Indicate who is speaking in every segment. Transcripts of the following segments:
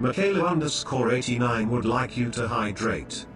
Speaker 1: Michaela_89 would like you to hydrate.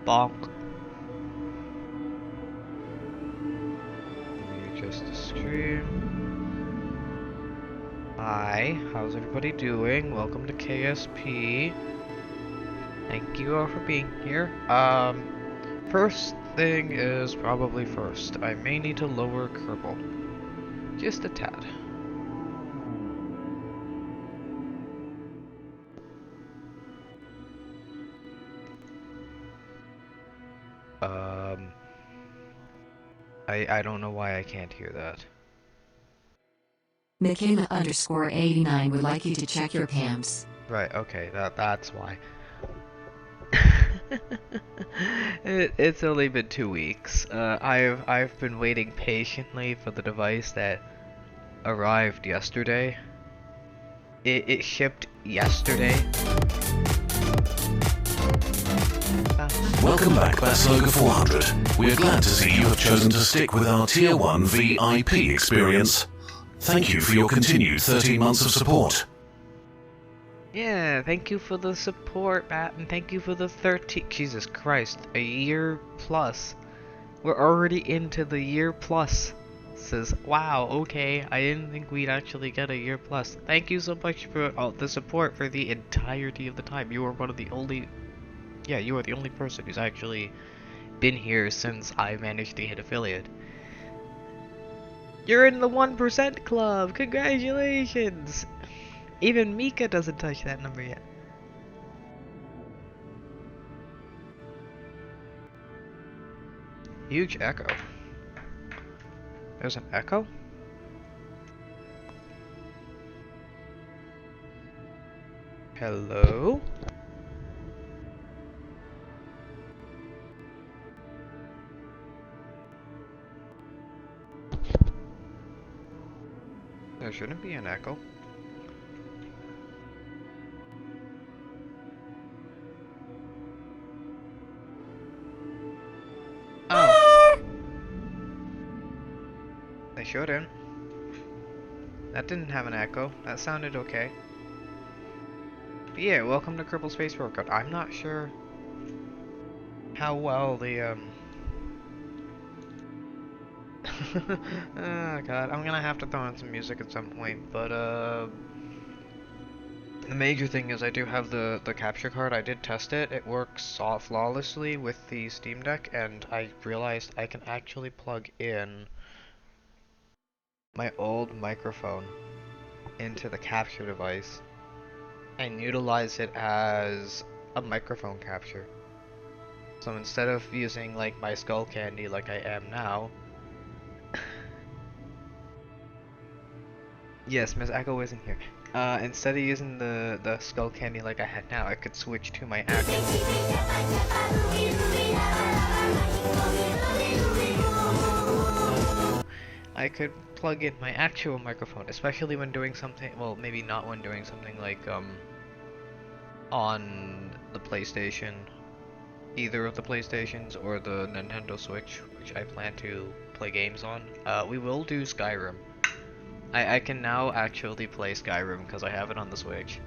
Speaker 2: Bonk. Let me adjust the stream. Hi, how's everybody doing? Welcome to KSP. Thank you all for being here. First thing is probably first. I may need to lower Kerbal. Just a tad. I don't know why I can't hear that.
Speaker 3: Michaela_89 would like you to check your cams.
Speaker 2: Right, okay, that's why. It's only been 2 weeks. I've been waiting patiently for the device that arrived yesterday. It shipped yesterday.
Speaker 4: Welcome back, Batsloga 400. We are glad to see you have chosen to stick with our Tier 1 VIP experience. Thank you for your continued 13 months of support.
Speaker 2: Yeah, thank you for the support, Matt, and thank you for the 13... Jesus Christ, a year plus. We're already into the year plus. Says, wow, okay, I didn't think we'd actually get a year plus. Thank you so much for all the support for the entirety of the time. You were one of the only... Yeah, you are the only person who's actually been here since I managed to hit affiliate. You're in the 1% club! Congratulations! Even Mika doesn't touch that number yet. Huge echo. There's an echo? Hello? There shouldn't be an echo. Oh. They shouldn't. That didn't have an echo. That sounded okay. But yeah, welcome to Kerbal Space Workout. I'm not sure how well the oh god, I'm gonna have to throw in some music at some point, but the major thing is I do have the capture card. I did test it. It works flawlessly with the Steam Deck, and I realized I can actually plug in my old microphone into the capture device and utilize it as a microphone capture. So instead of using like my skull candy like I am now, yes, Miss Echo isn't here. Instead of using the skull candy like I had now, I could switch to my actual. I could plug in my actual microphone, especially when doing something. Well, maybe not when doing something like on the PlayStation, either of the PlayStations or the Nintendo Switch, which I plan to play games on. We will do Skyrim. I can now actually play Skyrim because I have it on the Switch.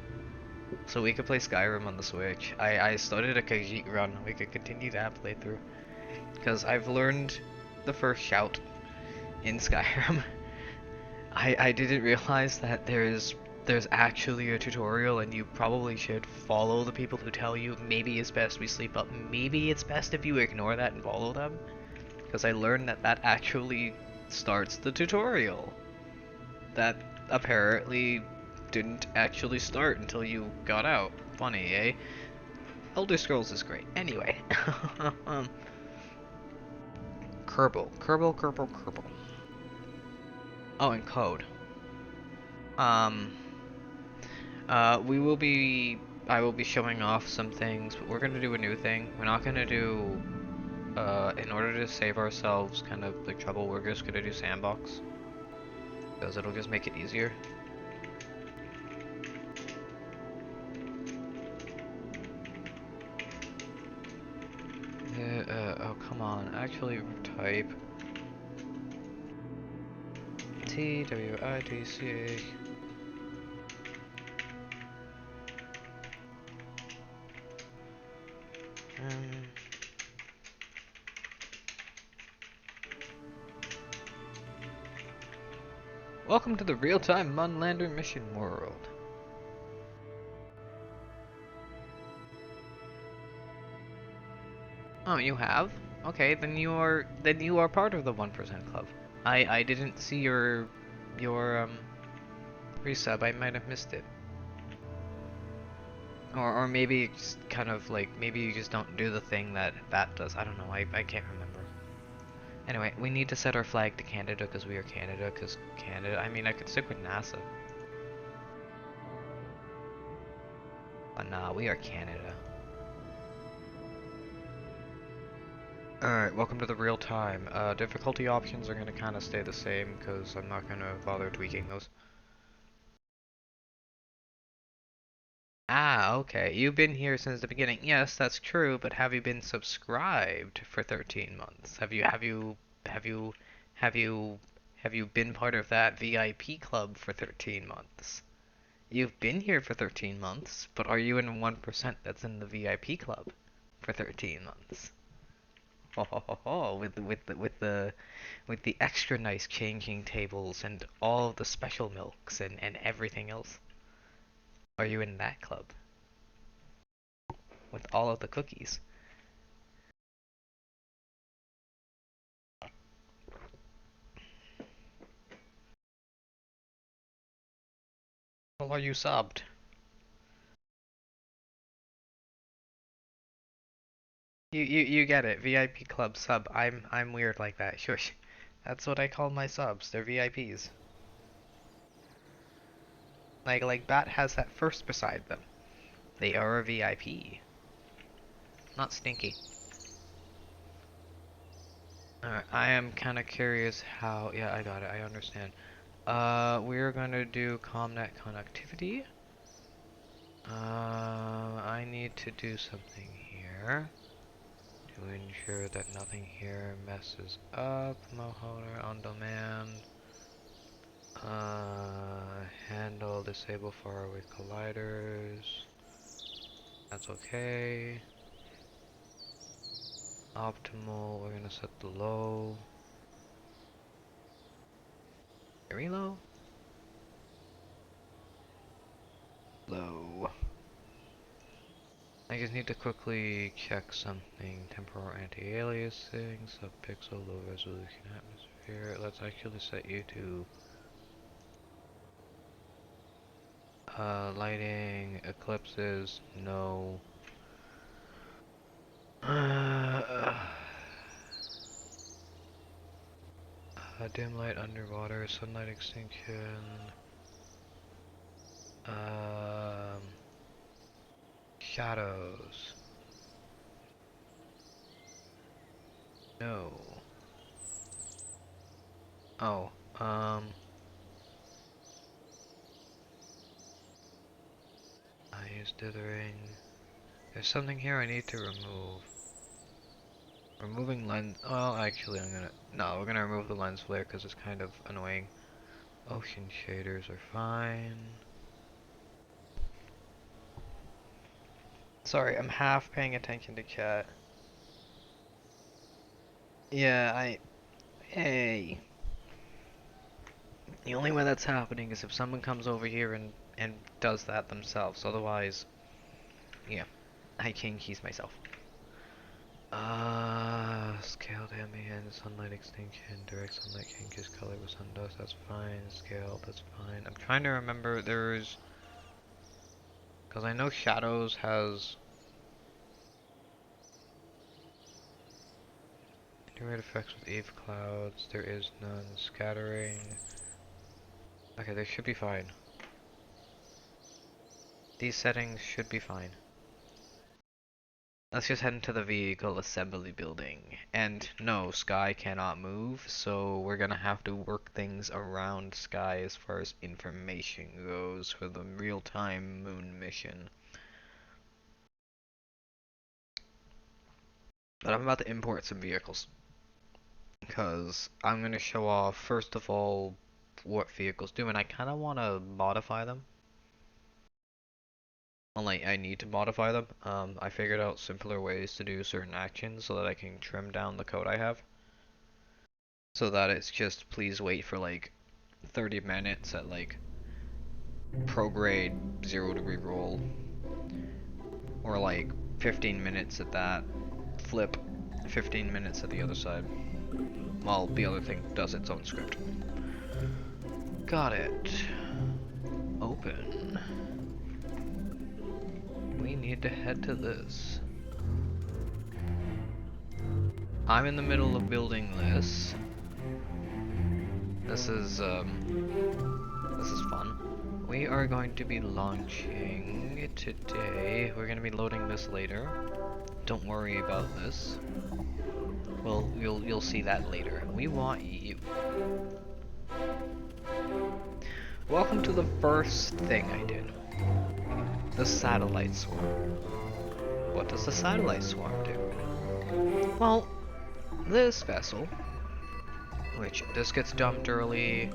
Speaker 2: So we could play Skyrim on the Switch. I started a Khajiit run. We could continue that playthrough. Because I've learned the first shout in Skyrim. I didn't realize that there's actually a tutorial, and you probably should follow the people who tell you maybe it's best we sleep up. Maybe it's best if you ignore that and follow them. Because I learned that actually starts the tutorial. That apparently didn't actually start until you got out. Funny, eh? Elder Scrolls is great. Anyway. Kerbal. Oh, and code. I will be showing off some things, but we're gonna do a new thing. We're not gonna do, in order to save ourselves kind of the trouble, we're just gonna do sandbox. Because it'll just make it easier. Oh, come on. Actually type TWITCH. Welcome to the real-time Munlander mission world. Oh, you have? Okay, then you are part of the 1% club. I didn't see your resub. I might have missed it. Or maybe it's kind of like maybe you just don't do the thing that does. I don't know. I can't remember. Anyway, we need to set our flag to Canada because we are Canada. Because Canada. I mean, I could stick with NASA. But nah, we are Canada. Alright, welcome to the real time. Difficulty options are going to kind of stay the same because I'm not going to bother tweaking those. Ah, okay. You've been here since the beginning. Yes, that's true, but have you been subscribed for 13 months? Have you, have you, have you been part of that VIP club for 13 months? You've been here for 13 months, but are you in 1% that's in the VIP club for 13 months? Ho ho ho ho, with the extra nice changing tables and all the special milks and everything else. Are you in that club? With all of the cookies? Well, are you subbed? You get it. VIP club sub. I'm weird like that. Shush. That's what I call my subs. They're VIPs. Like Bat has that first beside them. They are a VIP. Not stinky. Alright, I am kind of curious how... Yeah, I got it. I understand. We're gonna do ComNet connectivity. I need to do something here to ensure that nothing here messes up. Moholder on demand. Handle disable faraway colliders. That's okay. Optimal, we're gonna set the low. Very low? Low. I just need to quickly check something. Temporal anti-aliasing, subpixel, low resolution atmosphere. Let's actually set you to lighting, eclipses, no. Dim light underwater, sunlight extinction. Shadows. No. Oh, I use dithering. There's something here I need to remove. Removing lens. Well, actually, No, we're gonna remove the lens flare because it's kind of annoying. Ocean shaders are fine. Sorry, I'm half paying attention to chat. Yeah, Hey. The only way that's happening is if someone comes over here and does that themselves. Otherwise, yeah, I can't keys myself. Scaled ambient, sunlight extinction, direct sunlight changes color with sun dust, that's fine. Scale, that's fine. I'm trying to remember there's... Because I know shadows has... Integrate effects with Eve clouds, there is none. Scattering... Okay, they should be fine. These settings should be fine. Let's just head into the vehicle assembly building. And no, Sky cannot move, so we're gonna have to work things around Sky as far as information goes for the real-time moon mission. But I'm about to import some vehicles. Because I'm gonna show off, first of all, what vehicles do, and I kinda wanna modify them. Like, I need to modify them. I figured out simpler ways to do certain actions so that I can trim down the code I have. So that it's just please wait for like 30 minutes at like prograde 0-degree roll, or like 15 minutes at that flip, 15 minutes at the other side, while the other thing does its own script. Got it. Open. We need to head to this. I'm in the middle of building this. This is fun. We are going to be launching it today. We're going to be loading this later. Don't worry about this. Well, you'll see that later. We want you. Welcome to the first thing I did. The satellite swarm. What does the satellite swarm do? Well, this vessel, which this gets dumped early,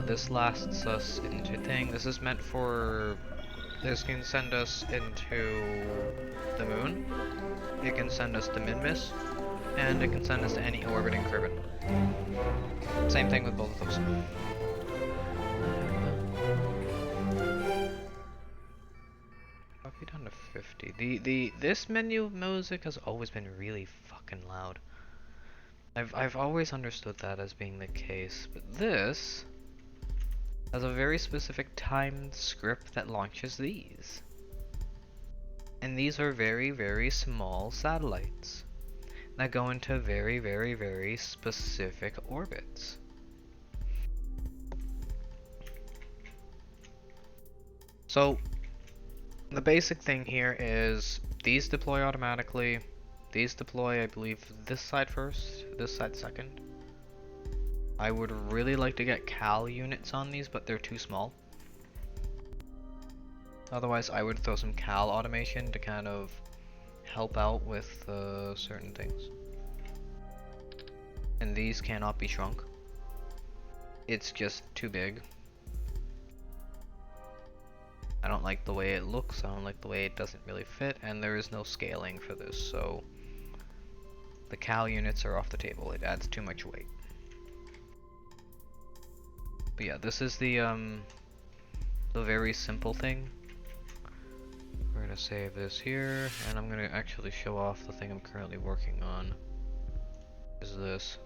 Speaker 2: this lasts us into thing. This is meant for, this can send us into the moon, it can send us to Minmus, and it can send us to any orbiting Kerbin. Same thing with both of those. Copy down to 50. This menu of music has always been really fucking loud. I've always understood that as being the case, but this has a very specific timed script that launches these. And these are very, very small satellites that go into very, very, very specific orbits. So, the basic thing here is these deploy automatically. These deploy, I believe, this side first, this side second. I would really like to get Cal units on these, but they're too small. Otherwise, I would throw some Cal automation to kind of help out with certain things. And these cannot be shrunk. It's just too big. I don't like the way it looks, I don't like the way it doesn't really fit, and there is no scaling for this, so the Cal units are off the table. It adds too much weight. But yeah, this is the very simple thing. We're gonna save this here, and I'm gonna actually show off the thing I'm currently working on. Is this.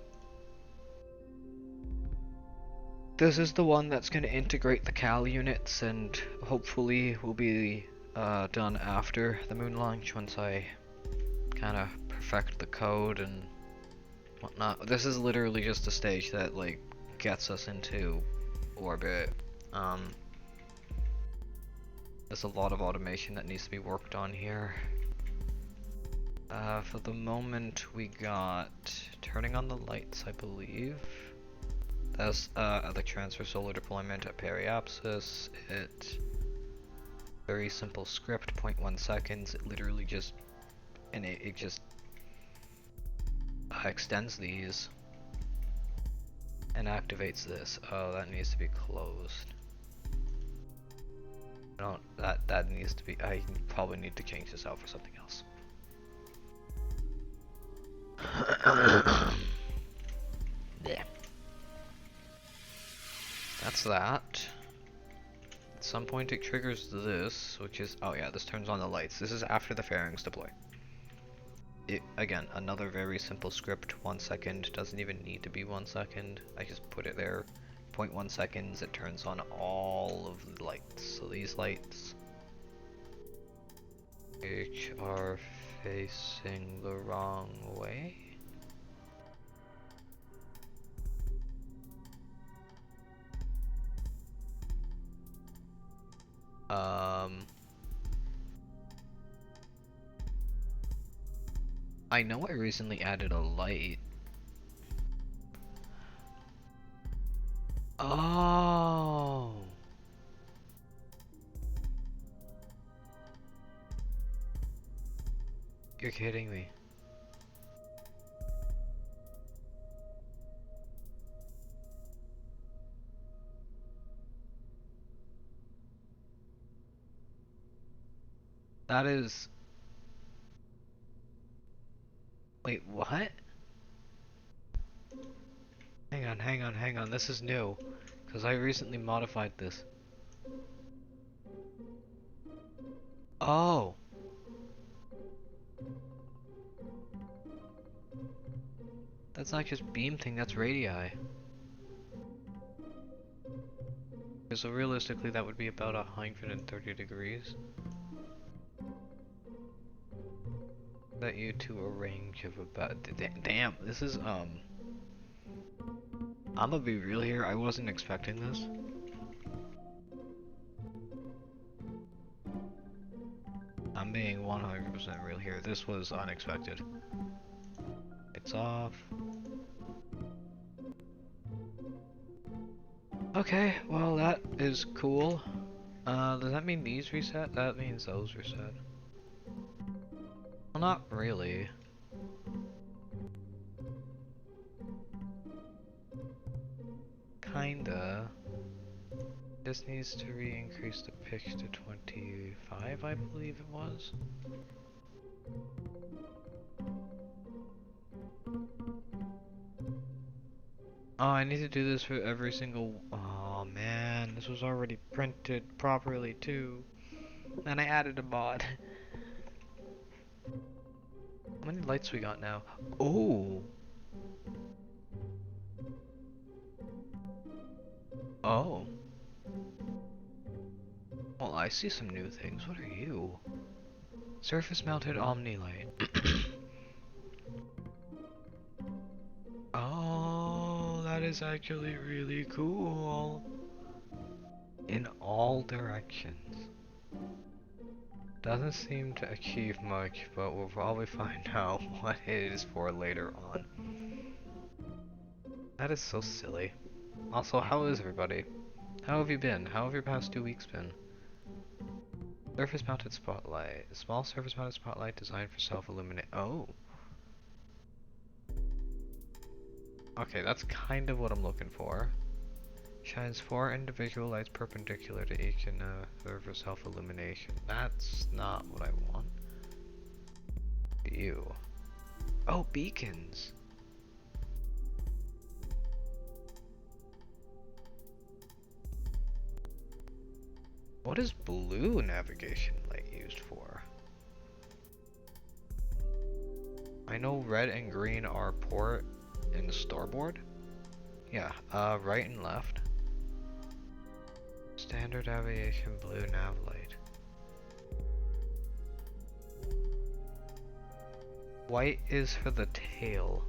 Speaker 2: This is the one that's gonna integrate the Cal units, and hopefully will be done after the moon launch once I kinda perfect the code and whatnot. This is literally just a stage that like gets us into orbit. There's a lot of automation that needs to be worked on here. For the moment we got turning on the lights, I believe. That's the transfer solar deployment at periapsis. Very simple script, 0.1 seconds. It literally just, and it just extends these and activates this. Oh, that needs to be closed. No, that needs to be. I probably need to change this out for something else. Yeah. That's that. At some point it triggers this, which is, oh yeah, this turns on the lights. This is after the fairings deploy. Again, another very simple script, 1 second, doesn't even need to be 1 second. I just put it there. 0.1 seconds, it turns on all of the lights. So these lights, which are facing the wrong way. I know I recently added a light. Oh. You're kidding me. That is... Wait, what? Hang on, this is new. Because I recently modified this. Oh! That's not just beam thing, that's radii. So realistically that would be about 130 degrees. That you to a range of about... Damn, this is, I'm gonna be real here, I wasn't expecting this. I'm being 100% real here, this was unexpected. It's off. Okay, well that is cool. Does that mean these reset? That means those reset. Well, not really. Kinda. This needs to re-increase the pitch to 25, I believe it was. Oh, I need to do this for every single... Oh man, this was already printed properly too. And I added a mod. How many lights we got now? Oh! Oh. Well, I see some new things. What are you? Surface mounted Omni light. Oh, that is actually really cool. In all directions. Doesn't seem to achieve much, but we'll probably find out what it is for later on. That is so silly. Also, how is everybody? How have you been? How have your past 2 weeks been? Surface mounted spotlight. A small surface mounted spotlight designed for self-illuminate. Oh. Okay, that's kind of what I'm looking for. Shines 4 individual lights perpendicular to each and serve for self-illumination. That's not what I want. Ew. Oh, beacons! What is blue navigation light used for? I know red and green are port and starboard. Yeah, right and left. Standard aviation blue nav light. White is for the tail.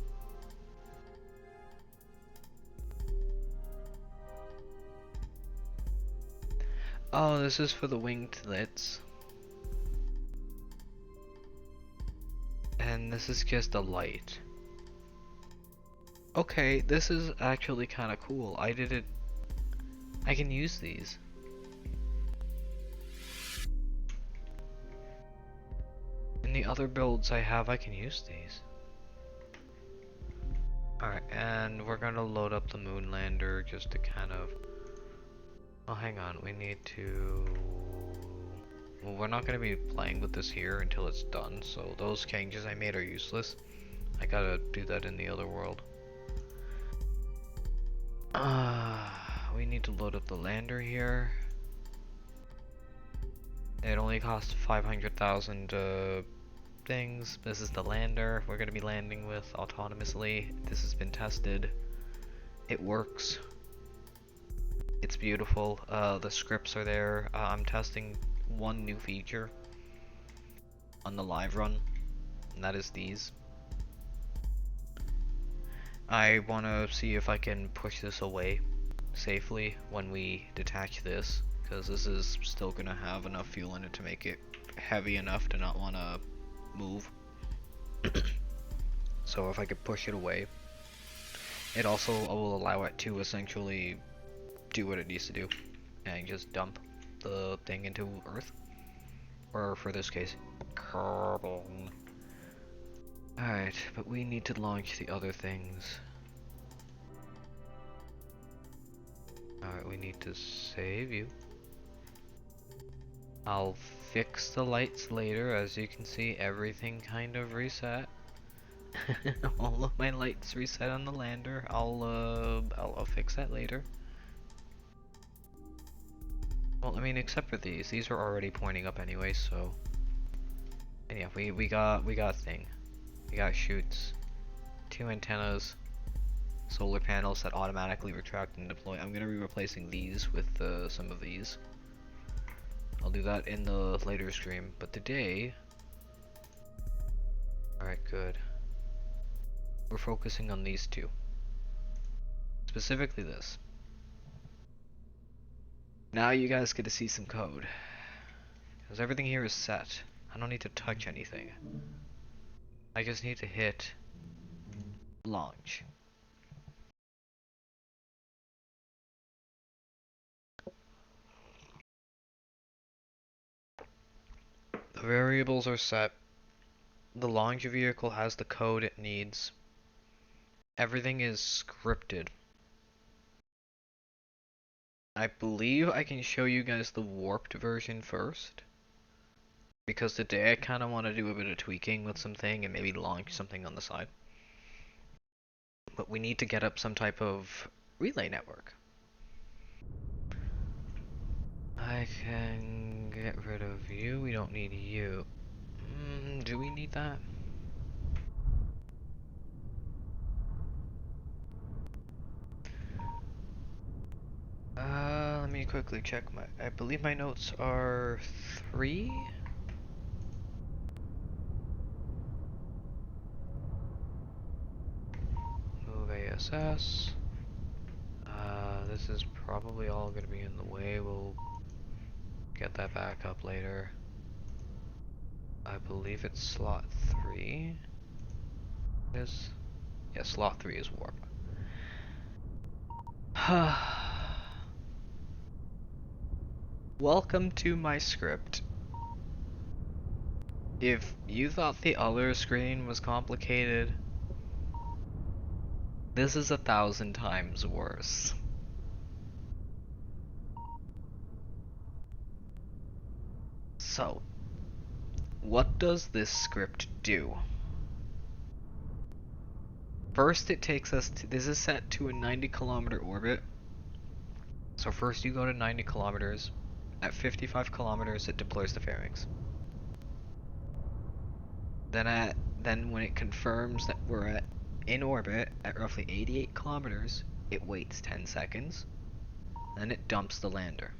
Speaker 2: Oh, this is for the winglets. And this is just a light. Okay, this is actually kind of cool. I can use these. In the other builds I have, I can use these. Alright, and we're gonna load up the moon lander just to kind of... Oh, hang on, we need to... Well, we're not gonna be playing with this here until it's done, so those changes I made are useless. I gotta do that in the other world. We need to load up the lander here. It only costs 500,000 things. This is the lander we're gonna be landing with autonomously. This has been tested. It works. It's beautiful. The scripts are there. I'm testing one new feature on the live run, and that is these. I want to see if I can push this away safely when we detach this, because this is still going to have enough fuel in it to make it heavy enough to not want to move. So if I could push it away, it also will allow it to essentially do what it needs to do and just dump the thing into Earth, or for this case, carbon. Alright, but we need to launch the other things. Alright, we need to save you. I'll fix the lights later. As you can see, everything kind of reset. All of my lights reset on the lander. I'll fix that later. Well, I mean, except for these are already pointing up anyway, so. And yeah, we got thing. We got chutes, 2 antennas, solar panels that automatically retract and deploy. I'm gonna be replacing these with some of these. I'll do that in the later stream, but today. Alright, good. We're focusing on these two. Specifically this. Now you guys get to see some code. Because everything here is set. I don't need to touch anything. I just need to hit launch. The variables are set. The launch vehicle has the code it needs. Everything is scripted. I believe I can show you guys the warped version first. Because today I kind of want to do a bit of tweaking with something and maybe launch something on the side. But we need to get up some type of relay network. I can get rid of you. We don't need you. Do we need that? Let me quickly check I believe my notes are 3? Move ASS. This is probably all gonna be in the way. We'll get that back up later. I believe it's slot 3. Yeah, slot 3 is warp. Welcome to my script. If you thought the other screen was complicated, this is 1,000 times worse. So, what does this script do? First it takes us to, this is set to a 90-kilometer orbit. So first you go to 90 kilometers. At 55 kilometers it deploys the fairings. Then when it confirms that we're in orbit at roughly 88 kilometers, it waits 10 seconds. Then it dumps the lander.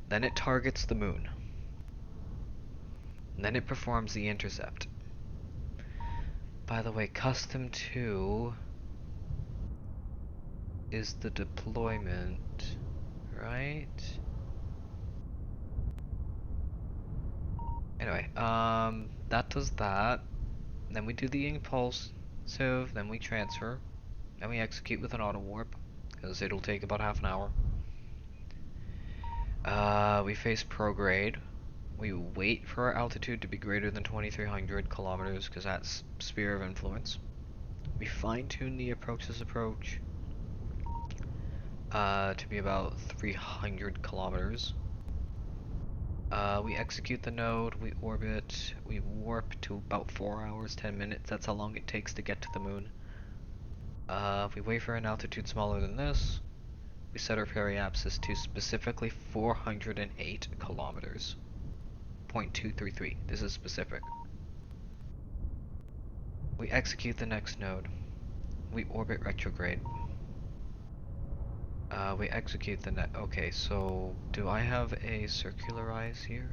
Speaker 2: Then it targets the moon. And then it performs the intercept. By the way, custom 2 is the deployment, right? Anyway, that does that. Then we do the impulsive, then we transfer, then we execute with an auto warp, because it'll take about half an hour. We face prograde. We wait for our altitude to be greater than 2,300 kilometers, because that's sphere of influence. We fine-tune the approach's approach to be about 300 kilometers. We execute the node, we orbit, we warp to about 4 hours, 10 minutes. That's how long it takes to get to the moon. We wait for an altitude smaller than this. We set our periapsis to specifically 408 kilometers. 0.233. This is specific. We execute the next node. We orbit retrograde. We execute the net. Okay, so do I have a circularize here?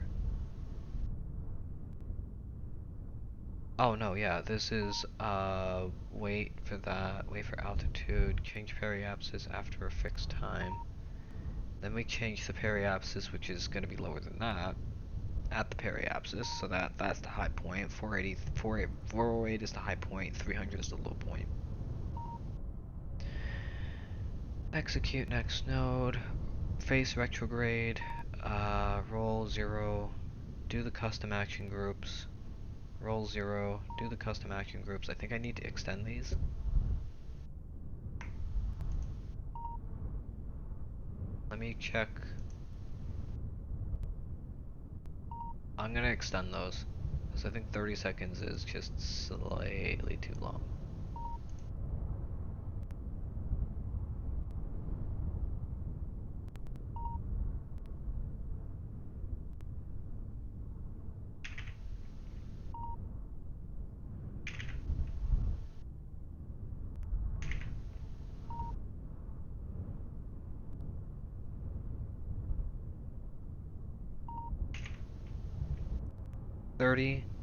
Speaker 2: Oh no, yeah, this is wait for that, wait for altitude, change periapsis after a fixed time. Then we change the periapsis, which is going to be lower than that, at the periapsis, so that's the high point. 408 is the high point, 300 is the low point. Execute next node, face retrograde, roll 0, do the custom action groups, roll 0, do the custom action groups. I think I need to extend these. Let me check. I'm gonna extend those. because I think 30 seconds is just slightly too long.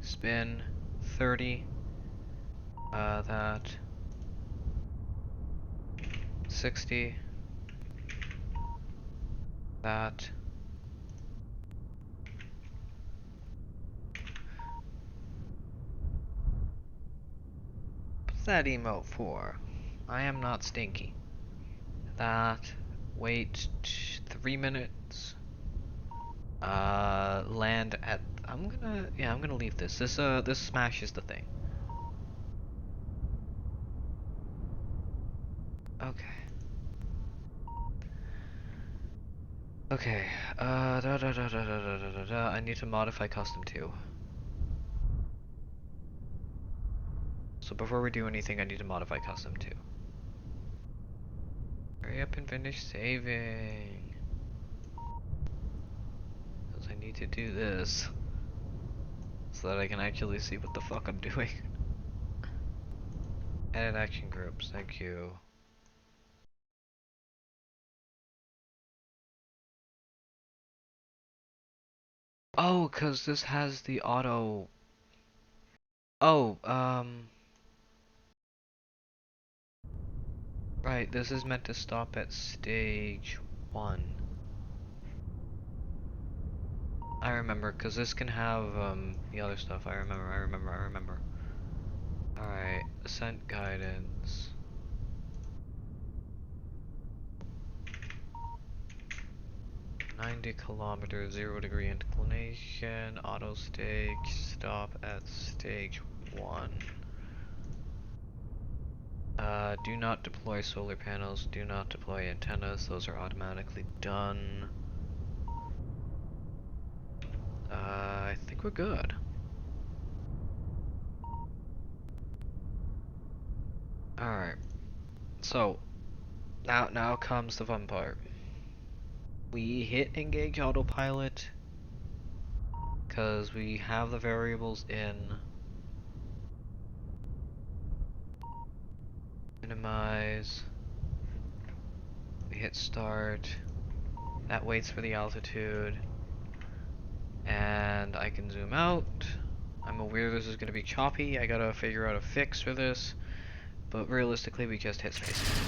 Speaker 2: Spin 30. That 60. That. What's that emote for? I am not stinky. That. Wait 3 minutes. Land at. I'm gonna leave this. This smashes the thing. Okay. Okay. I need to modify custom too. So before we do anything, I need to modify custom too. Hurry up and finish saving. Because I need to do this. So that I can actually see what the fuck I'm doing. Edit action groups, thank you. Oh, cause this has the auto. Oh, right, this is meant to stop at stage 1. I remember, cause this can have, the other stuff. I remember. Alright, ascent guidance. $90 km, 0° inclination, auto stake, stop at stage 1. Do not deploy solar panels, do not deploy antennas, those are automatically done. I think we're good. Alright, so, now comes the fun part. We hit engage autopilot, because we have the variables in. Minimize. We hit start. That waits for the altitude. And I can zoom out. I'm aware this is going to be choppy. I gotta figure out a fix for this. But realistically, we just hit space.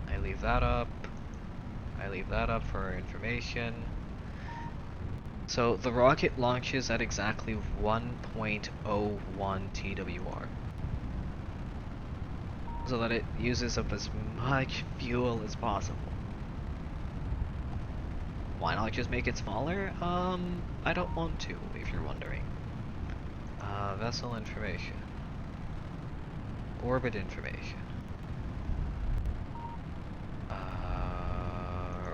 Speaker 2: I leave that up. I leave that up for our information. So the rocket launches at exactly 1.01 TWR. So that it uses up as much fuel as possible. Why not just make it smaller? I don't want to, if you're wondering. Vessel information. Orbit information.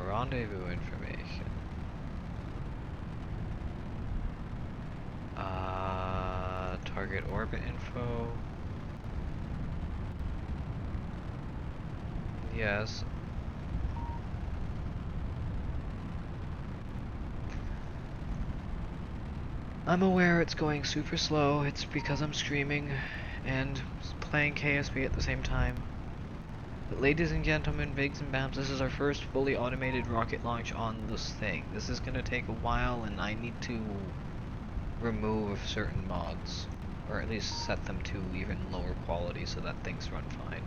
Speaker 2: Rendezvous information. Target orbit info. Yes. I'm aware it's going super slow. It's because I'm streaming and playing KSP at the same time. But ladies and gentlemen, bigs and bams, this is our first fully automated rocket launch on this thing. This is gonna take a while and I need to remove certain mods. Or at least set them to even lower quality so that things run fine.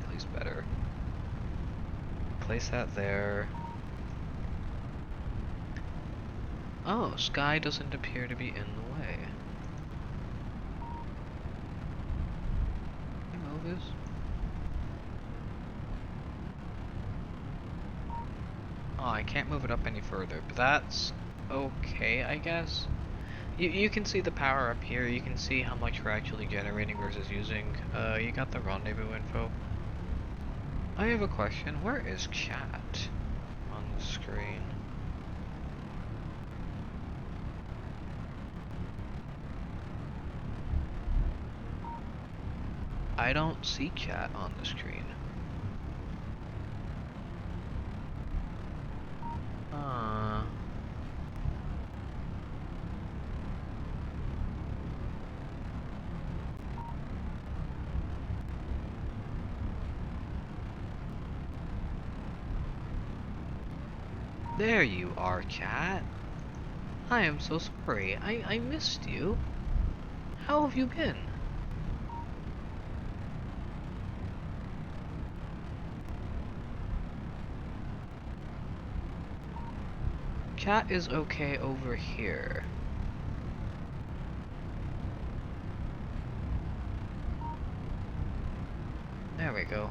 Speaker 2: At least better. Place that there. Oh, sky doesn't appear to be in the way. Can I move this? Oh, I can't move it up any further, but that's okay, I guess. You can see the power up here, you can see how much we're actually generating versus using. You got the rendezvous info. I have a question, where is chat on the screen? I don't see chat on the screen. There you are, chat. I am so sorry. I missed you. How have you been? Chat is okay over here. There we go.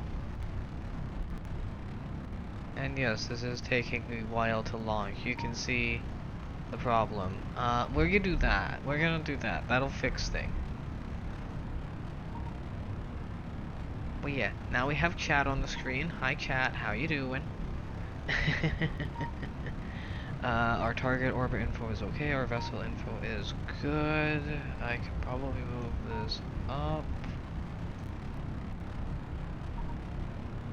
Speaker 2: And yes, this is taking a while to launch. You can see the problem. We're gonna do that. We're gonna do that. That'll fix things. Well, yeah. Now we have chat on the screen. Hi, chat. How you doing? Our target orbit info is okay. Our vessel info is good. I can probably move this up.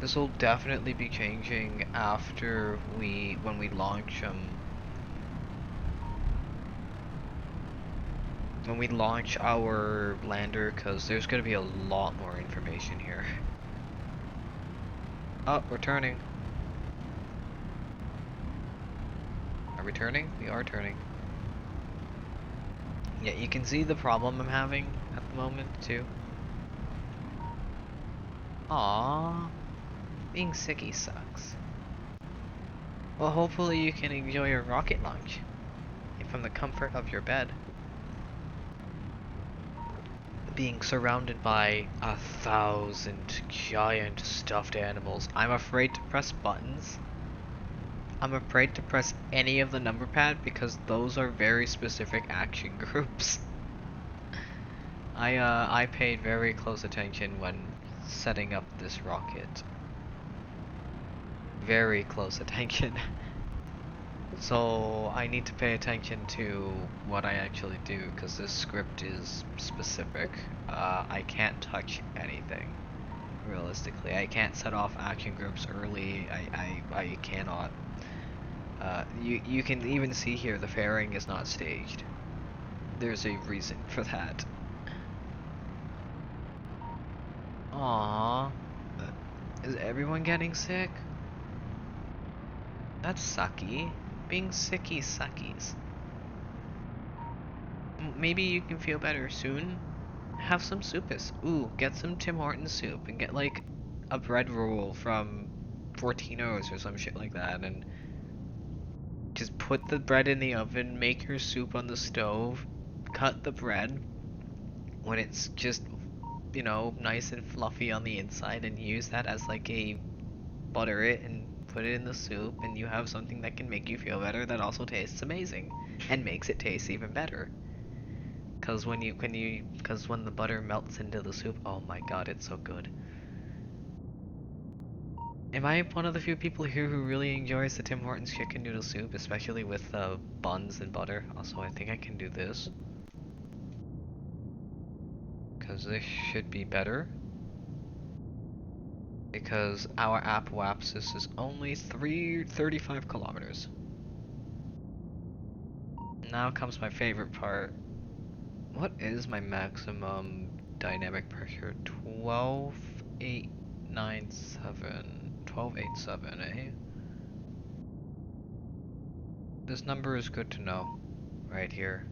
Speaker 2: This will definitely be changing after when we launch when we launch our lander, because there's going to be a lot more information here. Oh, we're turning. Are we turning? We are turning. Yeah, you can see the problem I'm having at the moment too. Aww. Being sicky sucks. Well, hopefully you can enjoy your rocket launch from the comfort of your bed. Being surrounded by 1,000 giant stuffed animals. I'm afraid to press buttons. I'm afraid to press any of the number pad because those are very specific action groups. I paid very close attention when setting up this rocket. Very close attention. So I need to pay attention to what I actually do because this script is specific. I can't touch anything. Realistically, I can't set off action groups early. I cannot. You can even see here the fairing is not staged. There's a reason for that. Aww. Is everyone getting sick? That's sucky. Being sicky suckies. Maybe you can feel better soon. Have some soupus. Ooh, get some Tim Hortons soup and get like a bread roll from Fortino's or some shit like that, and just put the bread in the oven, make your soup on the stove, cut the bread when it's just, you know, nice and fluffy on the inside, and use that as like a butter it and put it in the soup, and you have something that can make you feel better that also tastes amazing and makes it taste even better. Cause when the butter melts into the soup, oh my god, it's so good. Am I one of the few people here who really enjoys the Tim Hortons chicken noodle soup, especially with buns and butter? Also, I think I can do this. Cause this should be better. Because our apoapsis is only 35 kilometers. Now comes my favorite part. What is my maximum dynamic pressure? 12,897, eh? This number is good to know, right here.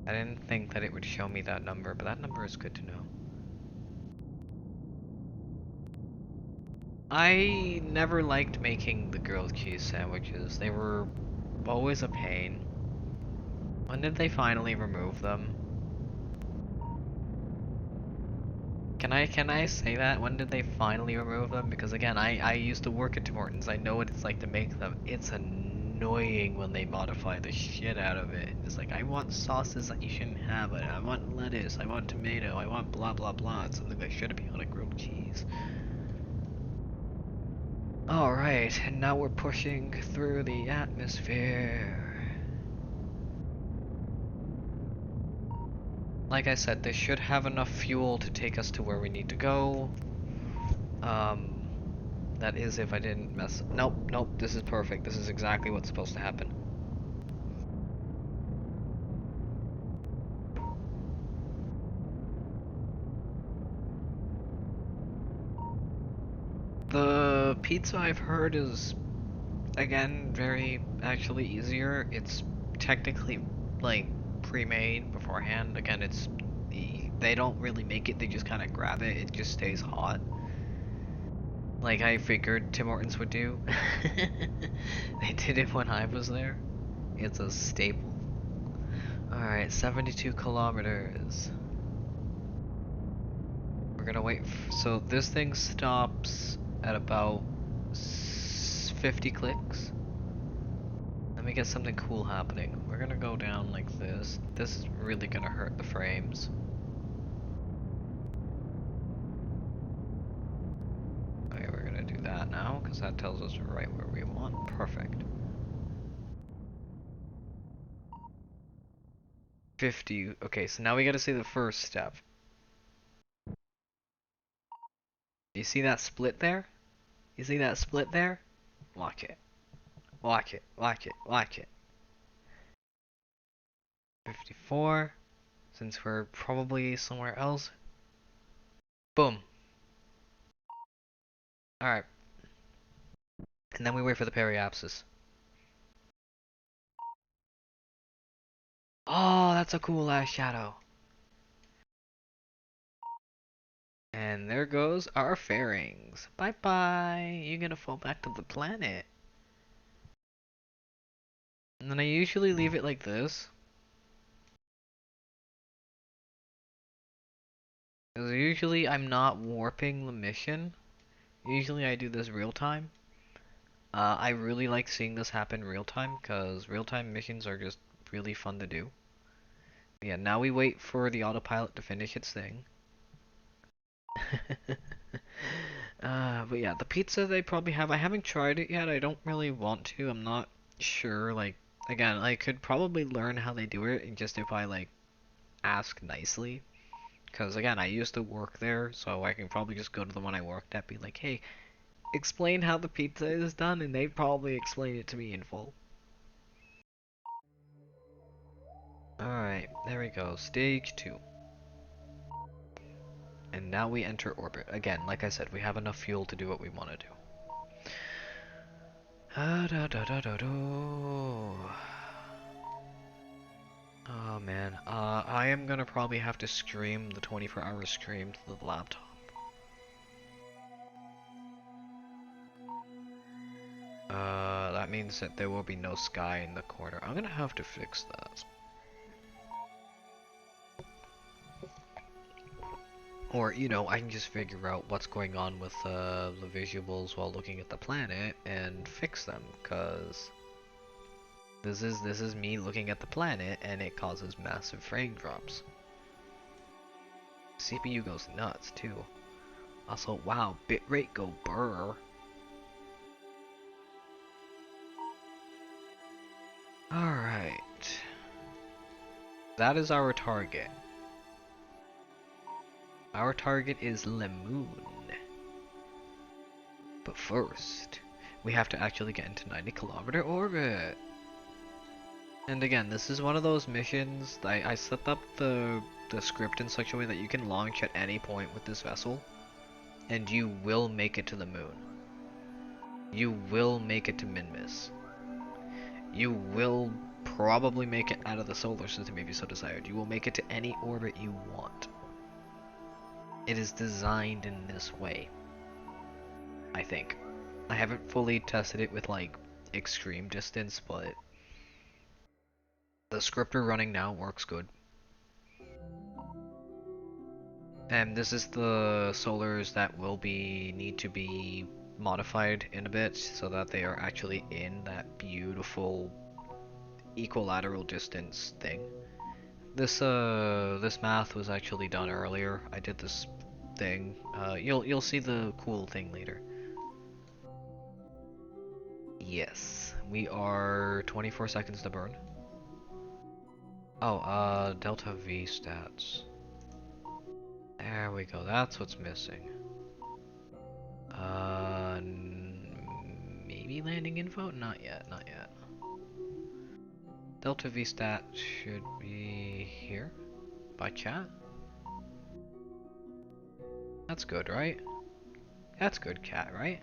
Speaker 2: I didn't think that it would show me that number, but that number is good to know. I never liked making the grilled cheese sandwiches. They were always a pain. When did they finally remove them? Can I say that? When did they finally remove them? Because again, I used to work at Tim Hortons. I know what it's like to make them. It's annoying when they modify the shit out of it. It's like, I want sauces that you shouldn't have it. I want lettuce. I want tomato. I want blah blah blah. It's something that should be on a grilled cheese. Alright, and now we're pushing through the atmosphere. like I said, this should have enough fuel to take us to where we need to go. That is if I didn't mess. Nope, nope. This is perfect. This is exactly what's supposed to happen. The pizza I've heard is, again, very actually easier. It's technically like pre-made beforehand. Again, they don't really make it. They just kind of grab it. It just stays hot. Like I figured Tim Hortons would do. They did it when I was there. It's a staple. Alright, 72 kilometers. We're gonna wait. So this thing stops at about 50 clicks. Let me get something cool happening. We're gonna go down like this. This is really gonna hurt the frames. Okay, we're gonna do that now, because that tells us right where we want. Perfect. 50. Okay, so now we gotta see the first step. You see that split there? You see that split there? Watch it. Watch it. Watch it. Watch it. 54. Since we're probably somewhere else. Boom. Alright. And then we wait for the periapsis. Oh, that's a cool ass shadow. And there goes our fairings. Bye bye. You're gonna fall back to the planet. And then I usually leave it like this. Because usually I'm not warping the mission. Usually I do this real time. I really like seeing this happen real time because real time missions are just really fun to do. Yeah, now we wait for the autopilot to finish its thing. But yeah, the pizza they probably have, I haven't tried it yet. I don't really want to. I'm not sure. Like, again, I could probably learn how they do it and just if I like ask nicely. Because again, I used to work there, so I can probably just go to the one I worked at, be like, hey, explain how the pizza is done, and they'd probably explain it to me in full. Alright, there we go. Stage 2. And now we enter orbit. Again, like I said, we have enough fuel to do what we want to do. Oh man, I am gonna probably have to scream the 24-hour scream to the laptop. That means that there will be no sky in the corner. I'm gonna have to fix that. Or, you know, I can just figure out what's going on with the visuals while looking at the planet and fix them, cause this is me looking at the planet and it causes massive frame drops. CPU goes nuts too. Also, wow, bitrate go burr. Alright. That is our target. Our target is Le Moon. But first, we have to actually get into 90-kilometer orbit. And again, this is one of those missions. I set up the script in such a way that you can launch at any point with this vessel, and you will make it to the moon. You will make it to Minmus. You will probably make it out of the solar system if you so desired. You will make it to any orbit you want. It is designed in this way, I think. I haven't fully tested it with like extreme distance, but the script we're running now works good. And this is the solars that will need to be modified in a bit so that they are actually in that beautiful equilateral distance thing. This math was actually done earlier. I did this thing. You'll see the cool thing later. Yes, we are 24 seconds to burn. Oh, Delta V stats. There we go, that's what's missing. Maybe landing info? Not yet, not yet. Delta V stat should be here by chat. That's good, right? That's good, cat, right?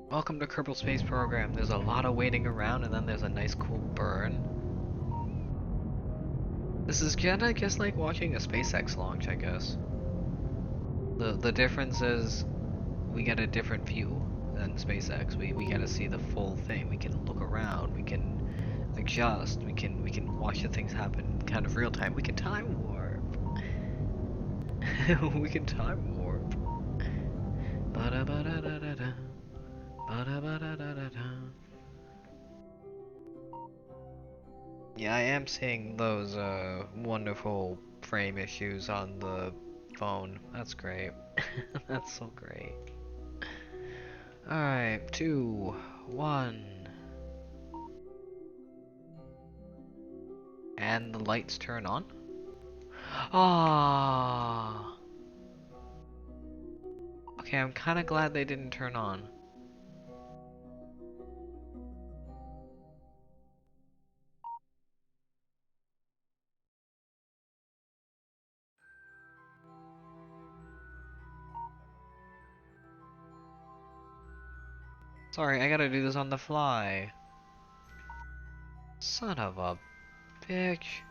Speaker 2: Welcome to Kerbal Space Program. There's a lot of waiting around, and then there's a nice cool burn. This is kinda just like watching a SpaceX launch, I guess. The difference is we get a different view than SpaceX. We get to see the full thing. We can look around. We can adjust. We can watch the things happen kind of real time. We can time warp. We can time warp. Ba-da-ba-da-da-da-da. Ba-da-ba-da-da-da-da. Yeah, I am seeing those wonderful frame issues on the phone. That's great. That's so great. Alright, 2, 1. And the lights turn on? Ah. Okay, I'm kinda glad they didn't turn on. Sorry, I gotta do this on the fly. Son of a bitch.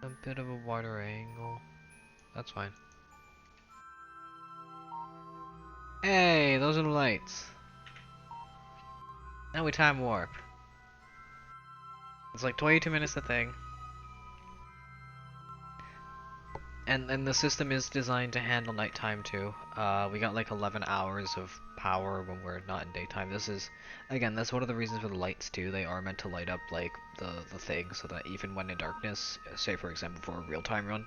Speaker 2: A bit of a wider angle. That's fine. Hey, those are the lights. Now we time warp. It's like 22 minutes a thing. And the system is designed to handle nighttime too. We got like 11 hours of power when we're not in daytime. This is, again, that's one of the reasons for the lights too. They are meant to light up like the thing so that even when in darkness, say for example for a real-time run,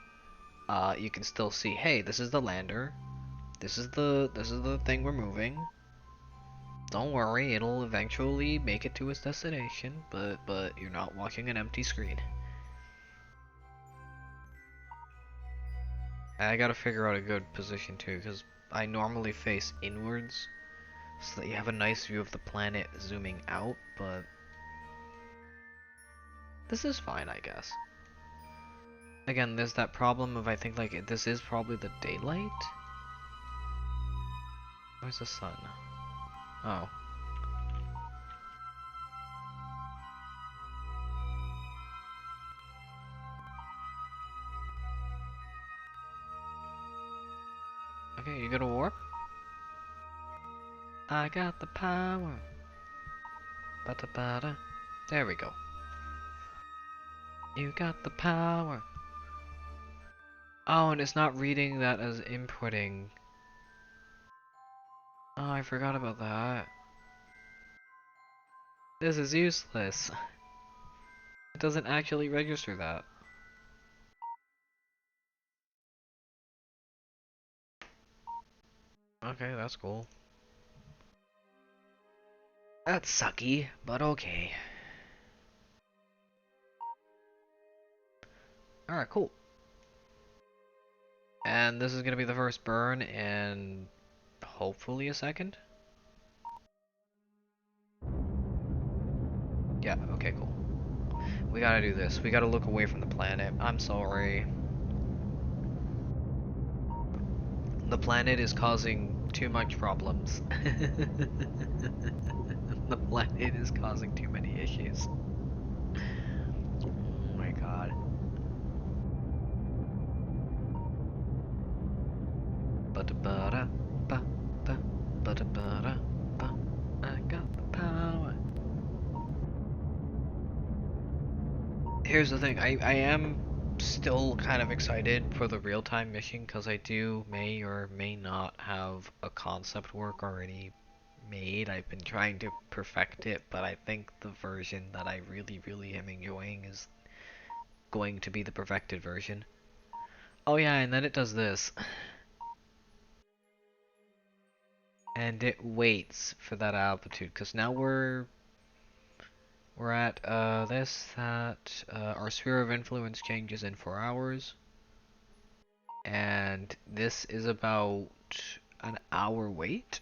Speaker 2: you can still see, hey, this is the lander. This is the thing we're moving. Don't worry, it'll eventually make it to its destination, but you're not watching an empty screen. I gotta figure out a good position too, because I normally face inwards, so that you have a nice view of the planet zooming out, but this is fine, I guess. Again, there's that problem of, I think, like, this is probably the daylight? Where's the sun? Oh. Okay, you gonna warp? I got the power. Ba-da-ba-da. There we go. You got the power. Oh, and it's not reading that as inputting. Oh, I forgot about that. This is useless. It doesn't actually register that. Okay, that's cool. That's sucky, but okay. Alright, cool. And this is gonna be the first burn in hopefully a second? Yeah, okay, cool. We gotta do this. We gotta look away from the planet. I'm sorry. The planet is causing too much problems. The planet is causing too many issues. Oh my god. Ba-da-ba-da, ba-da, ba-da-ba-da, ba. I got the power. Here's the thing, I am still kind of excited for the real-time mission because I may or may not have a concept work already made. I've been trying to perfect it, but I think the version that I really am enjoying is going to be the perfected version. Oh yeah, and then it does this. And it waits for that altitude, because now we're at our sphere of influence changes in 4 hours. And this is about an hour wait.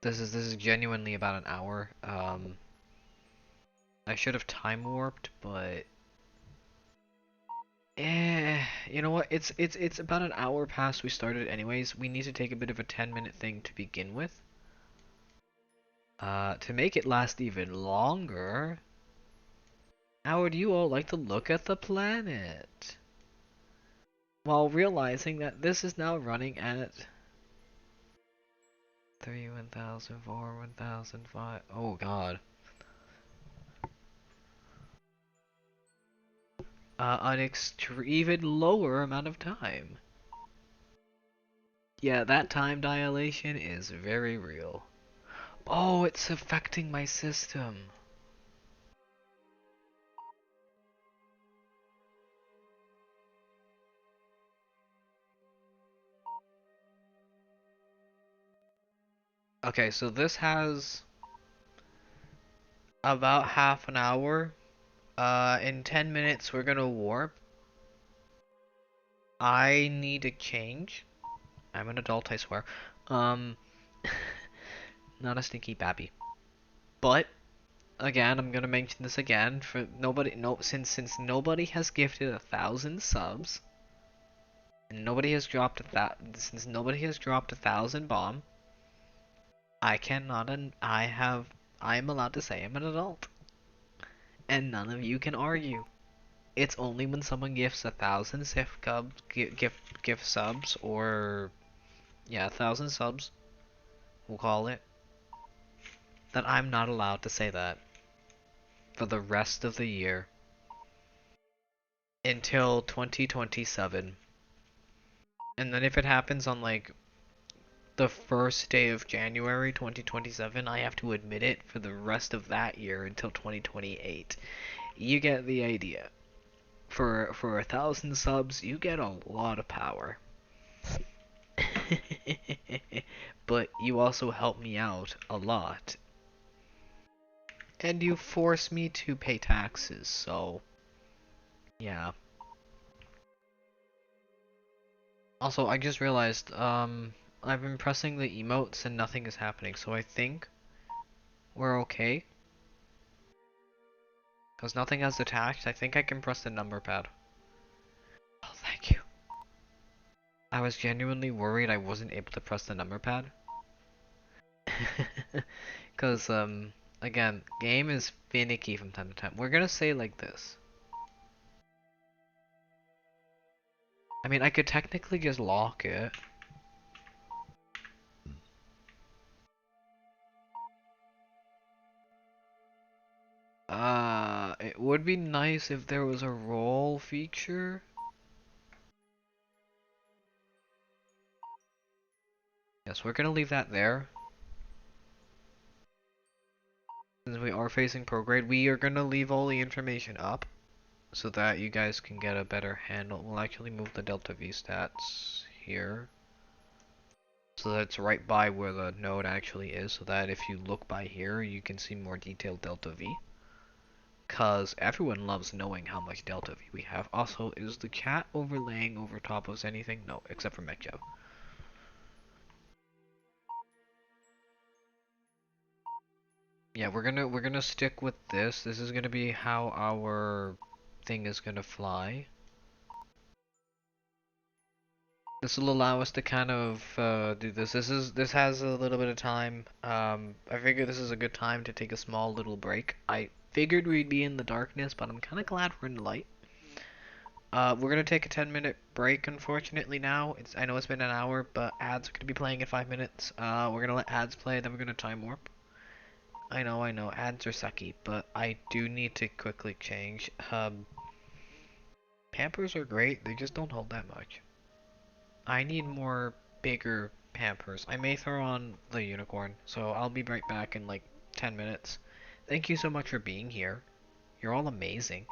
Speaker 2: This is genuinely about an hour. I should have time warped, but you know what? It's about an hour past we started anyways. We need to take a bit of a 10-minute thing to begin with. To make it last even longer, how would you all like to look at the planet? While realizing that this is now running at 3, 1004, 1005. Oh god. An even lower amount of time. Yeah, that time dilation is very real. Oh, it's affecting my system. Okay, so this has about half an hour. In 10 minutes we're gonna warp. I need to change. I'm an adult, I swear. Um, not a stinky babby. But again, I'm gonna mention this again for nobody. No, since nobody has gifted 1,000 subs, and nobody has dropped since nobody has dropped 1,000 bomb, I cannot. I am allowed to say I'm an adult, and none of you can argue. It's only when someone gifts 1,000 SIF gift subs, or yeah, 1,000 subs, we'll call it, that I'm not allowed to say that for the rest of the year until 2027. And then if it happens on like the first day of January 2027, I have to admit it for the rest of that year until 2028. You get the idea. For 1,000 subs, you get a lot of power. But you also help me out a lot. And you force me to pay taxes, so yeah. Also, I just realized, I've been pressing the emotes and nothing is happening, so I think we're okay. Because nothing has attached, I think I can press the number pad. Oh, thank you. I was genuinely worried I wasn't able to press the number pad. Because, again, game is finicky from time to time. We're gonna say like this. I mean, I could technically just lock it. It would be nice if there was a roll feature. Yes, we're gonna leave that there. Since we are facing prograde, we are gonna leave all the information up so that you guys can get a better handle. We'll actually move the delta V stats here so that it's right by where the node actually is, so that if you look by here, you can see more detailed delta V. Cause everyone loves knowing how much delta V we have. Also, is the chat overlaying over top of anything? No, except for MechJev. Yeah, we're gonna stick with this. This is gonna be how our thing is gonna fly. This will allow us to kind of do this. This has a little bit of time. I figure this is a good time to take a small little break. I figured we'd be in the darkness, but I'm kind of glad we're in the light. We're gonna take a 10-minute break. Unfortunately, now I know it's been an hour, but ads are gonna be playing in 5 minutes. We're gonna let ads play, then we're gonna time warp. I know, ads are sucky, but I do need to quickly change. Pampers are great, they just don't hold that much. I need more bigger Pampers. I may throw on the unicorn, so I'll be right back in like 10 minutes. Thank you so much for being here. You're all amazing.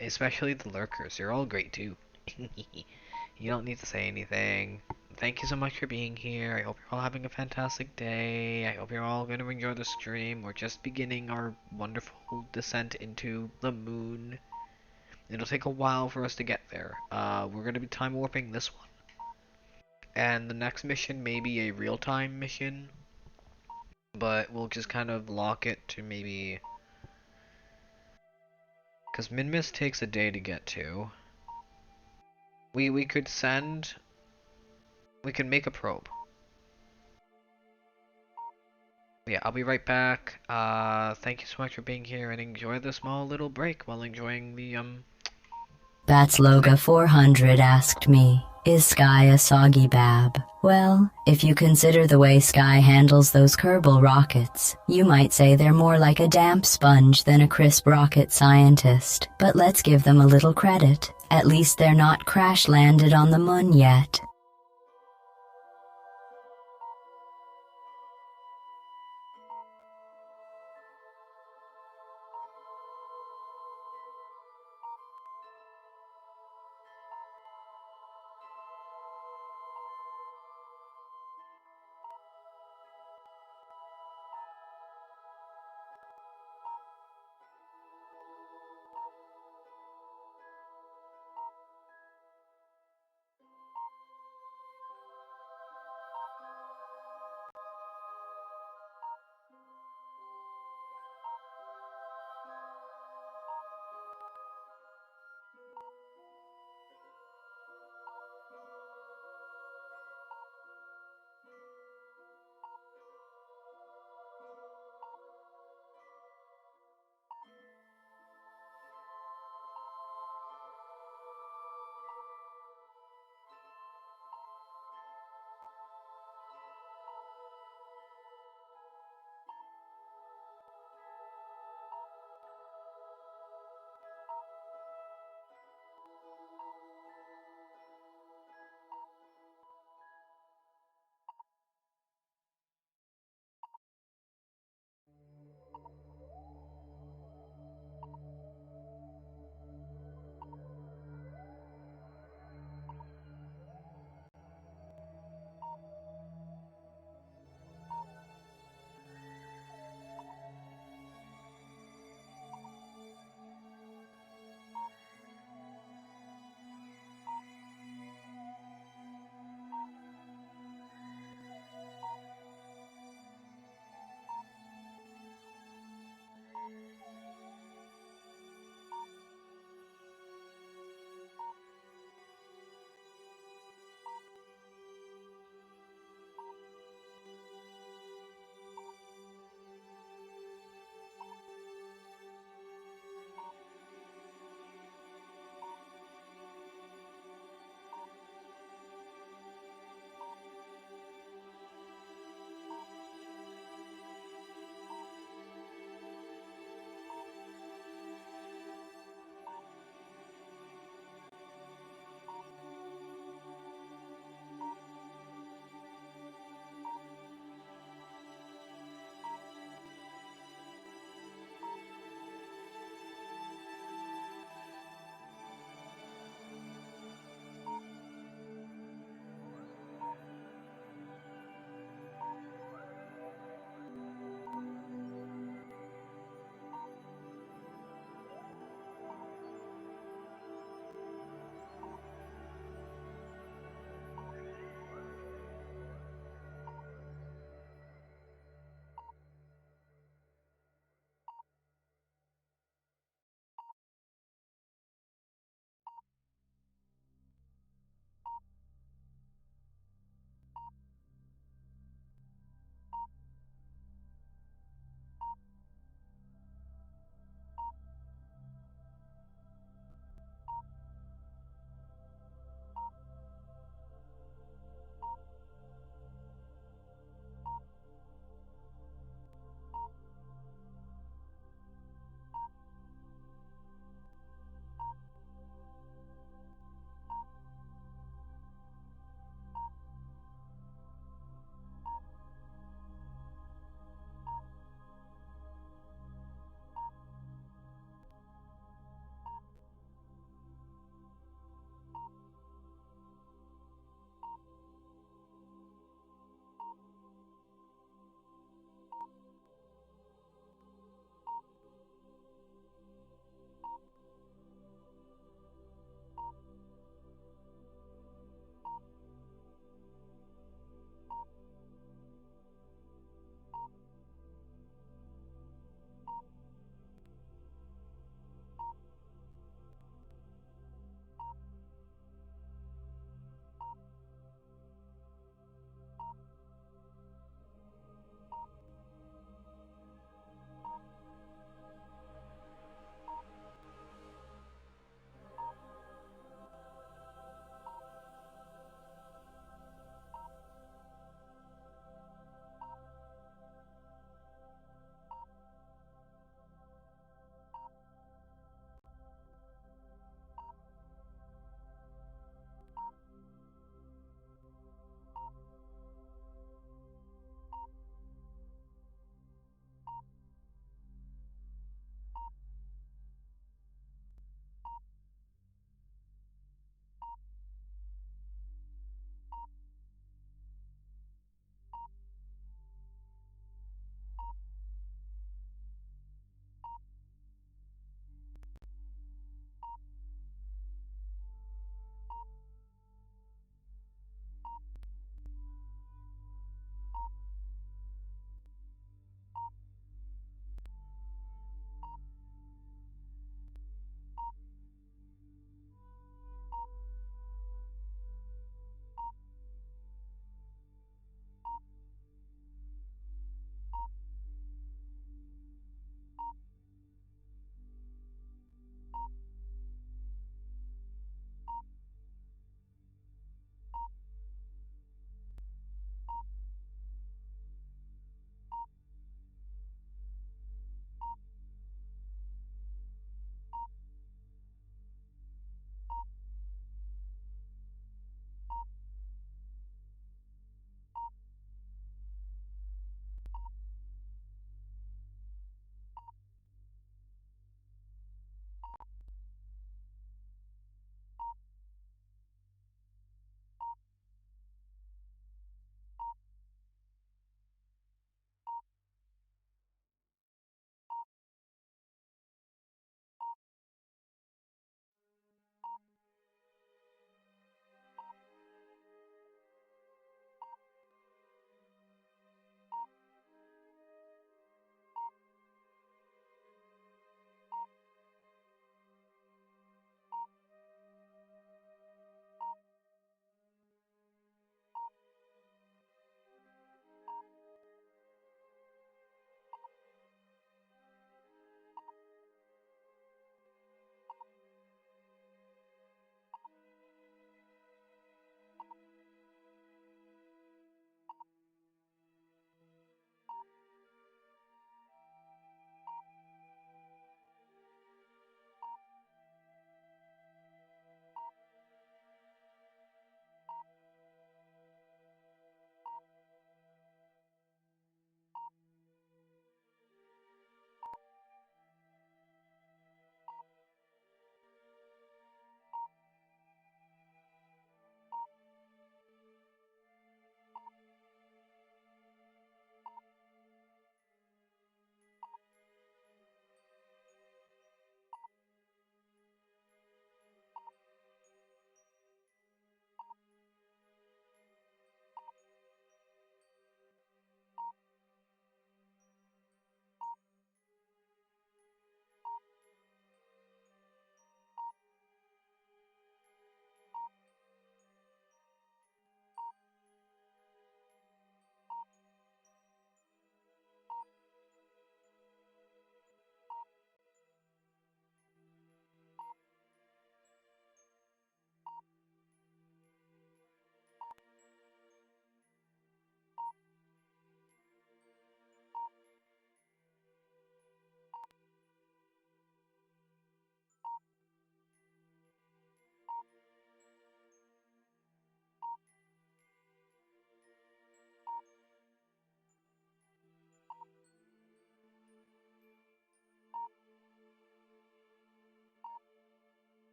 Speaker 2: Especially the lurkers. You're all great too. You don't need to say anything. Thank you so much for being here. I hope you're all having a fantastic day. I hope you're all going to enjoy the stream. We're just beginning our wonderful descent into the moon. It'll take a while for us to get there. We're going to be time warping this one. And the next mission may be a real-time mission. But we'll just kind of lock it to maybe... Because Minmus takes a day to get to. We could send... We can make a probe. Yeah, I'll be right back. Thank you so much for being here and enjoy the small little break while enjoying the,
Speaker 5: Batsloga 400 asked me, is Sky a soggy bab? Well, if you consider the way Sky handles those Kerbal rockets, you might say they're more like a damp sponge than a crisp rocket scientist. But let's give them a little credit. At least they're not crash-landed on the moon yet.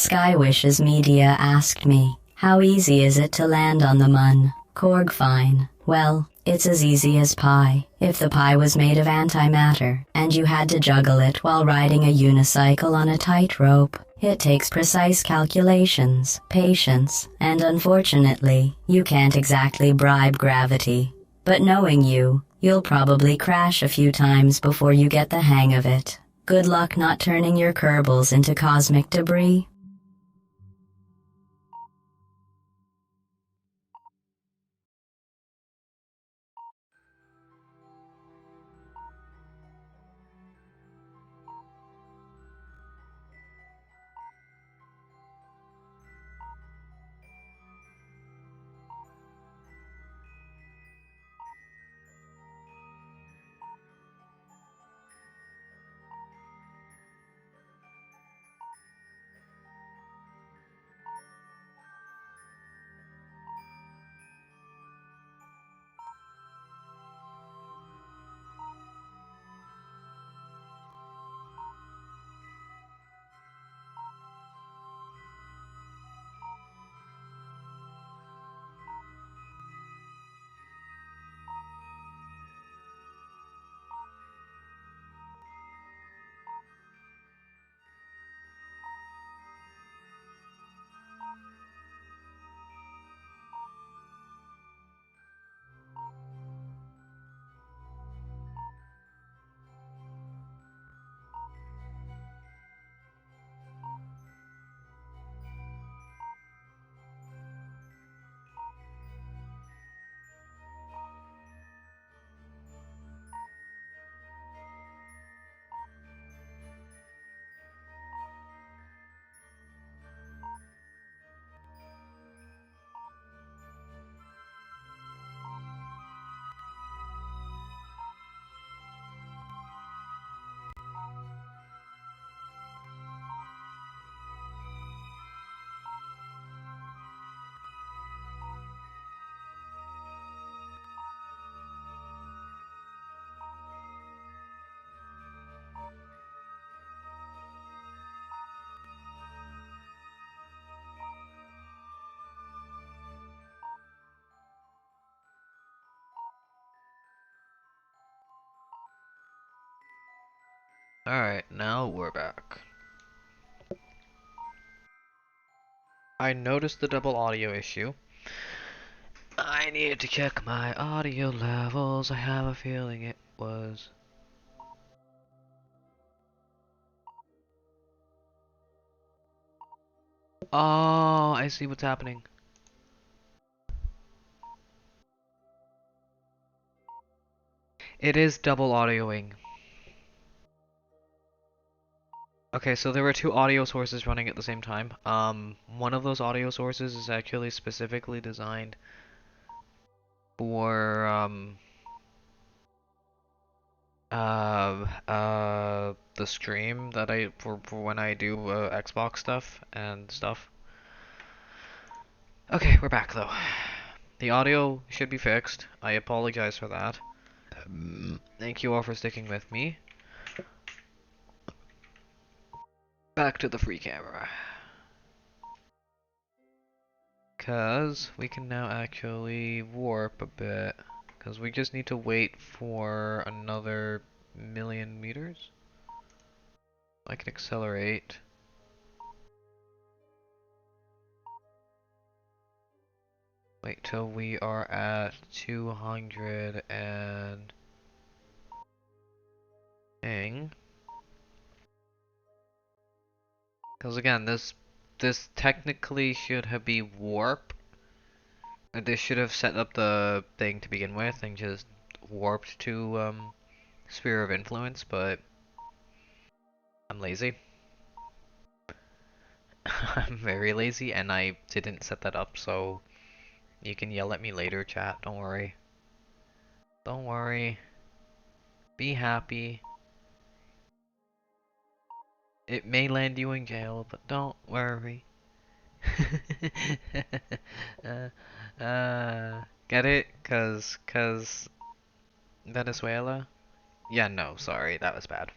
Speaker 5: Skywish's media asked me, how easy is it to land on the Mun? Korg fine. Well, it's as easy as pie. If the pie was made of antimatter, and you had to juggle it while riding a unicycle on a tightrope, it takes precise calculations, patience, and unfortunately, you can't exactly bribe gravity. But knowing you, you'll probably crash a few times before you get the hang of it. Good luck not turning your Kerbals into cosmic debris.
Speaker 2: Alright, now we're back. I noticed the double audio issue, I need to check my audio levels. I have a feeling it was. Oh, I see what's happening. It is double audioing. Okay, so there were two audio sources running at the same time. One of those audio sources is actually specifically designed for the stream that for when I do Xbox stuff and stuff. Okay, we're back though. The audio should be fixed. I apologize for that. Thank you all for sticking with me. Back to the free camera. Cause we can now actually warp a bit. Cause we just need to wait for another 1,000,000 meters. I can accelerate. Wait till we are at 200 and dang. Cause again, this technically should be warp. This should have set up the thing to begin with and just warped to sphere of influence, but I'm lazy. I'm very lazy and I didn't set that up, so you can yell at me later, chat. Don't worry. Don't worry. Be happy. It may land you in jail, but don't worry. Get it? Cause Venezuela? Yeah, no, sorry, that was bad.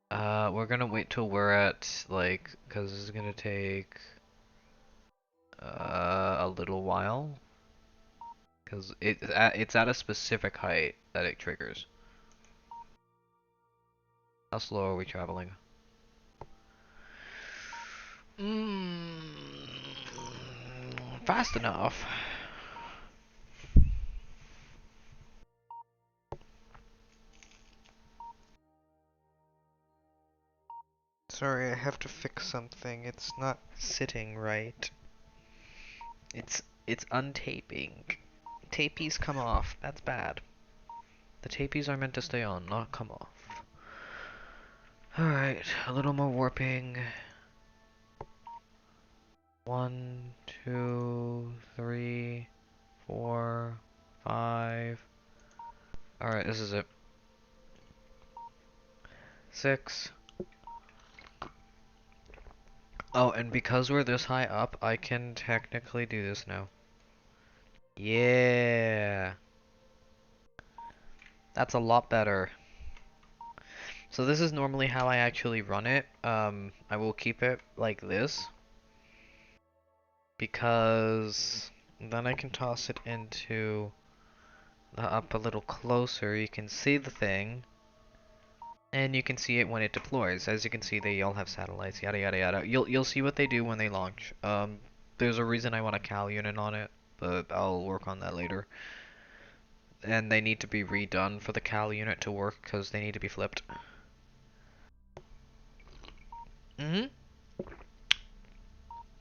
Speaker 2: We're gonna wait till we're at, like, cause this is gonna take, a little while. Cause it's at a specific height that it triggers. How slow are we traveling? Fast enough. Sorry, I have to fix something. It's not sitting right. It's untaping. Tapies come off. That's bad. The tapies are meant to stay on, not come off. Alright, a little more warping. 1, 2, 3, 4, 5. Alright, this is it. 6. Oh, and because we're this high up, I can technically do this now. Yeah. That's a lot better. So this is normally how I actually run it. I will keep it like this. Because then I can toss it into up a little closer. You can see the thing. And you can see it when it deploys. As you can see, they all have satellites, yada yada yada. You'll see what they do when they launch. There's a reason I want a CAL unit on it, but I'll work on that later. And they need to be redone for the CAL unit to work because they need to be flipped.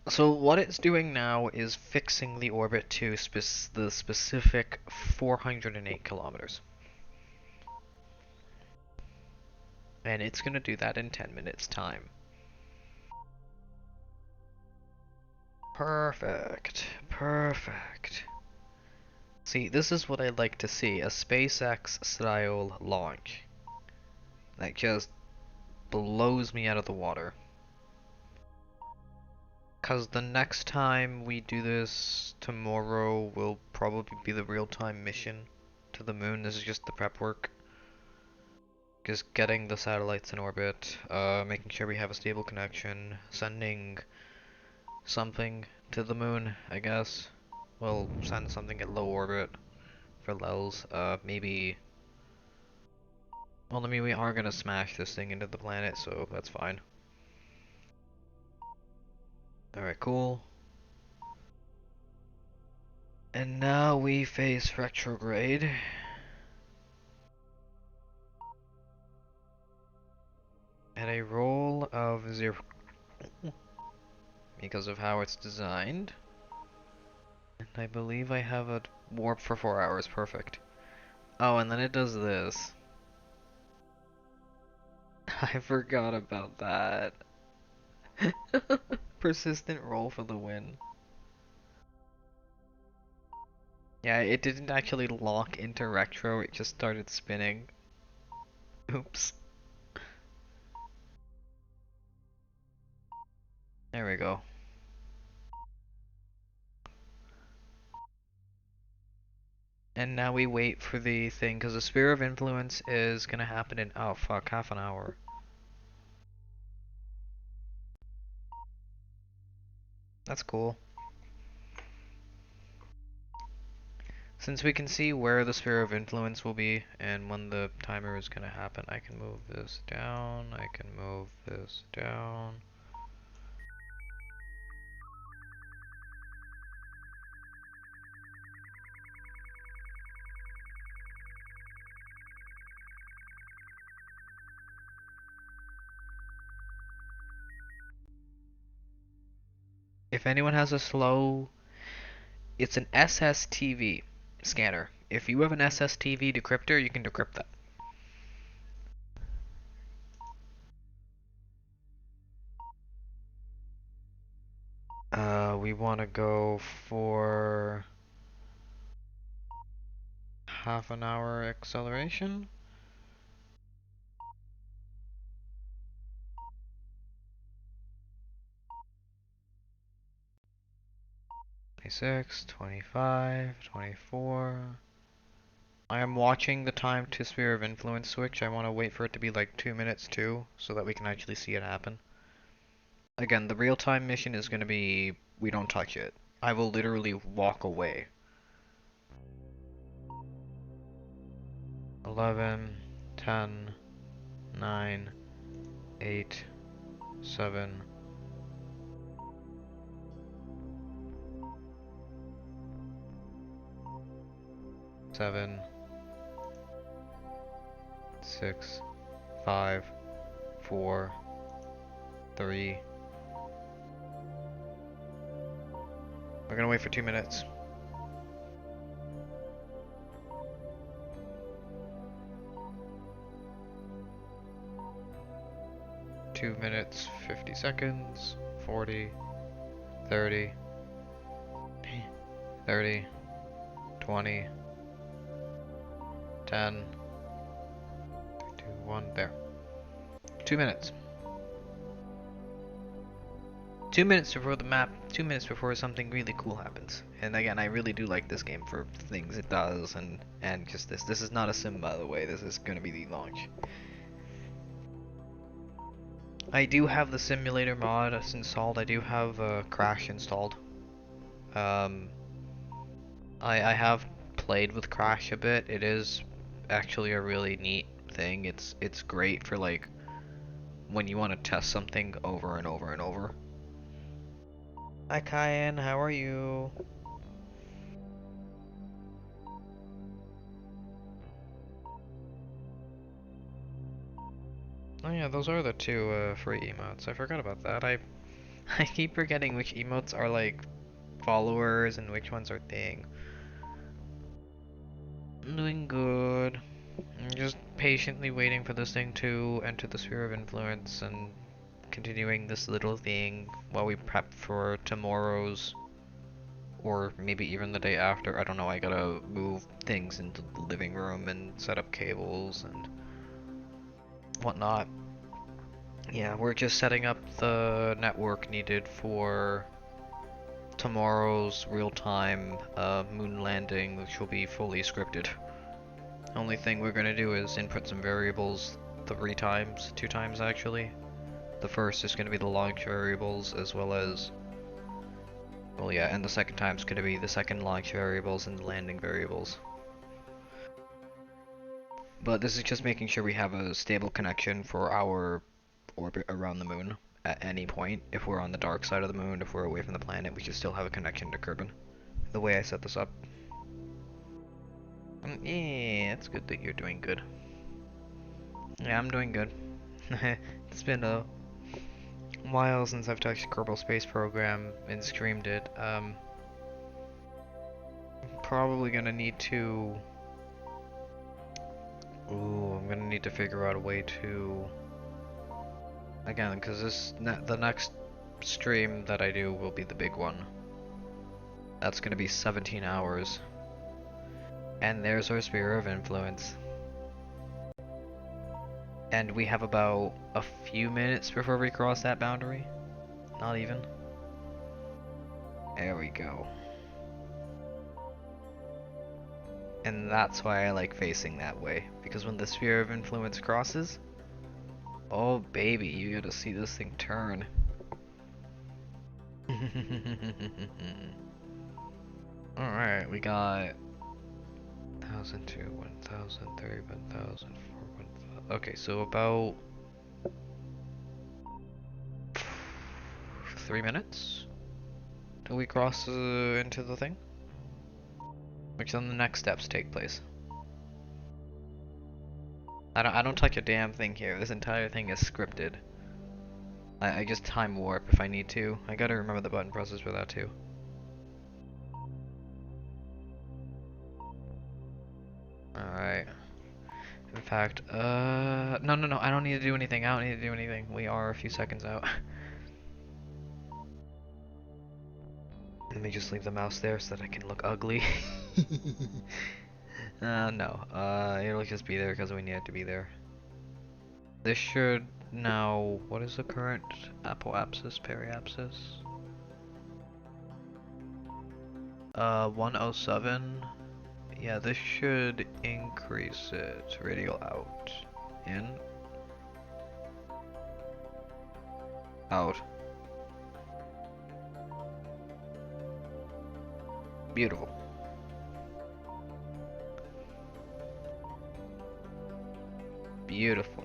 Speaker 2: So what it's doing now is fixing the orbit to the specific 408 kilometers. And it's gonna do that in 10 minutes time. Perfect. Perfect. See, this is what I'd like to see, a SpaceX style launch. That just blows me out of the water. Cause the next time we do this tomorrow will probably be the real-time mission to the moon. This is just the prep work. Just getting the satellites in orbit, making sure we have a stable connection, sending something to the moon, I guess. We'll send something at low orbit for lulz. Maybe... Well, I mean, we are gonna smash this thing into the planet, so that's fine. Alright, cool. And now we face retrograde. At a roll of 0. Because of how it's designed. And I believe I have a warp for 4 hours. Perfect. Oh, and then it does this. I forgot about that. Persistent roll for the win. Yeah, it didn't actually lock into retro, it just started spinning. Oops. There we go. And now we wait for the thing, because the Sphere of Influence is gonna happen in, oh fuck, half an hour. That's cool. Since we can see where the Sphere of Influence will be and when the timer is gonna happen, I can move this down, I can move this down. If anyone has a slow, it's an SSTV scanner. If you have an SSTV decryptor, you can decrypt that. We want to go for half an hour acceleration. Twenty-six, 25, 24. I am watching the time to Sphere of Influence switch. I want to wait for it to be like 2 minutes too, so that we can actually see it happen. Again, the real-time mission is going to be, we don't touch it. I will literally walk away. 11, 10, 9, 8, 7, 7, 6, 5, 4, 3. We're gonna wait for 2 minutes. 2 minutes, 50 seconds, 40, 30, 30, 20, 10, 3, 2, 1, there. 2 minutes. 2 minutes before the map, 2 minutes before something really cool happens. And again, I really do like this game for things it does, and just this. This is not a sim, by the way. This is gonna be the launch. I do have the simulator mod installed. I do have Crash installed. I have played with Crash a bit. It is actually a really neat thing. It's great for like when you want to test something over and over and over. Hi Kyan, how are you? Oh yeah, those are the two free emotes. I forgot about that. I keep forgetting which emotes are like followers and which ones are thing. I'm doing good. I'm just patiently waiting for this thing to enter the sphere of influence and continuing this little thing while we prep for tomorrow's, or maybe even the day after. I don't know, I gotta move things into the living room and set up cables and whatnot. Yeah, we're just setting up the network needed for tomorrow's real-time moon landing, which will be fully scripted. Only thing we're gonna do is input some variables 2 times actually. The first is gonna be the launch variables as well as, well yeah, and the second time is gonna be the second launch variables and the landing variables. But this is just making sure we have a stable connection for our orbit around the moon at any point. If we're on the dark side of the moon, if we're away from the planet, we should still have a connection to Kerbin. the way I set this up. Yeah, it's good that you're doing good. Yeah, I'm doing good. It's been a while since I've touched Kerbal Space Program and streamed it. Probably gonna need to... Ooh, I'm gonna need to figure out a way to... Again, because the next stream that I do will be the big one. That's gonna be 17 hours. And there's our sphere of influence. And we have about a few minutes before we cross that boundary. Not even. There we go. And that's why I like facing that way. Because when the sphere of influence crosses, oh baby, you gotta see this thing turn. Alright, we got 1,002, 1,003, 1,004, 1,000. Okay, so about 3 minutes till we cross into the thing. Which then the next steps take place. I don't touch a damn thing here. This entire thing is scripted. I just time warp if I need to. I gotta remember the button presses for that too. Alright. In fact, no, I don't need to do anything. I don't need to do anything. We are a few seconds out. Let me just leave the mouse there so that I can look ugly. No. It'll just be there because we need it to be there. This should now... What is the current apoapsis, periapsis? 107. Yeah, this should increase it. Radial out. In. Out. Beautiful. Beautiful.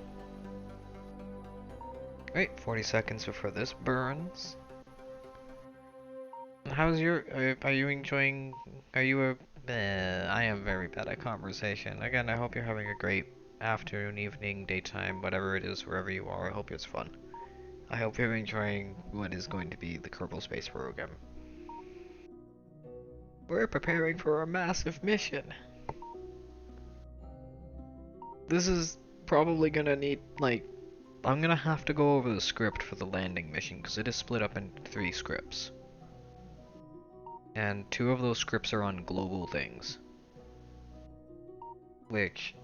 Speaker 2: Great, 40 seconds before this burns. How's your... Are you enjoying... Are you a... I am very bad at conversation. Again, I hope you're having a great afternoon, evening, daytime, whatever it is, wherever you are. I hope it's fun. I hope you're enjoying what is going to be the Kerbal Space Program. We're preparing for a massive mission. This is probably gonna need, like... I'm gonna have to go over the script for the landing mission, because it is split up into 3 scripts. And 2 of those scripts are on global things. Which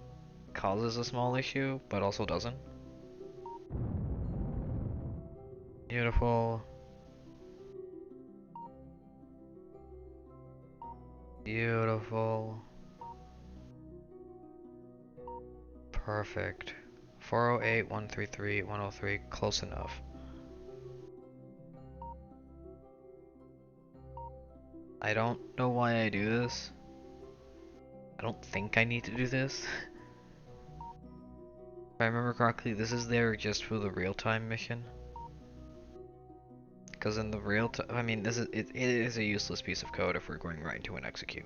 Speaker 2: causes a small issue, but also doesn't. Beautiful. Beautiful. Perfect. 408, 133, 103, close enough. I don't know why I do this. I don't think I need to do this. If I remember correctly, this is there just for the real-time mission. Because in the real time, I mean, it is a useless piece of code if we're going right into an execute.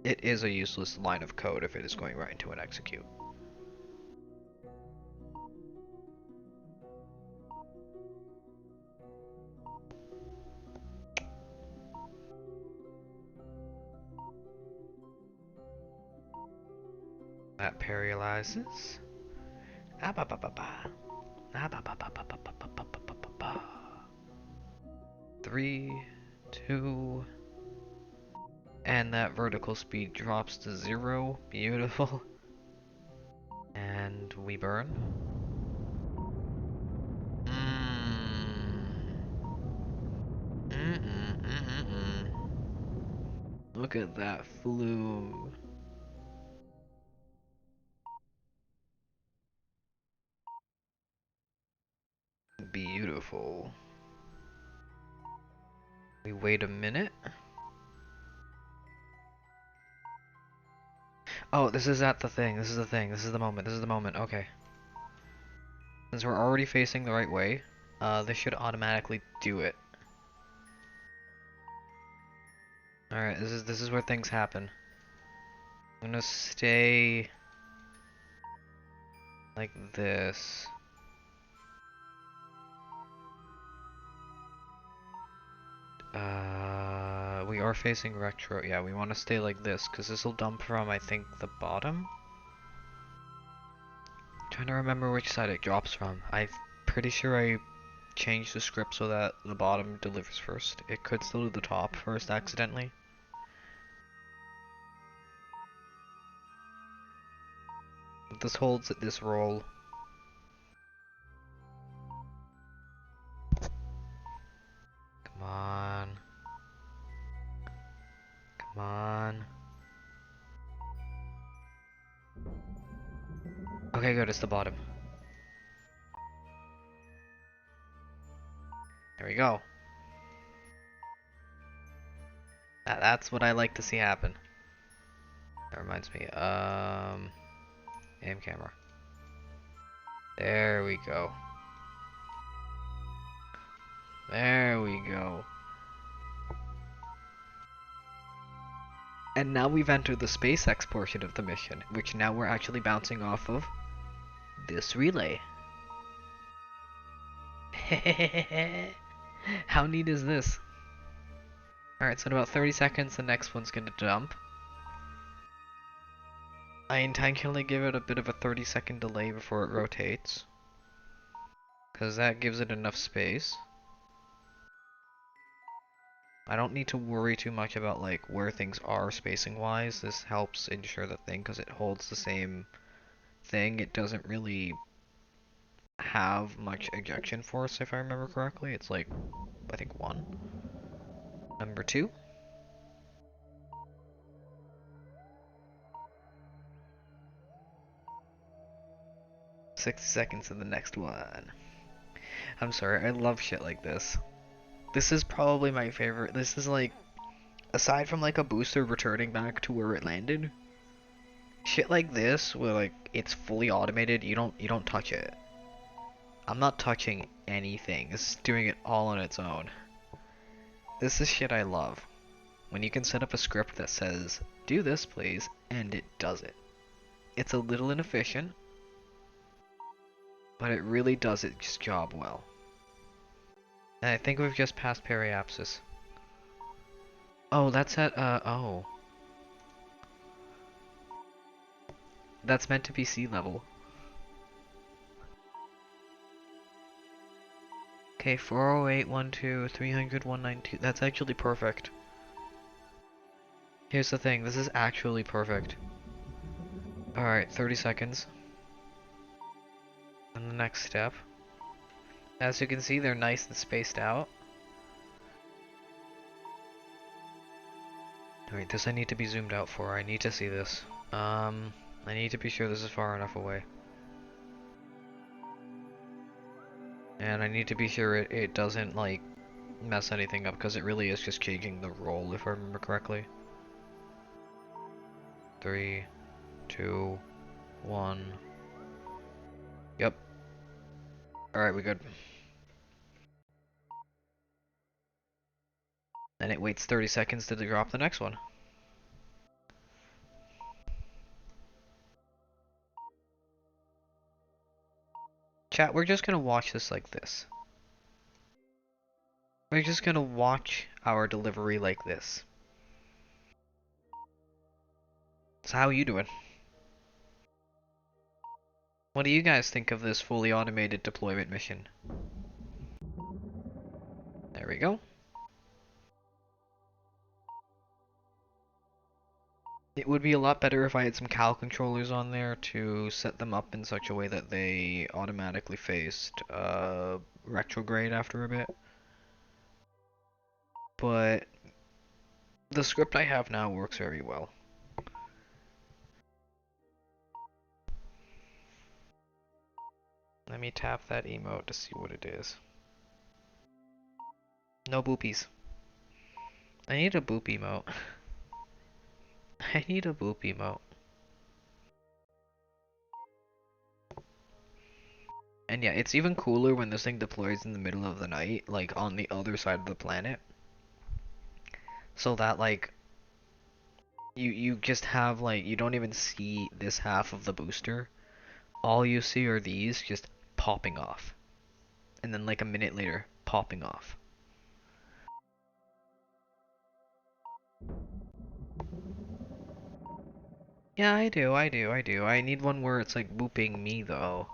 Speaker 2: It is a useless line of code if it is going right into an execute. That paralyzes. 3, 2, and that vertical speed drops to 0. Beautiful. And we burn. Look at that flume. Beautiful. We wait a minute. Oh, this is at the thing. This is the thing. This is the moment. This is the moment. Okay. Since we're already facing the right way, this should automatically do it. Alright, this is where things happen. I'm gonna stay like this. We are facing retro. Yeah, we want to stay like this because this will dump from, I think, the bottom. Trying to remember which side it drops from. I'm pretty sure I changed the script so that the bottom delivers first. It could still do the top first accidentally. This holds at this roll. Come on. Come on. Okay, good, it's the bottom. There we go. That's what I like to see happen. That reminds me, aim camera. There we go. There we go. And now we've entered the SpaceX portion of the mission, which now we're actually bouncing off of this relay. How neat is this? Alright, so in about 30 seconds the next one's gonna dump. I intentionally give it a bit of a 30-second delay before it rotates, because that gives it enough space. I don't need to worry too much about like where things are spacing wise. This helps ensure the thing, because it holds the same thing. It doesn't really have much ejection force, if I remember correctly. It's like, I think 1. Number 2. "60 seconds in the next one." I'm sorry, I love shit like this. This is probably my favorite. This is like, aside from like a booster returning back to where it landed, shit like this where like it's fully automated, you don't touch it. I'm not touching anything. It's doing it all on its own. This is shit I love. When you can set up a script that says, "Do this please," and it does it. It's a little inefficient, but it really does its job well. And I think we've just passed periapsis. Oh, that's at, oh. That's meant to be sea level. Okay, 408, 12, 300, 192. That's actually perfect. Here's the thing, this is actually perfect. Alright, 30 seconds. And the next step. As you can see, they're nice and spaced out. Alright, this I need to be zoomed out for. I need to see this. I need to be sure this is far enough away. And I need to be sure it doesn't, like, mess anything up, because it really is just changing the roll, if I remember correctly. 3, 2, 1. Yep. Alright, we good. And it waits 30 seconds to drop the next one. Chat, we're just gonna watch this like this. We're just gonna watch our delivery like this. So how are you doing? What do you guys think of this fully automated deployment mission? There we go. It would be a lot better if I had some Cal controllers on there to set them up in such a way that they automatically faced retrograde after a bit. But the script I have now works very well. Let me tap that emote to see what it is. No boopies. I need a boop emote. I need a boop emote. And yeah, it's even cooler when this thing deploys in the middle of the night, like on the other side of the planet. So that, like, You just have like, you don't even see this half of the booster. All you see are these just popping off. And then like a minute later, popping off. Yeah, I do. I need one where it's like booping me though.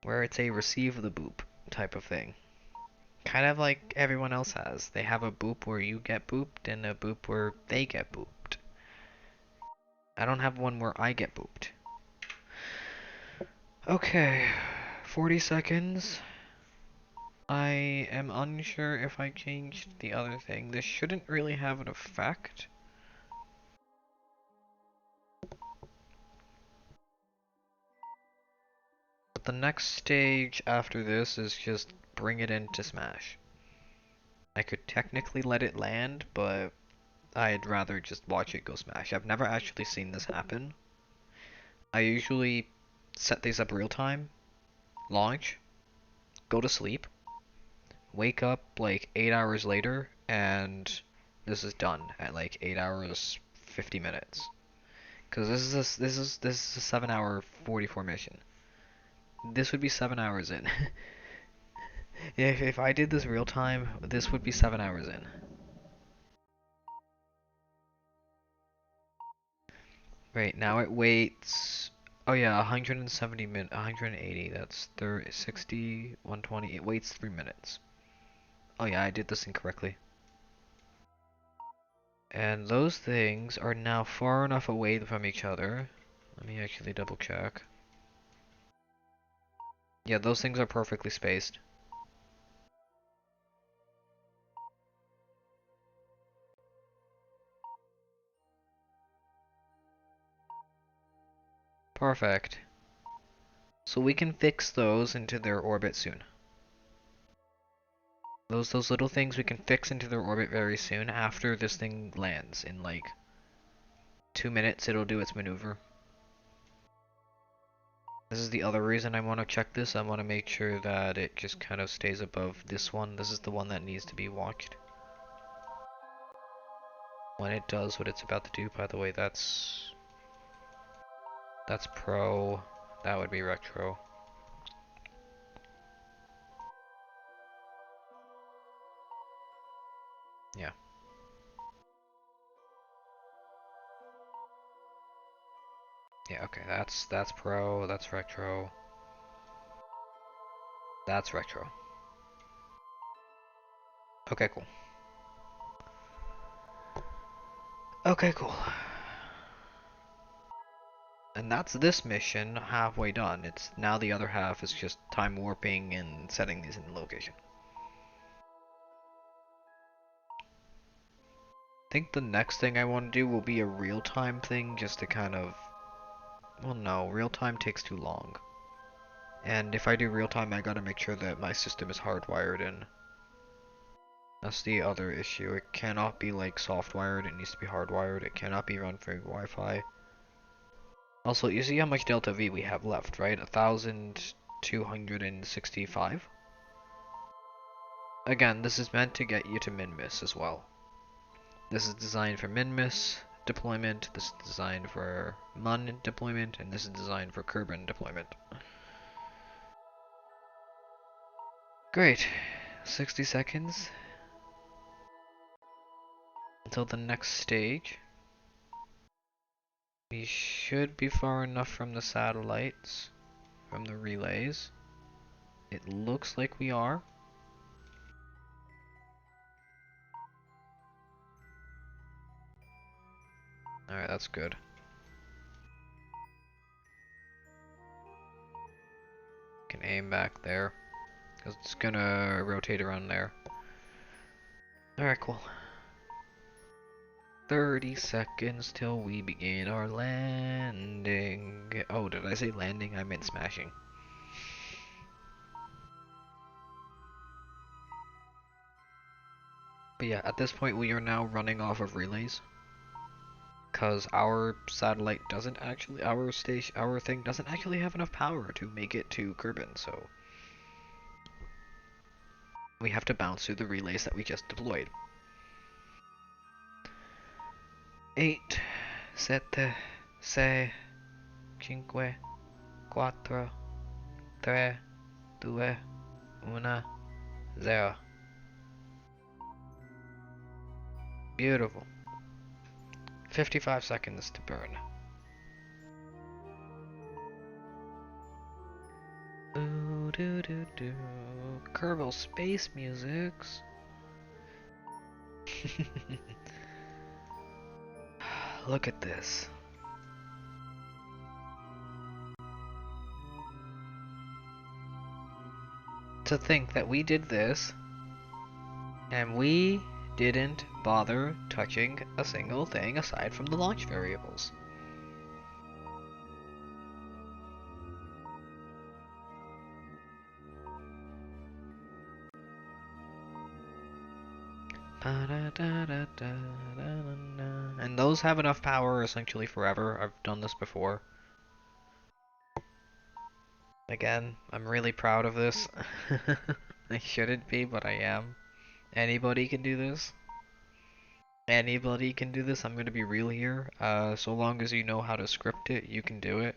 Speaker 2: Where it's a receive the boop type of thing. Kind of like everyone else has. They have a boop where you get booped and a boop where they get booped. I don't have one where I get booped. Okay, 40 seconds. I am unsure if I changed the other thing. This shouldn't really have an effect. But the next stage after this is just bring it into Smash. I could technically let it land, but I'd rather just watch it go Smash. I've never actually seen this happen. I usually set these up real time, launch, go to sleep, wake up like 8 hours later, and this is done at like 8 hours 50 minutes. Cause this is a 7-hour 44 mission. This would be 7 hours in. If I did this real time, this would be 7 hours in. Right, now it waits. Oh yeah, 170 min 180, that's 30, 60, 120. It waits 3 minutes. Oh yeah, I did this incorrectly. And those things are now far enough away from each other. Let me actually double check. Yeah, those things are perfectly spaced. Perfect. So we can fix those into their orbit soon. Those little things we can fix into their orbit very soon after this thing lands. In like 2 minutes it'll do its maneuver. This is the other reason I want to check this. I want to make sure that it just kind of stays above this one. This is the one that needs to be watched. When it does what it's about to do, by the way, that's pro. That would be retro. Yeah. Yeah, okay, that's pro, that's retro. That's retro. Okay, cool. Okay, cool. And that's this mission halfway done. It's now the other half is just time warping and setting these in location. I think the next thing I want to do will be a real-time thing just to kind of... Well, no, real-time takes too long. And if I do real-time, I gotta make sure that my system is hardwired in. That's the other issue. It cannot be like soft-wired, it needs to be hardwired. It cannot be run through Wi-Fi. Also, you see how much Delta V we have left, right? 1,265? Again, this is meant to get you to min-miss as well. This is designed for min-miss deployment, this is designed for mun deployment, and this is designed for Kerbin deployment. Great. 60 seconds until the next stage. We should be far enough from the satellites, from the relays. It looks like we are. Alright, that's good. Can aim back there, because it's gonna rotate around there. Alright, cool. 30 seconds till we begin our landing. Oh, did I say landing? I meant smashing. But yeah, at this point we are now running off of relays. Because our satellite doesn't actually, our thing doesn't actually have enough power to make it to Kerbin, so we have to bounce through the relays that we just deployed. 8, 7, 6, 5, 4, 3, 2, 1, 0. Beautiful. 55 seconds to burn. Ooh, doo doo doo. Kerbal Space Musics. Look at this. To think that we did this, and we didn't bother touching a single thing aside from the launch variables. And those have enough power essentially forever. I've done this before. Again, I'm really proud of this. I shouldn't be, but I am. Anybody can do this. Anybody can do this. I'm gonna be real here. So long as you know how to script it, you can do it.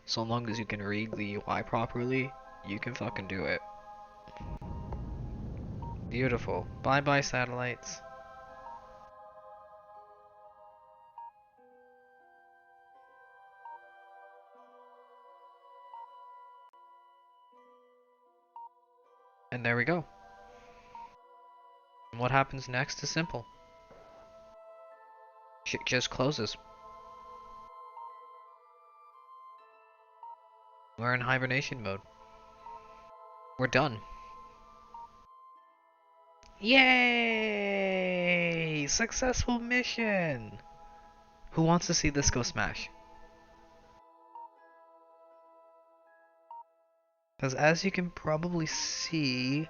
Speaker 2: So long as you can read the UI properly, you can fucking do it. Beautiful. Bye bye, satellites. And there we go. And what happens next is simple. Shit just closes. We're in hibernation mode. We're done. Yay! Successful mission! Who wants to see this go smash? Because as you can probably see,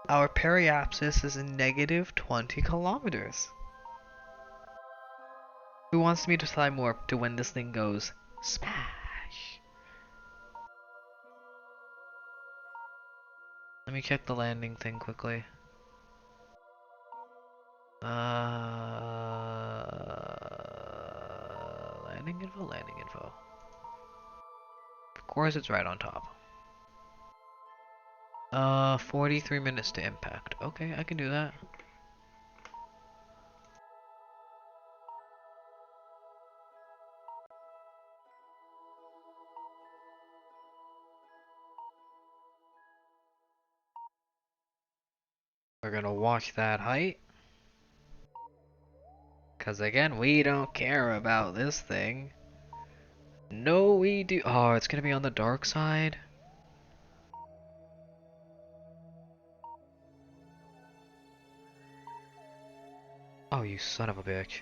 Speaker 2: our periapsis is negative 20 kilometers. Who wants me to time warp to when this thing goes smash? Let me check the landing thing quickly. Landing info, landing info. Of course it's right on top. 43 minutes to impact. Okay, I can do that. We're gonna watch that height. Cause again, we don't care about this thing. No, we do. Oh, it's gonna be on the dark side. Oh, you son of a bitch.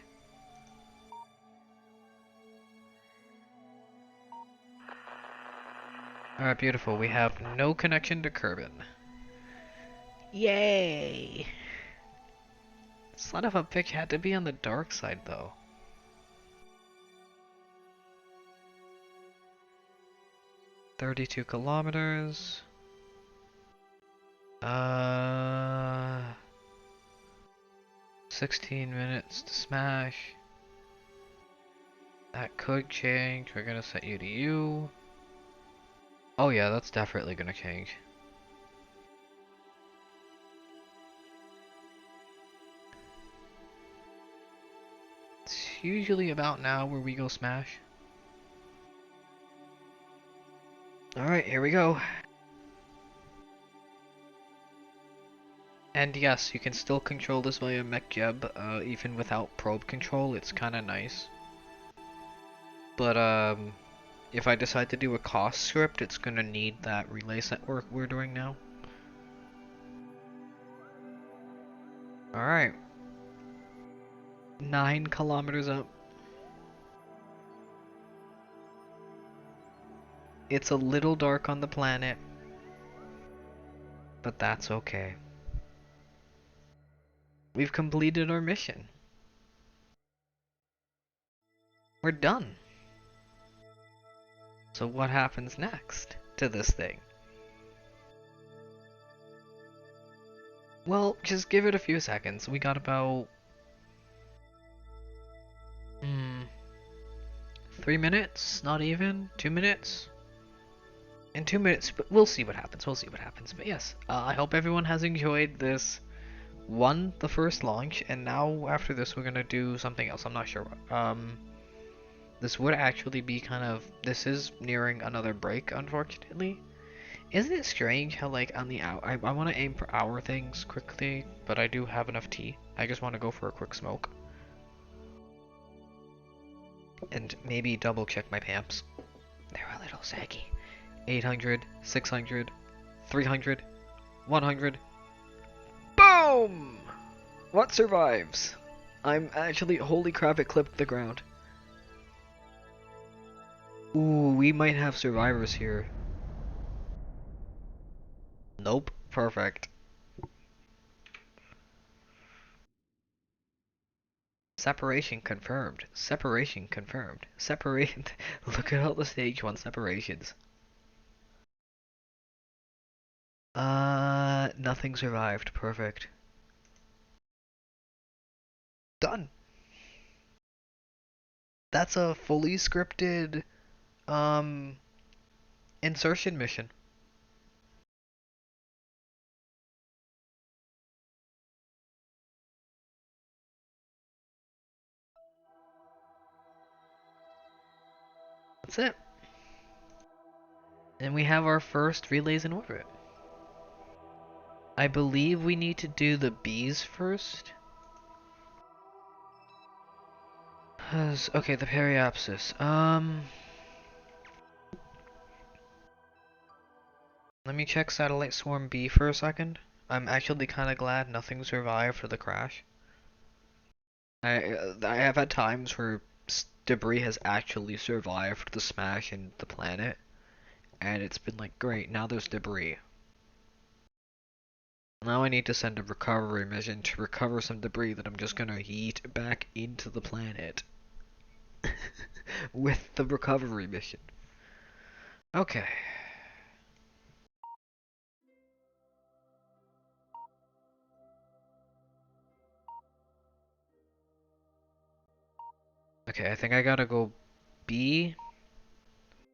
Speaker 2: Alright, beautiful. We have no connection to Kerbin. Yay! Son of a bitch had to be on the dark side, though. "32 kilometers. 16 minutes to smash. That could change. We're gonna set you to you. Oh yeah, that's definitely gonna change. It's usually about now where we go smash. Alright, here we go. And yes, you can still control this via MechJeb, even without probe control. It's kinda nice. But, if I decide to do a cost script, it's gonna need that relay set work we're doing now. Alright. 9 kilometers up. It's a little dark on the planet, but that's okay. We've completed our mission. We're done. So what happens next to this thing? Well, just give it a few seconds. We got about 3 minutes? Not even? 2 minutes? In 2 minutes, but we'll see what happens. We'll see what happens. But yes, I hope everyone has enjoyed this. The first launch, and now after this we're gonna do something else. I'm not sure what. This would actually be kind of. This is nearing another break, unfortunately. Isn't it strange how like on the hour, I want to aim for hour things quickly, but I do have enough tea. I just want to go for a quick smoke. And maybe double check my pamps. They're a little saggy. 800, 600, 300, 100. Boom! What survives? I'm actually, holy crap, it clipped the ground. Ooh, we might have survivors here. Nope, perfect. Separation confirmed. Separation confirmed. Separation. Look at all the stage 1 separations. Nothing survived. Perfect. Done. That's a fully scripted, insertion mission. That's it. And we have our first relays in orbit. I believe we need to do the bees first. Okay, the periapsis. Let me check Satellite Swarm B for a second. I'm actually kind of glad nothing survived for the crash. I have had times where debris has actually survived the smash in the planet, and it's been like, great, now there's debris. Now I need to send a recovery mission to recover some debris that I'm just gonna yeet back into the planet. With the recovery mission. Okay. Okay, I think I gotta go B1,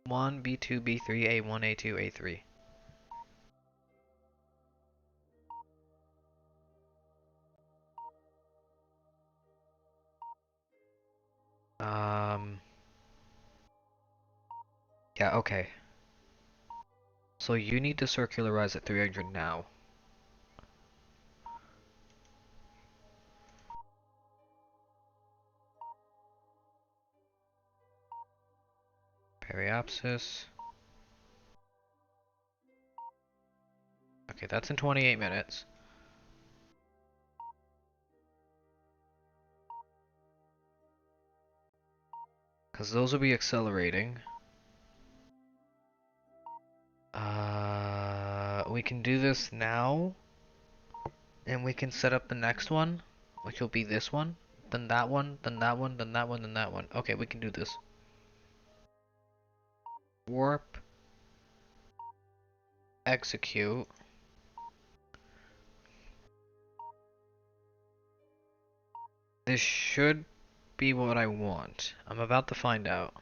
Speaker 2: B2, B3, A1, A2, A3. Yeah, okay. So you need to circularize at 300 now. Periapsis. Okay, that's in 28 minutes. Because those will be accelerating. We can do this now. And we can set up the next one, which will be this one. Then that one, then that one, then that one, then that one. Okay, we can do this. Warp. Execute. This should be what I want. I'm about to find out.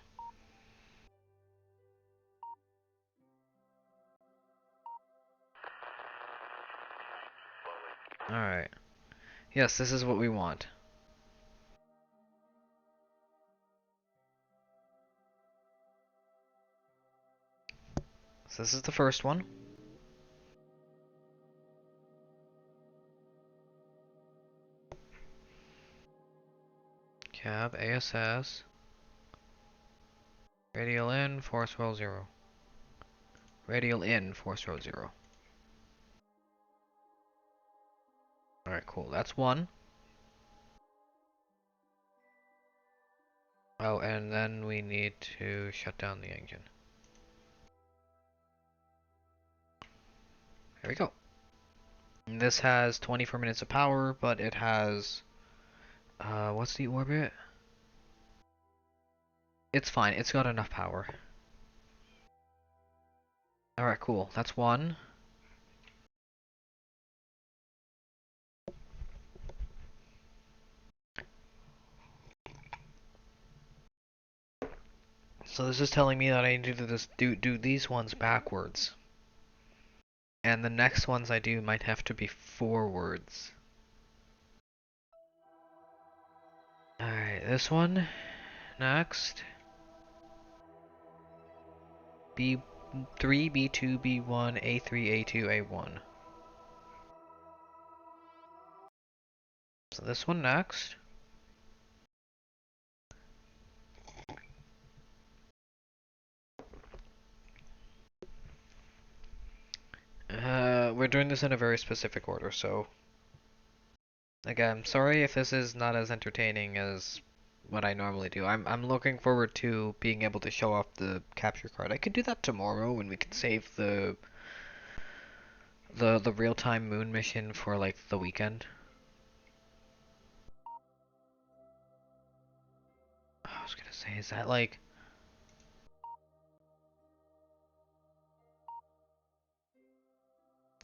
Speaker 2: Alright. Yes, this is what we want. So this is the first one. Cab, ASS. Radial in, force roll 0. Radial in, force roll 0. Alright, cool. That's one. Oh, and then we need to shut down the engine. There we go. And this has 24 minutes of power, but it has... what's the orbit? It's fine. It's got enough power. Alright, cool. That's one. So this is telling me that I need to do these ones backwards. And the next ones I do might have to be forwards. Alright, this one. Next. B3, B2, B1, A3, A2, A1. So this one next. We're doing this in a very specific order, so... Again, sorry if this is not as entertaining as what I normally do. I'm looking forward to being able to show off the capture card. I could do that tomorrow when we can save the real-time moon mission for like the weekend. I was gonna say, is that like...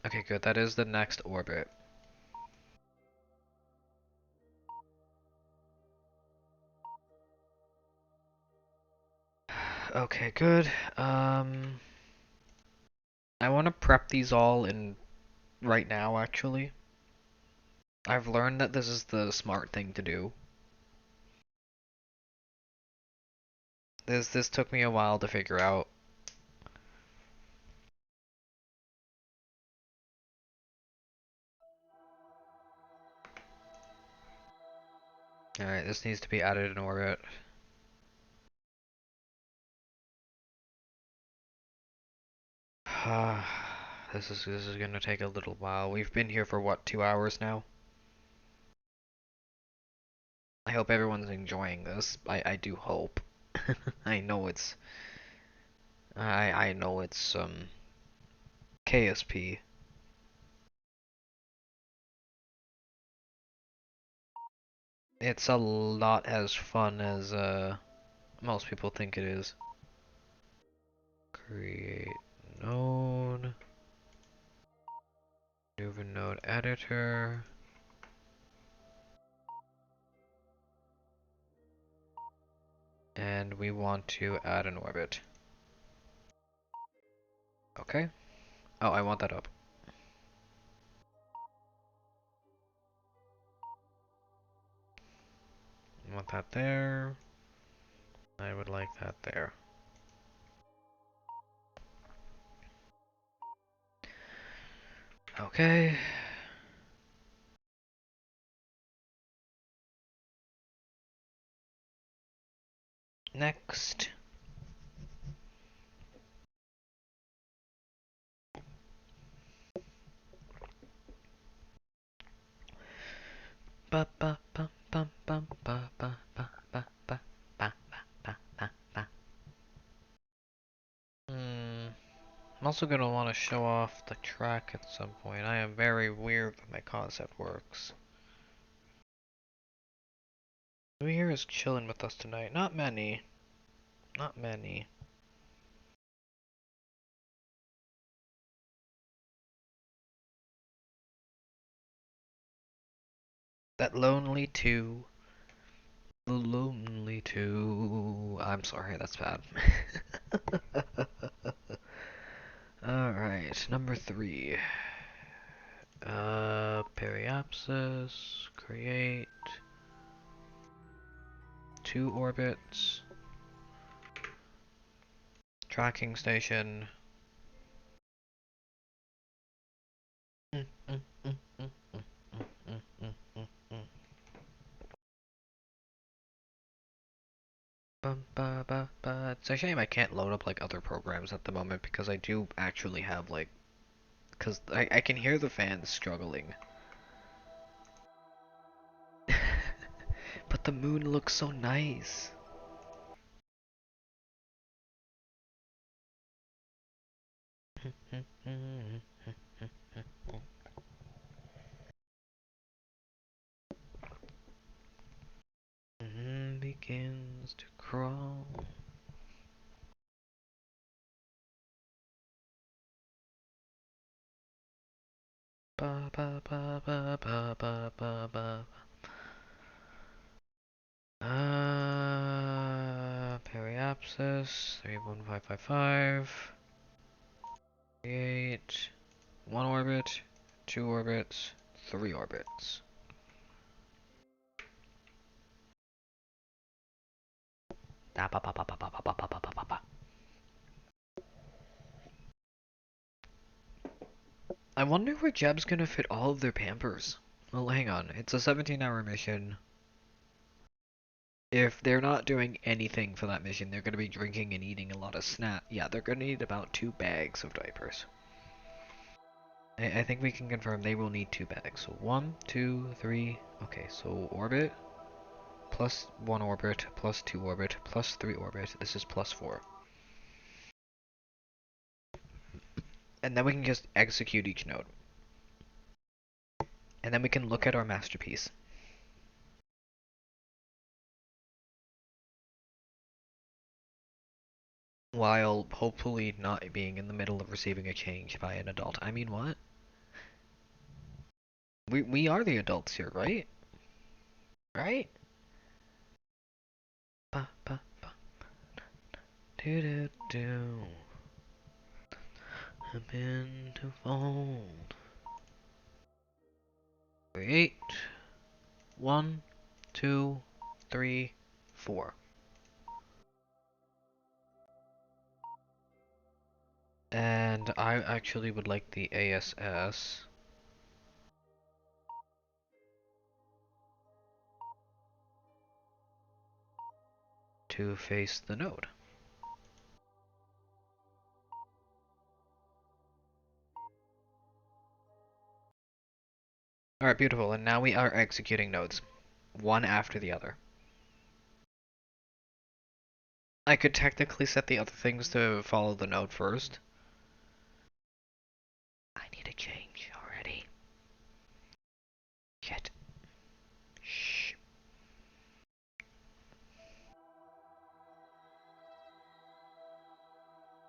Speaker 2: Okay, good. That is the next orbit. Okay, good. I want to prep these all in right now, actually. I've learned that this is the smart thing to do. This took me a while to figure out. Alright, this needs to be added in orbit. This is gonna take a little while. We've been here for what, 2 hours now? I hope everyone's enjoying this. I do hope. I know it's I know it's KSP. It's a lot as fun as most people think it is. Create node. New node editor. And we want to add an orbit. Okay. Oh, I want that up. I want that there. I would like that there. Okay. Next. Ba ba ba ba ba ba ba ba ba ba ba ba ba ba. I'm also gonna want to show off the track at some point. I am very weird with my concept works. Who here is chilling with us tonight? Not many. Not many. That lonely two. Lonely two. I'm sorry, that's bad. Alright, number 3. Periapsis. Create. 2 orbits. Tracking station. It's a shame I can't load up like other programs at the moment because I do actually have like, because I can hear the fans struggling. But the moon looks so nice. Begins to crawl. Ba ba ba ba ba ba ba ba. Periapsis, 31555. Create 1 orbit, 2 orbits, 3 orbits. I wonder where Jeb's gonna fit all of their Pampers. Well, hang on. It's a 17-hour mission. If they're not doing anything for that mission, they're gonna be drinking and eating a lot of snacks. Yeah, they're gonna need about 2 bags of diapers. I think we can confirm they will need 2 bags. So 1, 2, 3. Okay, so orbit. Plus 1 orbit, plus 2 orbit, plus 3 orbit. This is plus 4. And then we can just execute each node. And then we can look at our masterpiece. While hopefully not being in the middle of receiving a change by an adult. I mean, what? We are the adults here, right? Right? Ba ba ba. Do do do. I'm in to fold. Create. 1, 2, 3, 4. And I actually would like the ASS to face the node. Alright, beautiful, and now we are executing nodes, one after the other. I could technically set the other things to follow the node first. I need a change already. Shit. Shh.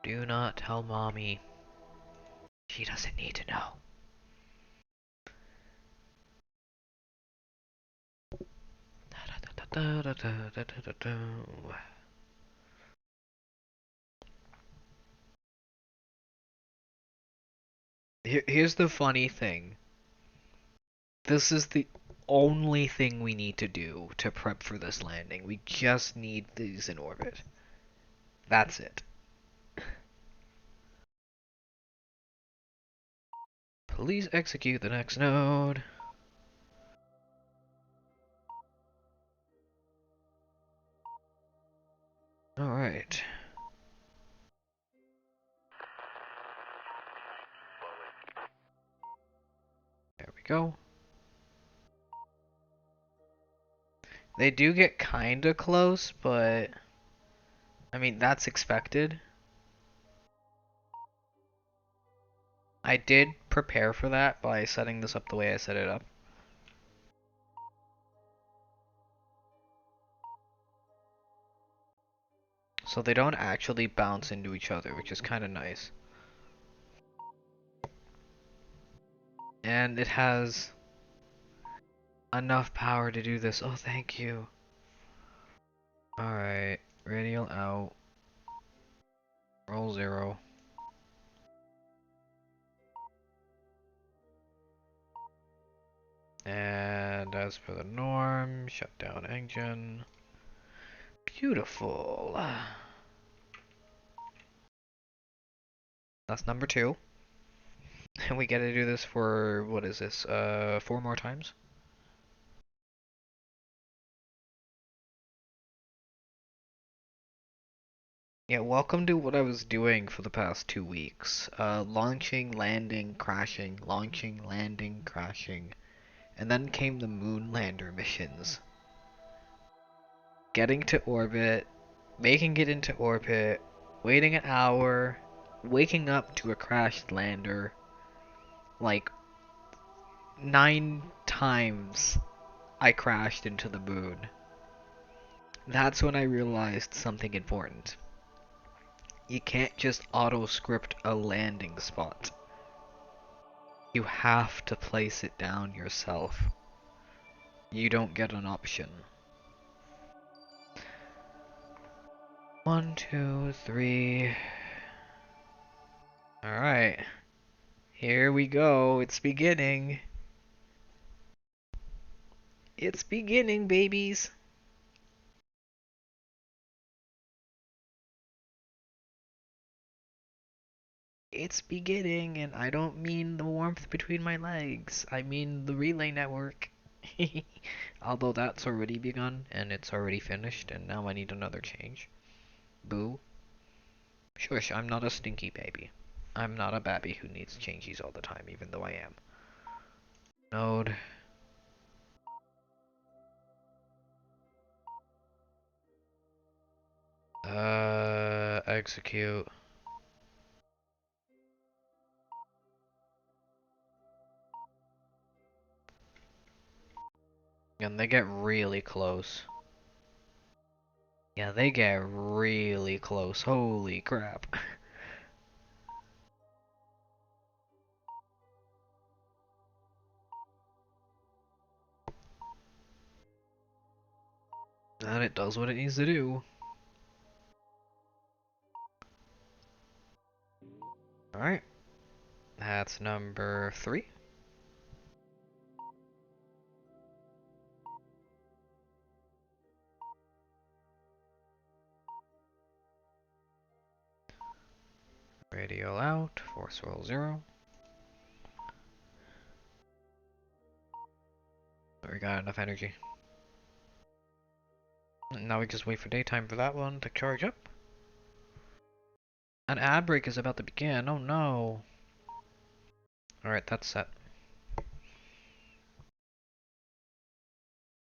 Speaker 2: Do not tell mommy. She doesn't need to know. Here's the funny thing. This is the only thing we need to do to prep for this landing. We just need these in orbit. That's it. Please execute the next node. Alright. There we go. They do get kinda close, but I mean, that's expected. I did prepare for that by setting this up the way I set it up. So they don't actually bounce into each other, which is kinda nice. And it has enough power to do this. Oh, thank you. Alright, radial out. Roll 0. And as per the norm, shut down engine. Beautiful. That's number 2. And we gotta do this for, what is this, 4 more times? Yeah, welcome to what I was doing for the past 2 weeks. Launching, landing, crashing, launching, landing, crashing. And then came the moon lander missions. Getting to orbit, making it into orbit, waiting an hour, waking up to a crashed lander. Like, 9 times I crashed into the moon. That's when I realized something important. You can't just auto-script a landing spot. You have to place it down yourself. You don't get an option. 1, 2, 3. Alright. Here we go. It's beginning. It's beginning, babies. It's beginning, and I don't mean the warmth between my legs. I mean the relay network. Although that's already begun, and it's already finished, and now I need another change. Boo. Shush, I'm not a stinky baby. I'm not a babby who needs changes all the time, even though I am. Node. Execute. And they get really close. Yeah, they get really close. Holy crap. And it does what it needs to do. Alright. That's number 3. Radio out. Force roll 0. We got enough energy. Now we just wait for daytime for that one to charge up. An ad break is about to begin. Oh no. Alright, that's set.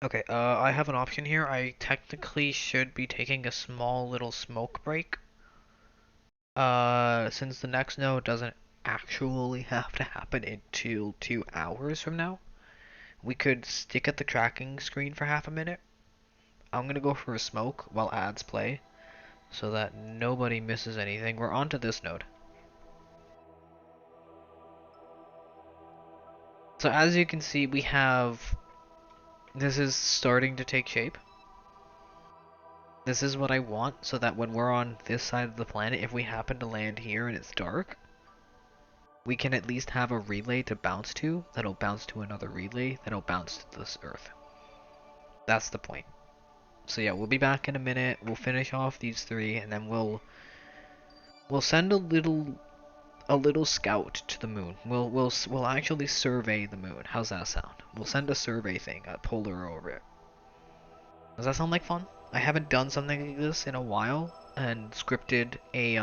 Speaker 2: Okay, I have an option here. I technically should be taking a small little smoke break. Since the next node doesn't actually have to happen until 2 hours from now, we could stick at the tracking screen for half a minute. I'm gonna go for a smoke while ads play, so that nobody misses anything. We're on to this node. So as you can see, we have... This is starting to take shape. This is what I want, so that when we're on this side of the planet, if we happen to land here and it's dark, we can at least have a relay to bounce to, that'll bounce to another relay, that'll bounce to this Earth. That's the point. So yeah, we'll be back in a minute, we'll finish off these 3, and then we'll send a little scout to the moon. We'll actually survey the moon. How's that sound? We'll send a survey thing, a polar orbit. Does that sound like fun? I haven't done something like this in a while, and scripted a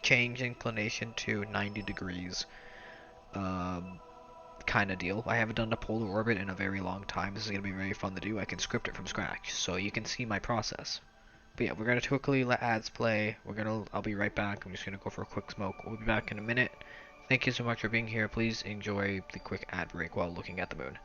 Speaker 2: change inclination to 90 degrees kind of deal. I haven't done a polar orbit in a very long time. This is gonna be very fun to do. I can script it from scratch, so you can see my process. But yeah, we're gonna quickly let ads play. I'll be right back. I'm just gonna go for a quick smoke. We'll be back in a minute. Thank you so much for being here. Please enjoy the quick ad break while looking at the moon.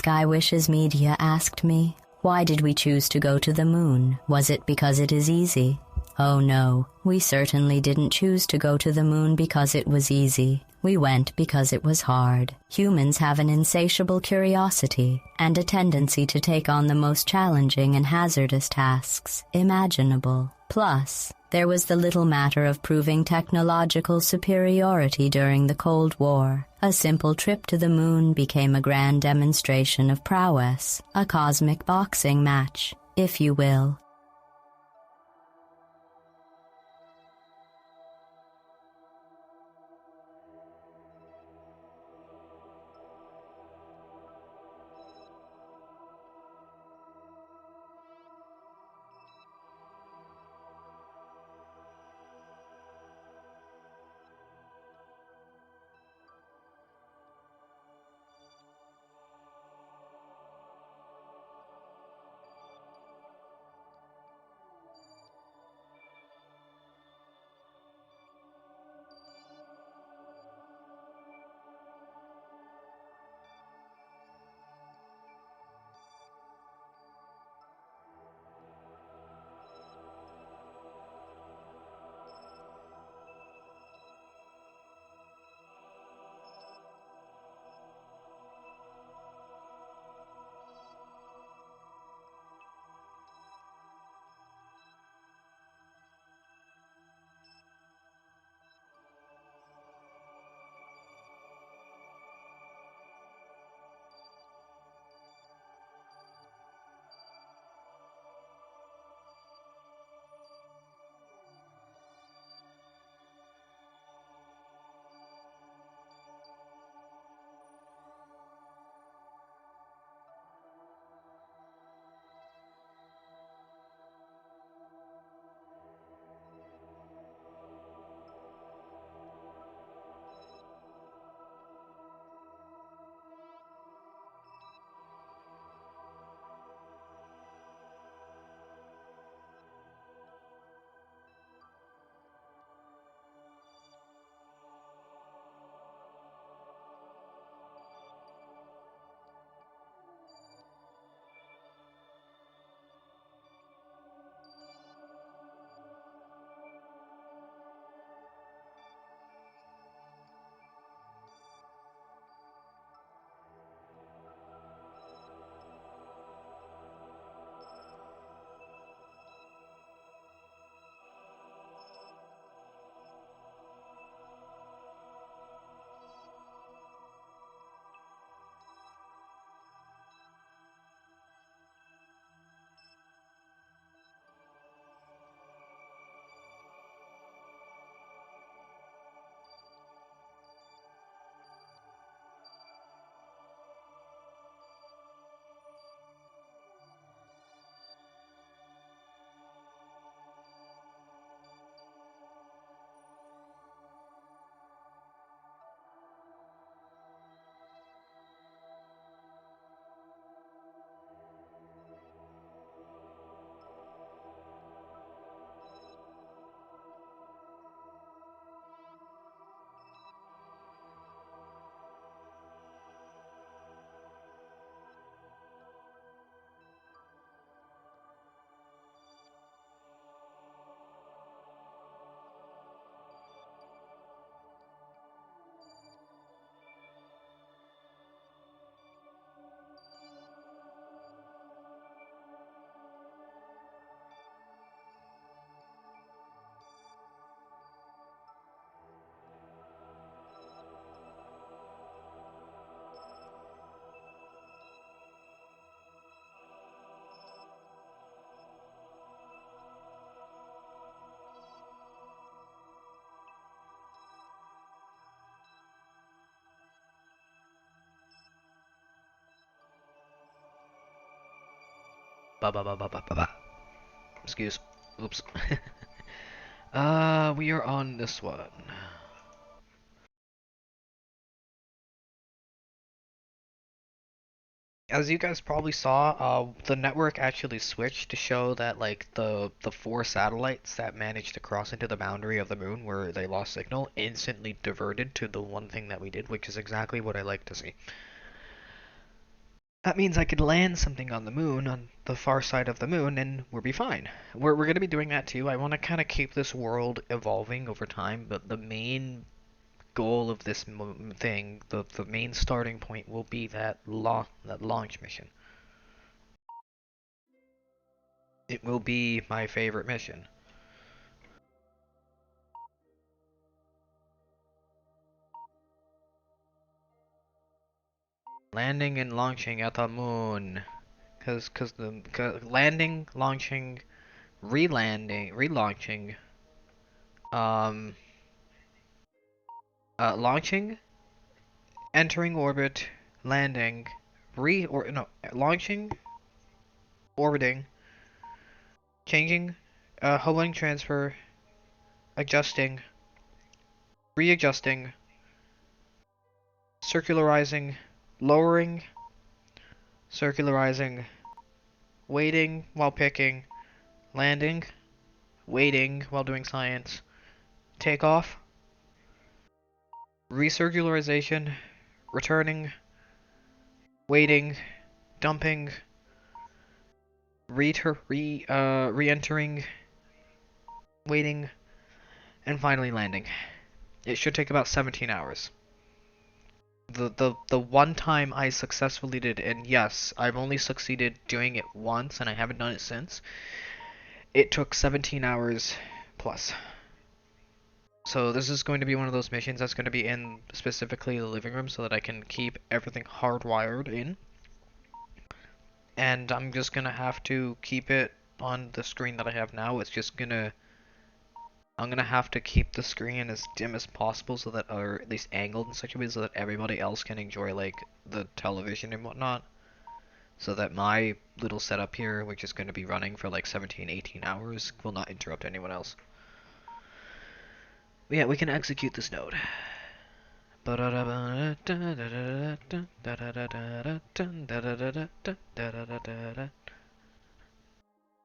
Speaker 5: Sky Wishes Media asked me, why did we choose to go to the moon? Was it because it is easy? Oh no, we certainly didn't choose to go to the moon because it was easy. We went because it was hard. Humans have an insatiable curiosity and a tendency to take on the most challenging and hazardous tasks imaginable. Plus, there was the little matter of proving technological superiority during the Cold War. A simple trip to the moon became a grand demonstration of prowess, a cosmic boxing match, if you will.
Speaker 2: Ba ba ba ba ba ba ba. Excuse. Oops. We are on this one. As you guys probably saw, the network actually switched to show that like the four satellites that managed to cross into the boundary of the moon where they lost signal instantly diverted to the one thing that we did, which is exactly what I like to see. that means I could land something on the moon, on the far side of the moon, and we'll be fine. We're going to be doing that too. I want to kind of keep this world evolving over time, but the main goal of this thing, the main starting point will be that launch mission. It will be my favorite mission. Landing and launching at the moon. Cause landing, launching, re-landing, relaunching, um, launching, entering orbit, landing, launching, orbiting, changing, hovering transfer, adjusting, readjusting, circularizing, lowering, circularizing, waiting while picking, landing, waiting while doing science, takeoff, recircularization, returning, waiting, dumping, re-entering, waiting, and finally landing. It should take about 17 hours. The one time I successfully did, and yes, I've only succeeded doing it once, and I haven't done it since, it took 17 hours plus. So this is going to be one of those missions that's going to be in specifically the living room so that I can keep everything hardwired in. And I'm just going to have to keep it on the screen that I have now. I'm gonna have to keep the screen as dim as possible so that, or at least angled in such a way so that everybody else can enjoy like the television and whatnot. So that my little setup here, which is going to be running for like 17, 18 hours, will not interrupt anyone else. But yeah, we can execute this node.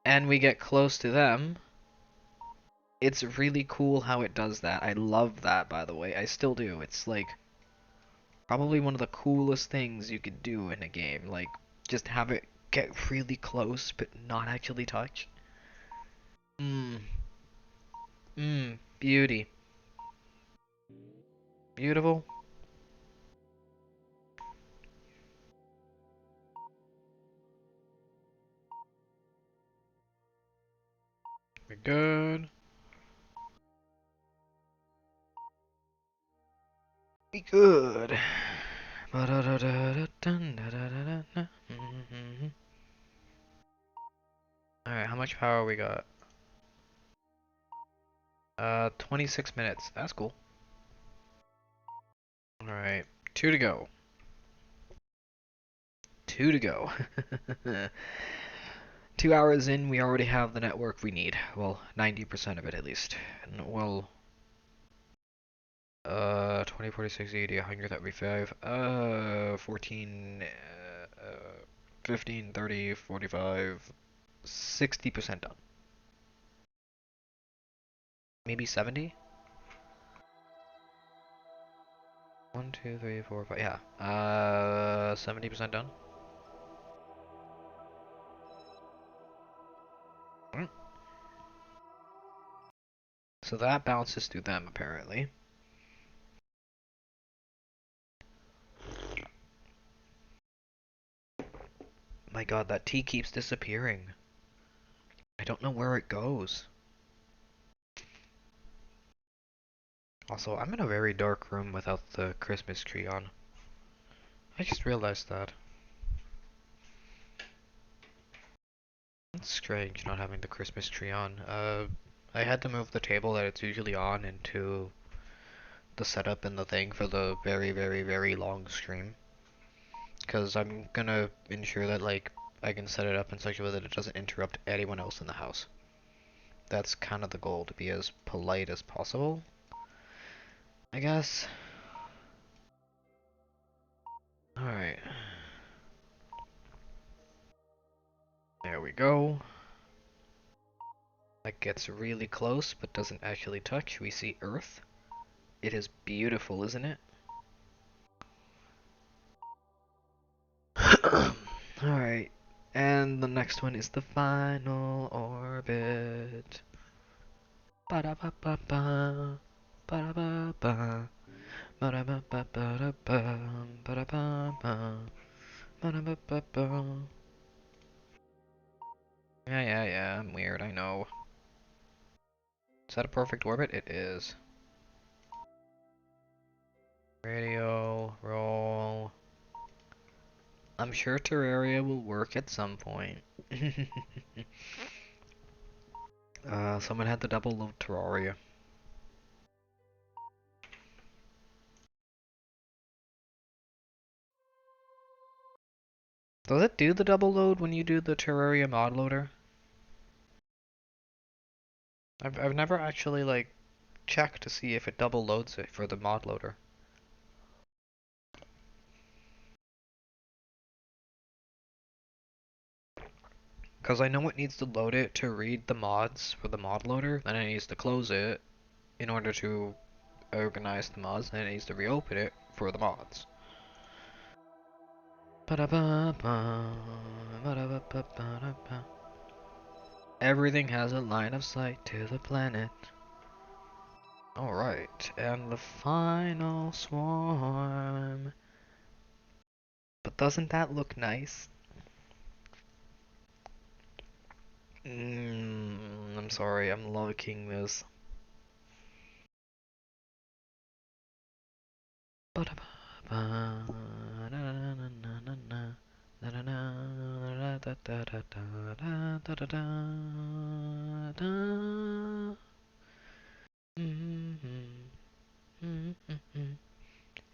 Speaker 2: And we get close to them. It's really cool how it does that. I love that, by the way. I still do. It's like probably one of the coolest things you could do in a game. Like just have it get really close but not actually touch. Beauty. Beautiful. We're good. Be good. Alright, how much power we got? 26 minutes. That's cool. Alright, 2 to go. 2 to go. 2 hours in, we already have the network we need. Well, 90% of it at least. Well, 20, 40, 60, 80, 100, that'd be 5. 14, 15, 30, 45, 60% done. Maybe 70? 1, 2, 3, 4, 5, yeah. 70% done. So that bounces to them, apparently. My god, that tea keeps disappearing. I don't know where it goes. Also, I'm in a very dark room without the Christmas tree on. I just realized that. It's strange not having the Christmas tree on. I had to move the table that it's usually on into the setup and the thing for the very, very, very long stream. Because I'm gonna ensure that, like, I can set it up in such a way that it doesn't interrupt anyone else in the house. That's kind of the goal, to be as polite as possible, I guess. Alright. There we go. That gets really close, but doesn't actually touch. We see Earth. It is beautiful, isn't it? next one is the final orbit. Ba-da-ba-ba-ba. Ba-da-ba-ba. Ba-da-ba-ba-ba-da-ba. Ba-da-ba-ba. Ba-da-ba-ba-ba. Yeah, I'm weird, I know. Is that a perfect orbit? It is. Radio, roll. I'm sure Terraria will work at some point. Someone had to double load Terraria. Does it do the double load when you do the Terraria mod loader? I've never actually like checked to see if it double loads it for the mod loader. Cause I know it needs to load it to read the mods for the mod loader, then it needs to close it in order to organize the mods, and it needs to reopen it for the mods. Everything has a line of sight to the planet. Alright, and the final swarm. But doesn't that look nice? I'm sorry, I'm liking this.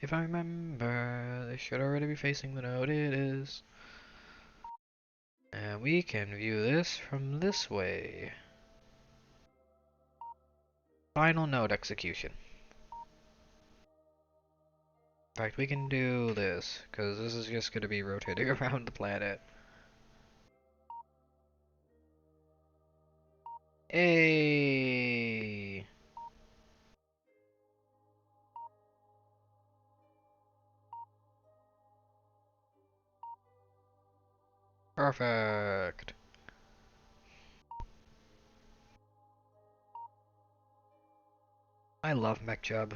Speaker 2: If I remember, they should already be facing the node it is. And we can view this from this way. Final node execution. In fact, we can do this, because this is just going to be rotating around the planet. Hey! Perfect! I love MechJub.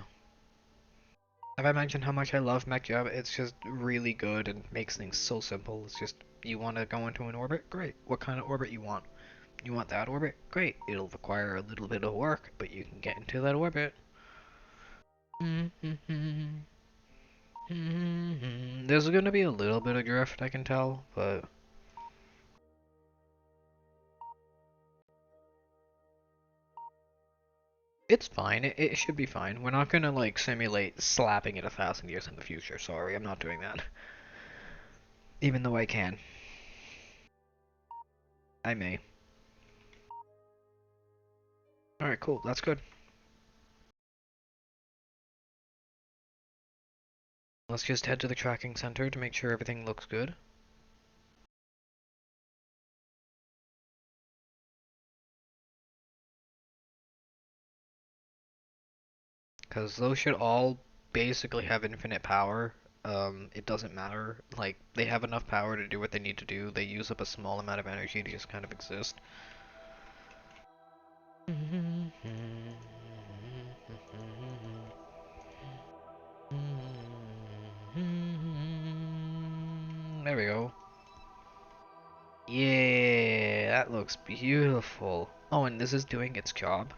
Speaker 2: Have I mentioned how much I love MechJub? It's just really good and makes things so simple. It's just, you want to go into an orbit? Great. What kind of orbit you want? You want that orbit? Great. It'll require a little bit of work, but you can get into that orbit. There's gonna be a little bit of drift, I can tell, but it's fine. It should be fine. We're not gonna like simulate slapping it 1,000 years in the future. Sorry, I'm not doing that. Even though I can. I may. Alright, cool. That's good. Let's just head to the tracking center to make sure everything looks good. Because those should all basically have infinite power. It doesn't matter. Like, they have enough power to do what they need to do. They use up a small amount of energy to just kind of exist. There we go. Yeah, that looks beautiful. Oh, and this is doing its job.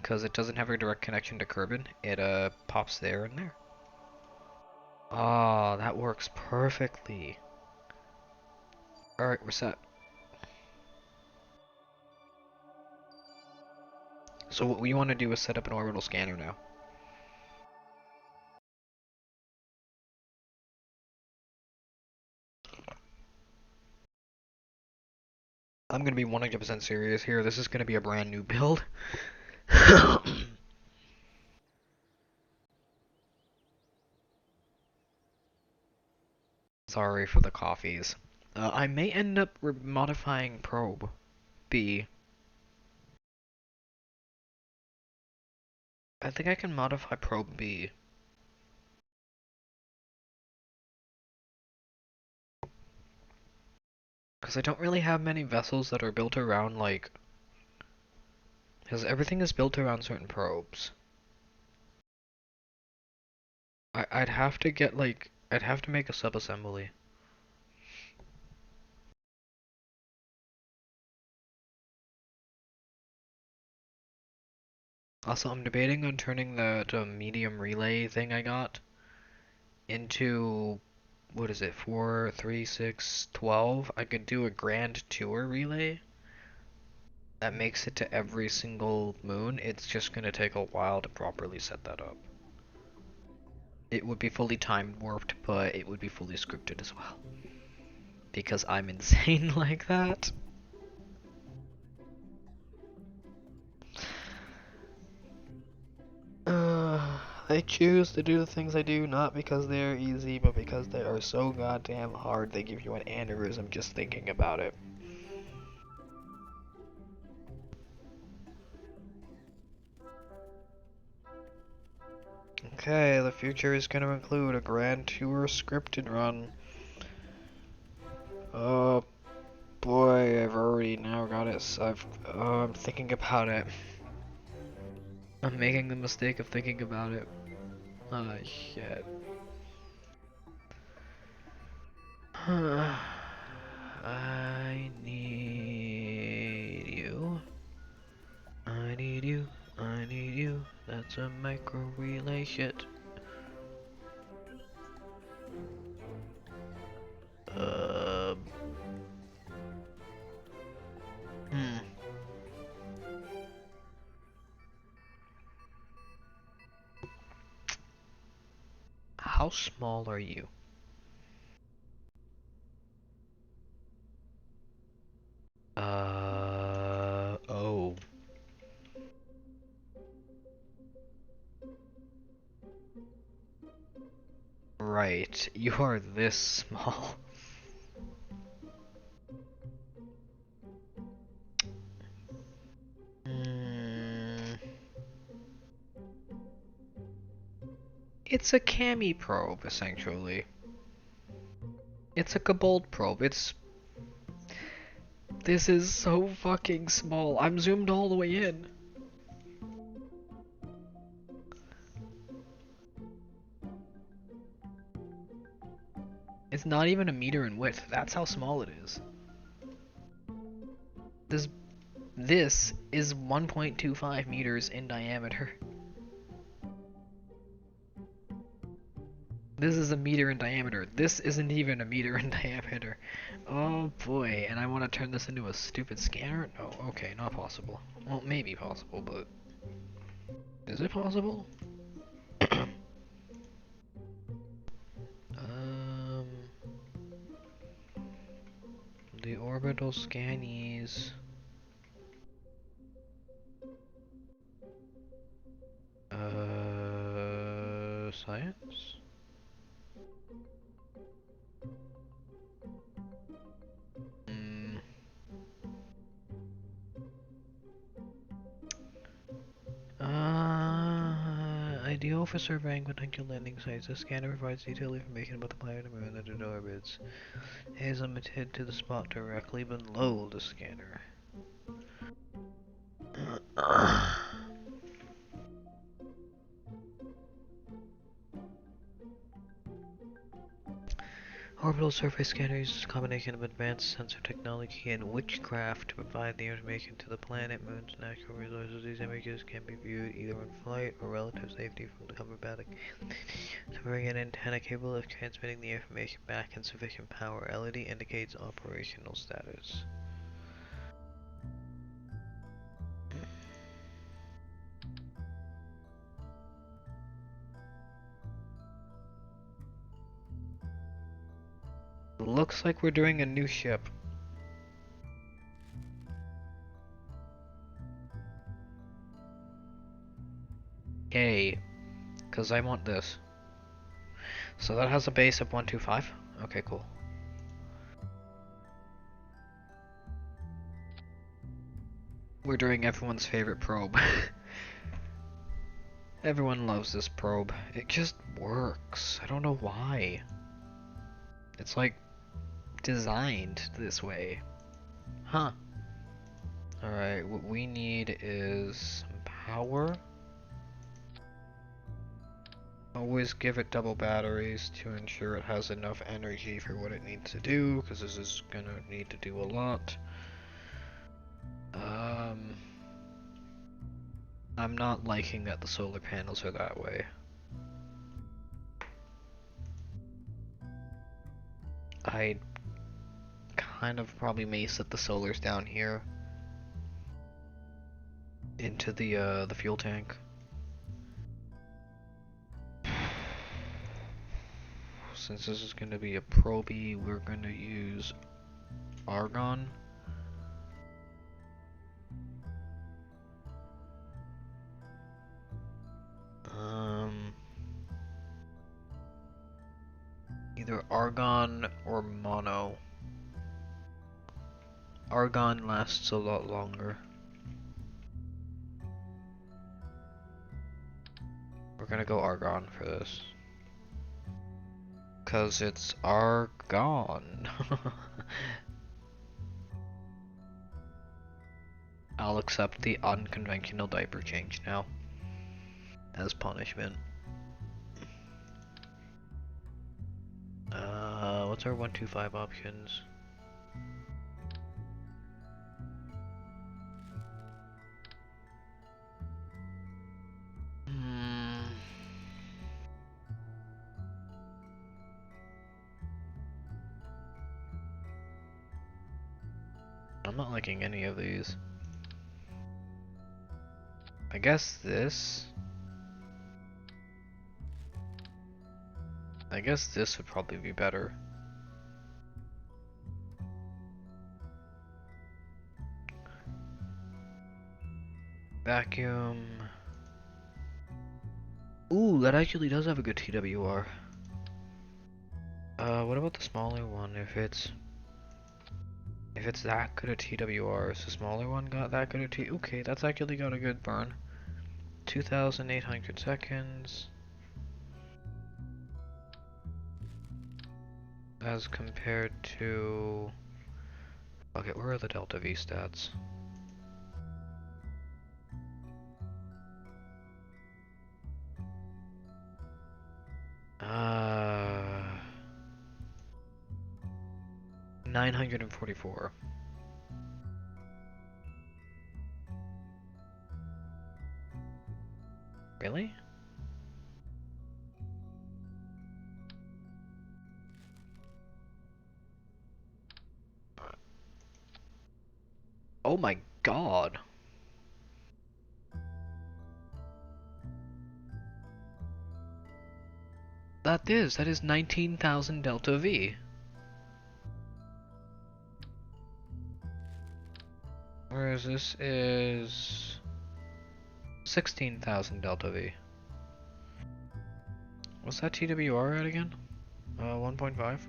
Speaker 2: Because it doesn't have a direct connection to Kerbin. It, pops there and there. Oh, that works perfectly. Alright, we're set. So what we want to do is set up an orbital scanner now. I'm gonna be 100% serious here. This is gonna be a brand new build. Sorry for the coffees. I may end up modifying probe B. I think I can modify probe B. Because I don't really have many vessels that are built around, like... Because everything is built around certain probes. I'd have to get, like... I'd have to make a sub-assembly. Also, I'm debating on turning that medium relay thing I got into... What is it? 4, 3, 6, 12? I could do a grand tour relay that makes it to every single moon. It's just gonna take a while to properly set that up. It would be fully time warped, but it would be fully scripted as well. Because I'm insane like that. I choose to do the things I do not because they are easy, but because they are so goddamn hard they give you an aneurysm just thinking about it. Okay, the future is going to include a grand tour scripted run. Oh boy, I've already now got it. I'm thinking about it. I'm making the mistake of thinking about it. Ah, shit. I need you. I need you. I need you. That's a micro relay shit. Hmm. How small are you? Oh. Right, you are this small. Mm, it's a Cami probe, essentially. It's a Kobold probe. This is so fucking small. I'm zoomed all the way in. It's not even a meter in width. That's how small it is. This is 1.25 meters in diameter. This is a meter in diameter. This isn't even a meter in diameter. Oh boy, and I want to turn this into a stupid scanner? No, okay, not possible. Well, maybe possible, but... Is it possible? The orbital scannies... Science? Ideal for surveying potential landing sites. The scanner provides detailed information about the planet and moon that it orbits. It is limited to the spot directly below the scanner. Orbital surface scanner uses a combination of advanced sensor technology and witchcraft to provide the information to the planet, moon's natural resources. These images can be viewed either in flight or relative safety from the cover battle. Severing an antenna capable of transmitting the information back in sufficient power. LED indicates operational status. Looks like we're doing a new ship. Yay. Because I want this. So that has a base of 125? Okay, cool. We're doing everyone's favorite probe. Everyone loves this probe. It just works. I don't know why. It's like designed this way. Huh. Alright, what we need is some power. Always give it double batteries to ensure it has enough energy for what it needs to do, because this is gonna need to do a lot. I'm not liking that the solar panels are that way. I kind of probably may set the solars down here into the fuel tank. Since this is going to be a proby, we're going to use argon. Either argon or mono. Argon lasts a lot longer. We're gonna go argon for this. Cause it's argon. I'll accept the unconventional diaper change now. As punishment. What's our 125 options? I'm not liking any of these. I guess this. I guess this would probably be better. Vacuum. Ooh, that actually does have a good TWR. What about the smaller one? If it's that good a TWR, is the smaller one got that good a T? Okay, that's actually got a good burn. 2,800 seconds. As compared to... Okay, where are the Delta V stats? Uh... 944. Really? Oh my god. That is 19,000 Delta V. Whereas this is 16,000 Delta V. What's that TWR at again? 1.5?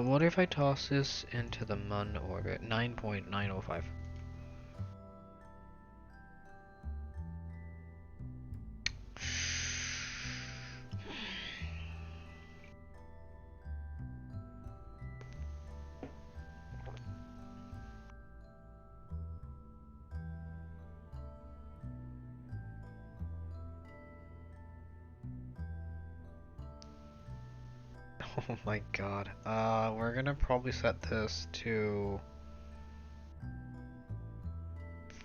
Speaker 2: What if I toss this into the Mun orbit? 9.905. Oh my god. We're gonna probably set this to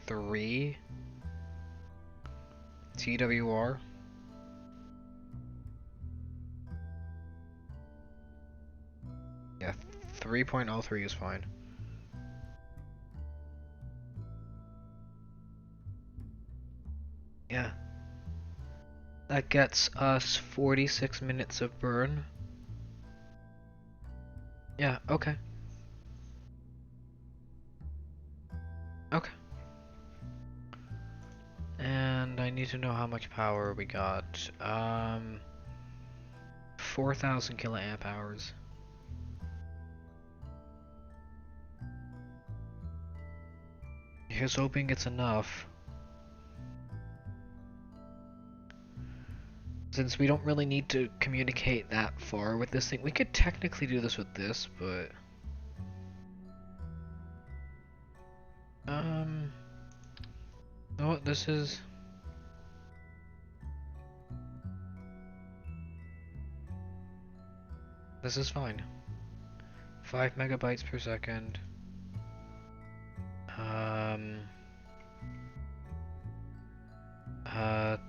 Speaker 2: 3 TWR. Yeah, 3.03 is fine. Yeah. That gets us 46 minutes of burn. Yeah, okay. Okay. And I need to know how much power we got. 4,000 kiloamp hours. Here's hoping it's enough. Since we don't really need to communicate that far with this thing, we could technically do this with this, but... No, this is... This is fine. 5 megabytes per second.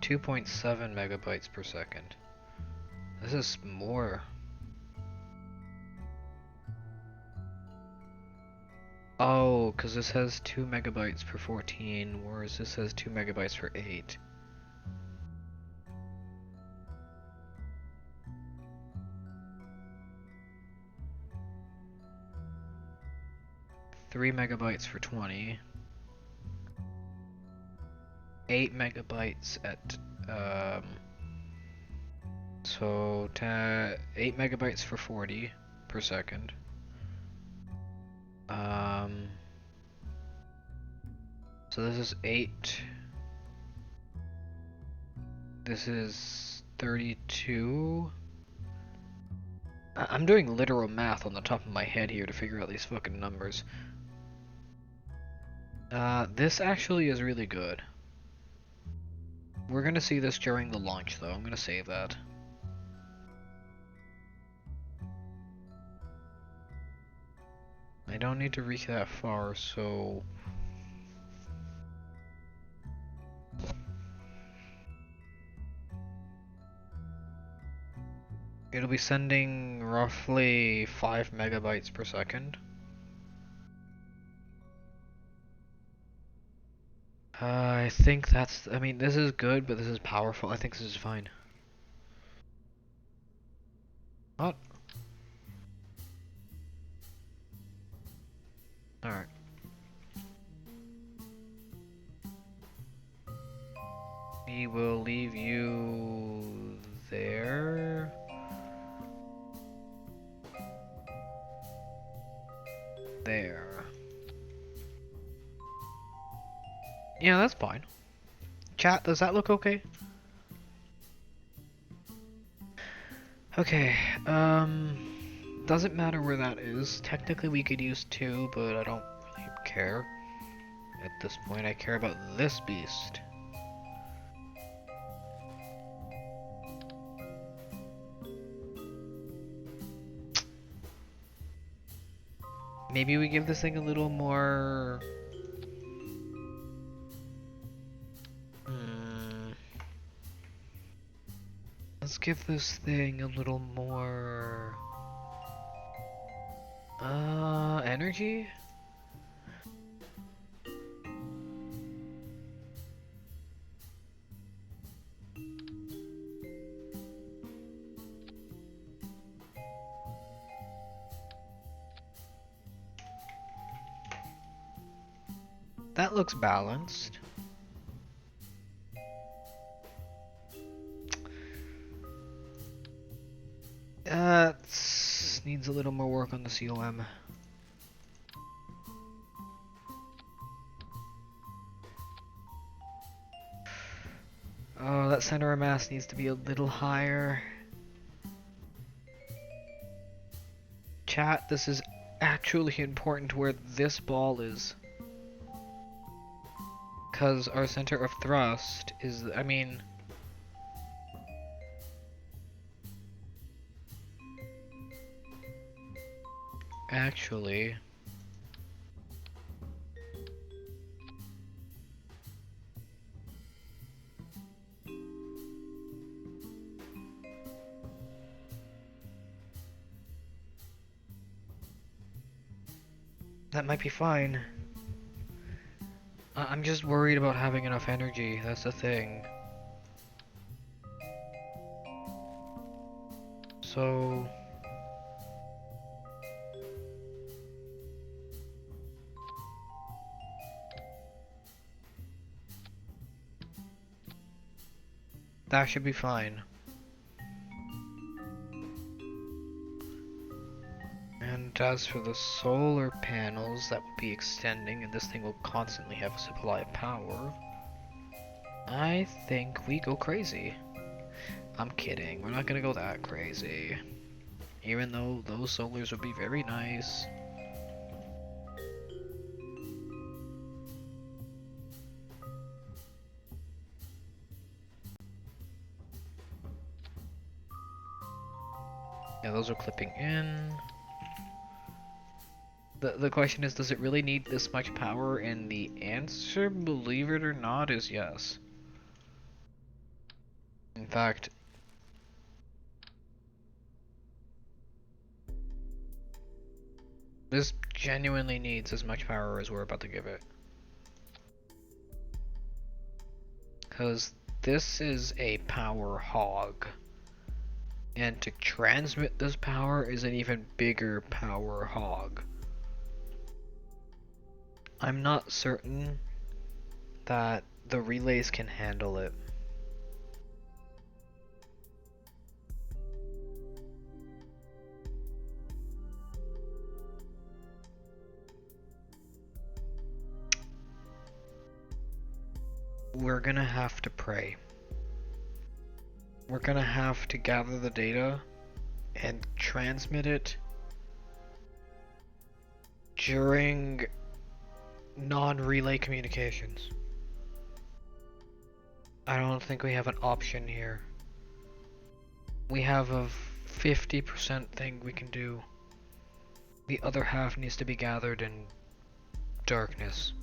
Speaker 2: 2.7 megabytes per second. This is more. Oh, because this has 2 megabytes per 14, whereas this has 2 megabytes per 8. Three megabytes for 20. 8 megabytes at so 8 megabytes for 40 per second. So this is 8. This is 32. I'm doing literal math on the top of my head here to figure out these fucking numbers. This actually is really good. We're gonna see this during the launch though, I'm gonna save that. I don't need to reach that far, so... It'll be sending roughly 5 megabytes per second. I think that's, I mean, this is good, but this is powerful. I think this is fine. What? Alright. We will leave you there. There. Yeah, that's fine. Chat, does that look okay? Okay, doesn't matter where that is. Technically we could use 2, but I don't really care. At this point, I care about this beast. Maybe we give this thing a little more... Let's give this thing a little more... energy? That looks balanced. Needs a little more work on the COM. Oh, that center of mass needs to be a little higher. Chat, this is actually important where this ball is. Because our center of thrust is, I mean... Actually... That might be fine. I'm just worried about having enough energy, that's the thing. So... That should be fine. And as for the solar panels, that will be extending, and this thing will constantly have a supply of power. I think we go crazy. I'm kidding. We're not gonna go that crazy. Even though those solars would be very nice. Yeah, those are clipping in. The question is, does it really need this much power? And the answer, believe it or not, is yes. In fact, this genuinely needs as much power as we're about to give it. Because this is a power hog. And to transmit this power is an even bigger power hog. I'm not certain that the relays can handle it. We're gonna have to pray. We're gonna have to gather the data and transmit it during non-relay communications. I don't think we have an option here. We have a 50% thing we can do. The other half needs to be gathered in darkness.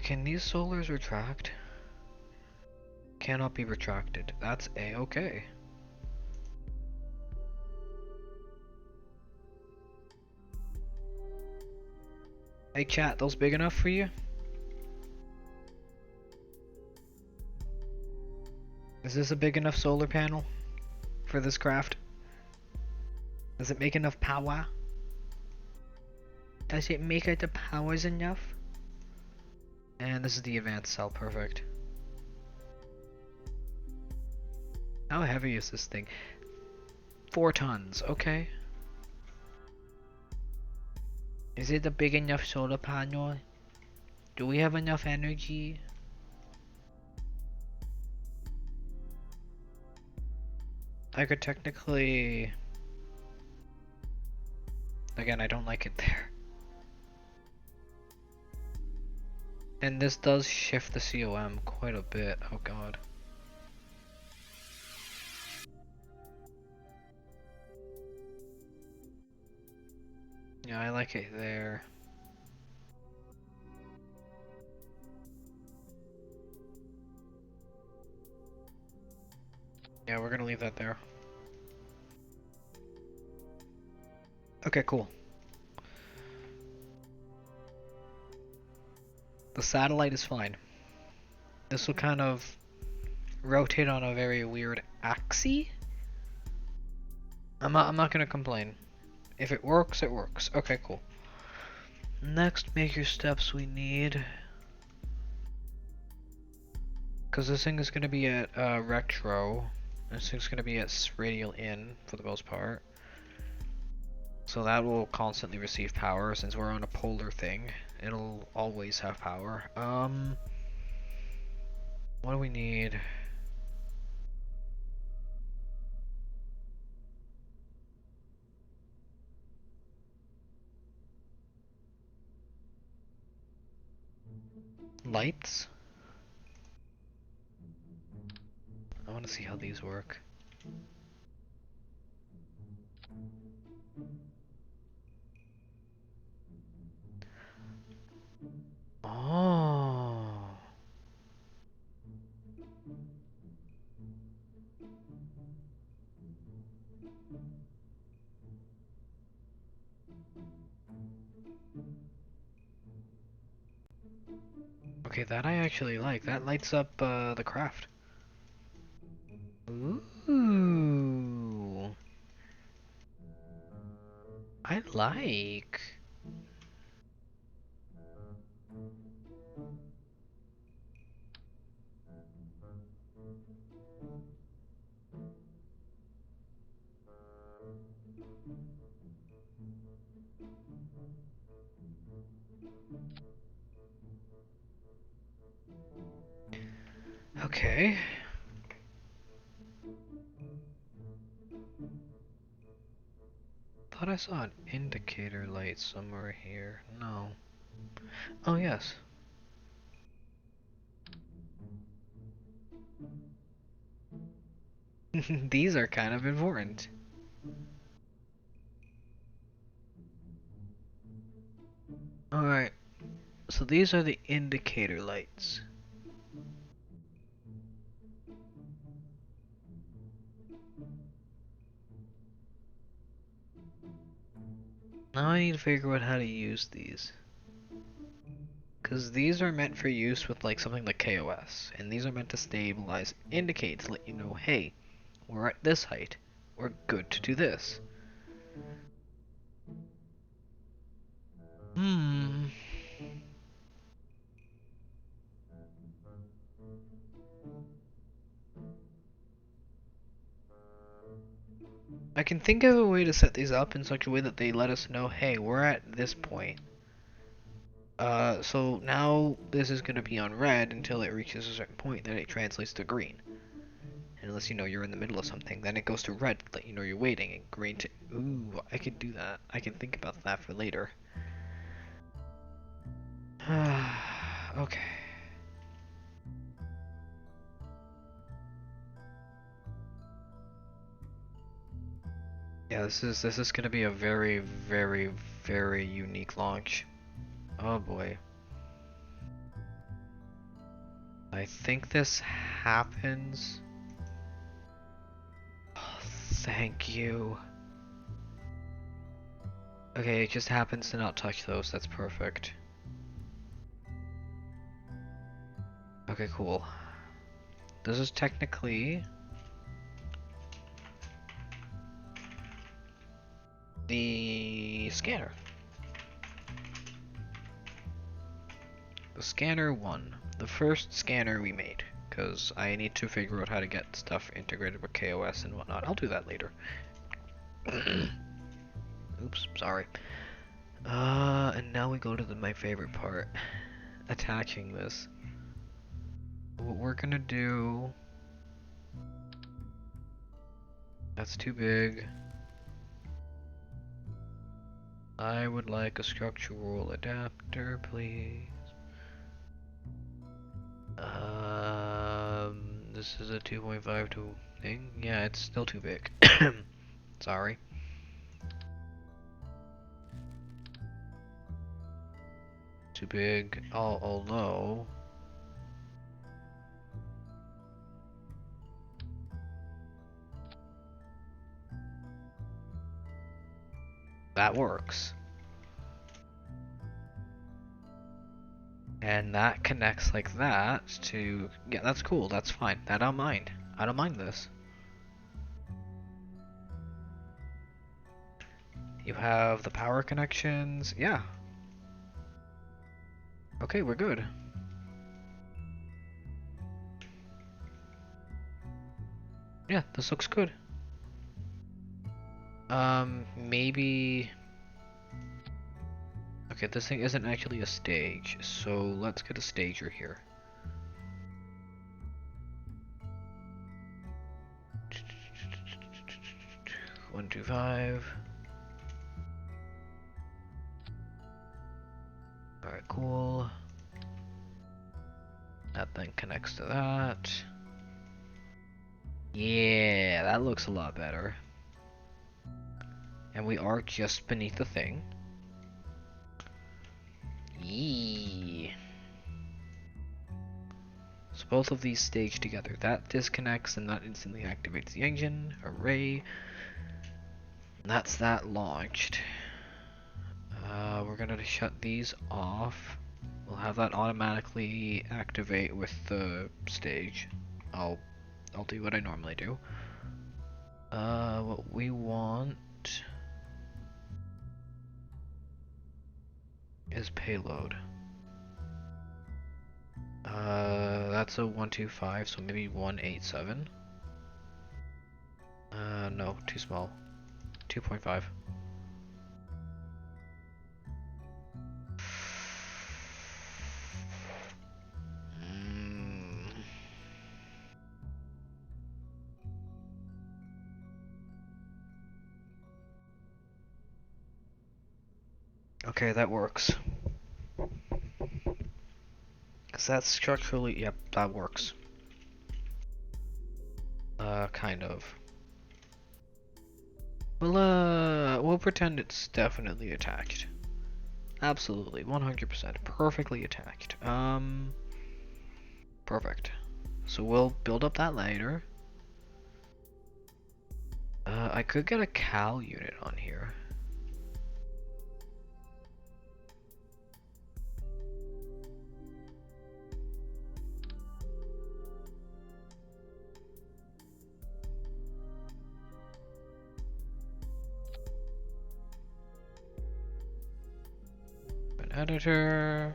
Speaker 2: Can these solars retract? Cannot be retracted. That's A-okay. Hey chat, those big enough for you? Is this a big enough solar panel for this craft? Does it make enough power? Does it make it the powers enough? And this is the advanced cell, perfect. How heavy is this thing? 4 tons, okay. Is it a big enough solar panel? Do we have enough energy? I could technically... Again, I don't like it there. And this does shift the COM quite a bit, oh god. Yeah, I like it there. Yeah, we're gonna leave that there. Okay, cool. The satellite is fine. This will kind of rotate on a very weird axis. I'm not gonna complain. If it works, it works. Okay, cool. Next major steps we need, because this thing is gonna be at retro. This thing's gonna be at radial in for the most part. So that will constantly receive power since we're on a polar thing. It'll always have power. What do we need? Lights? I want to see how these work. Oh. Okay, that I actually like. That lights up the craft. Ooh. I like. Okay. Thought I saw an indicator light somewhere here. No. Oh, yes. These are kind of important. Alright, so these are the indicator lights. Now I need to figure out how to use these. Because these are meant for use with like something like KOS, and these are meant to stabilize, indicate to let you know, hey, we're at this height, we're good to do this. Hmm. I can think of a way to set these up in such a way that they let us know, hey, we're at this point. So now this is going to be on red until it reaches a certain point, then it translates to green. And unless you know you're in the middle of something, then it goes to red to let you know you're waiting, and green to... Ooh, I could do that. I can think about that for later. Okay. Yeah, this is gonna be a very, very, very unique launch. Oh boy. I think this happens. Oh, thank you. Okay, it just happens to not touch those. That's perfect. Okay, cool. This is technically the scanner. The scanner 1. The first scanner we made. Because I need to figure out how to get stuff integrated with KOS and whatnot. I'll do that later. Oops, sorry. And now we go to my favorite part. Attaching this. What we're gonna do... That's too big. I would like a structural adapter, please. This is a 2.52 thing. Yeah, it's still too big. Sorry. Too big. Although that works. And that connects like that to... Yeah, that's cool. That's fine. I don't mind. I don't mind this. You have the power connections. Yeah. Okay, we're good. Yeah, this looks good. Maybe... Okay, this thing isn't actually a stage, so let's get a stager here. One, two, five. Alright, cool. That then connects to that. Yeah, that looks a lot better. And we are just beneath the thing. Yee. So both of these stage together. That disconnects and that instantly activates the engine. Hooray. And that's that launched. We're gonna shut these off. We'll have that automatically activate with the stage. I'll do what I normally do. What we want is payload. That's a 125, so maybe 187. No, too small. 2.5. Okay, that works. Cause that's structurally, yep, that works. Kind of. We'll pretend it's definitely attacked. Absolutely, 100%, perfectly attacked. Perfect. So we'll build up that later. I could get a Cal unit on here. An editor.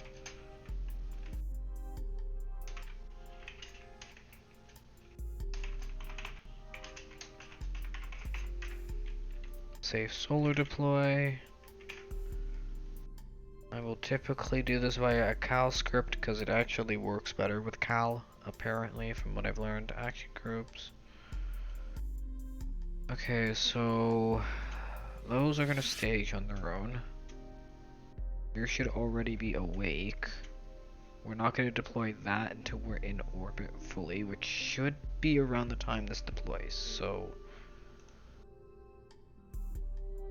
Speaker 2: Save solar deploy. I will typically do this via a Cal script because it actually works better with Cal, apparently, from what I've learned. Action groups. Okay, so those are gonna stage on their own. You should already be awake. We're not gonna deploy that until we're in orbit fully, which should be around the time this deploys, so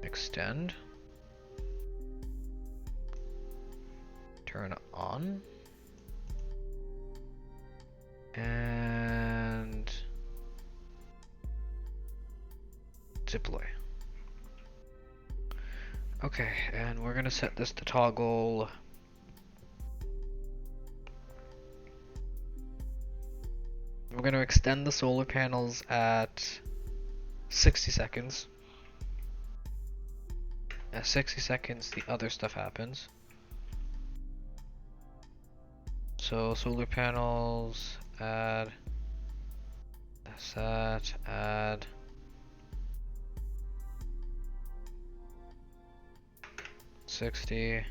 Speaker 2: extend. Turn on. And deploy. Okay, and we're gonna set this to toggle. We're gonna extend the solar panels at 60 seconds. At 60 seconds, the other stuff happens. So solar panels, add, set, add. $60.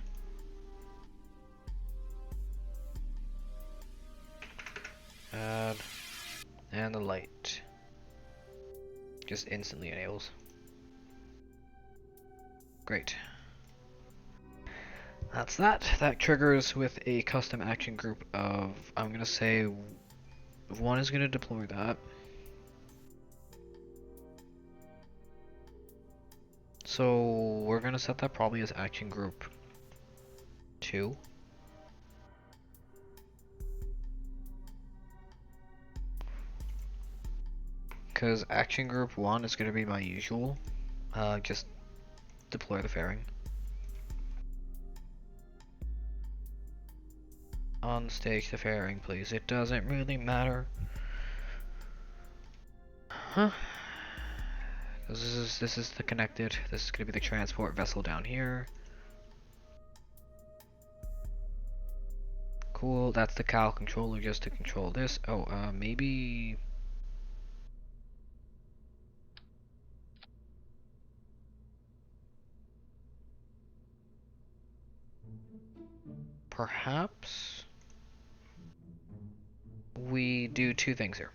Speaker 2: Add. And the light. Just instantly enables. Great. That's that. That triggers with a custom action group of, I'm gonna say, one is gonna deploy that. So we're gonna set that probably as action group 2. Because action group 1 is gonna be my usual. Just deploy the fairing. On stage the fairing, please. It doesn't really matter. Huh? This is the connected. This is gonna be the transport vessel down here. Cool. That's the Cal controller just to control this. Oh, maybe. Perhaps we do 2 things here.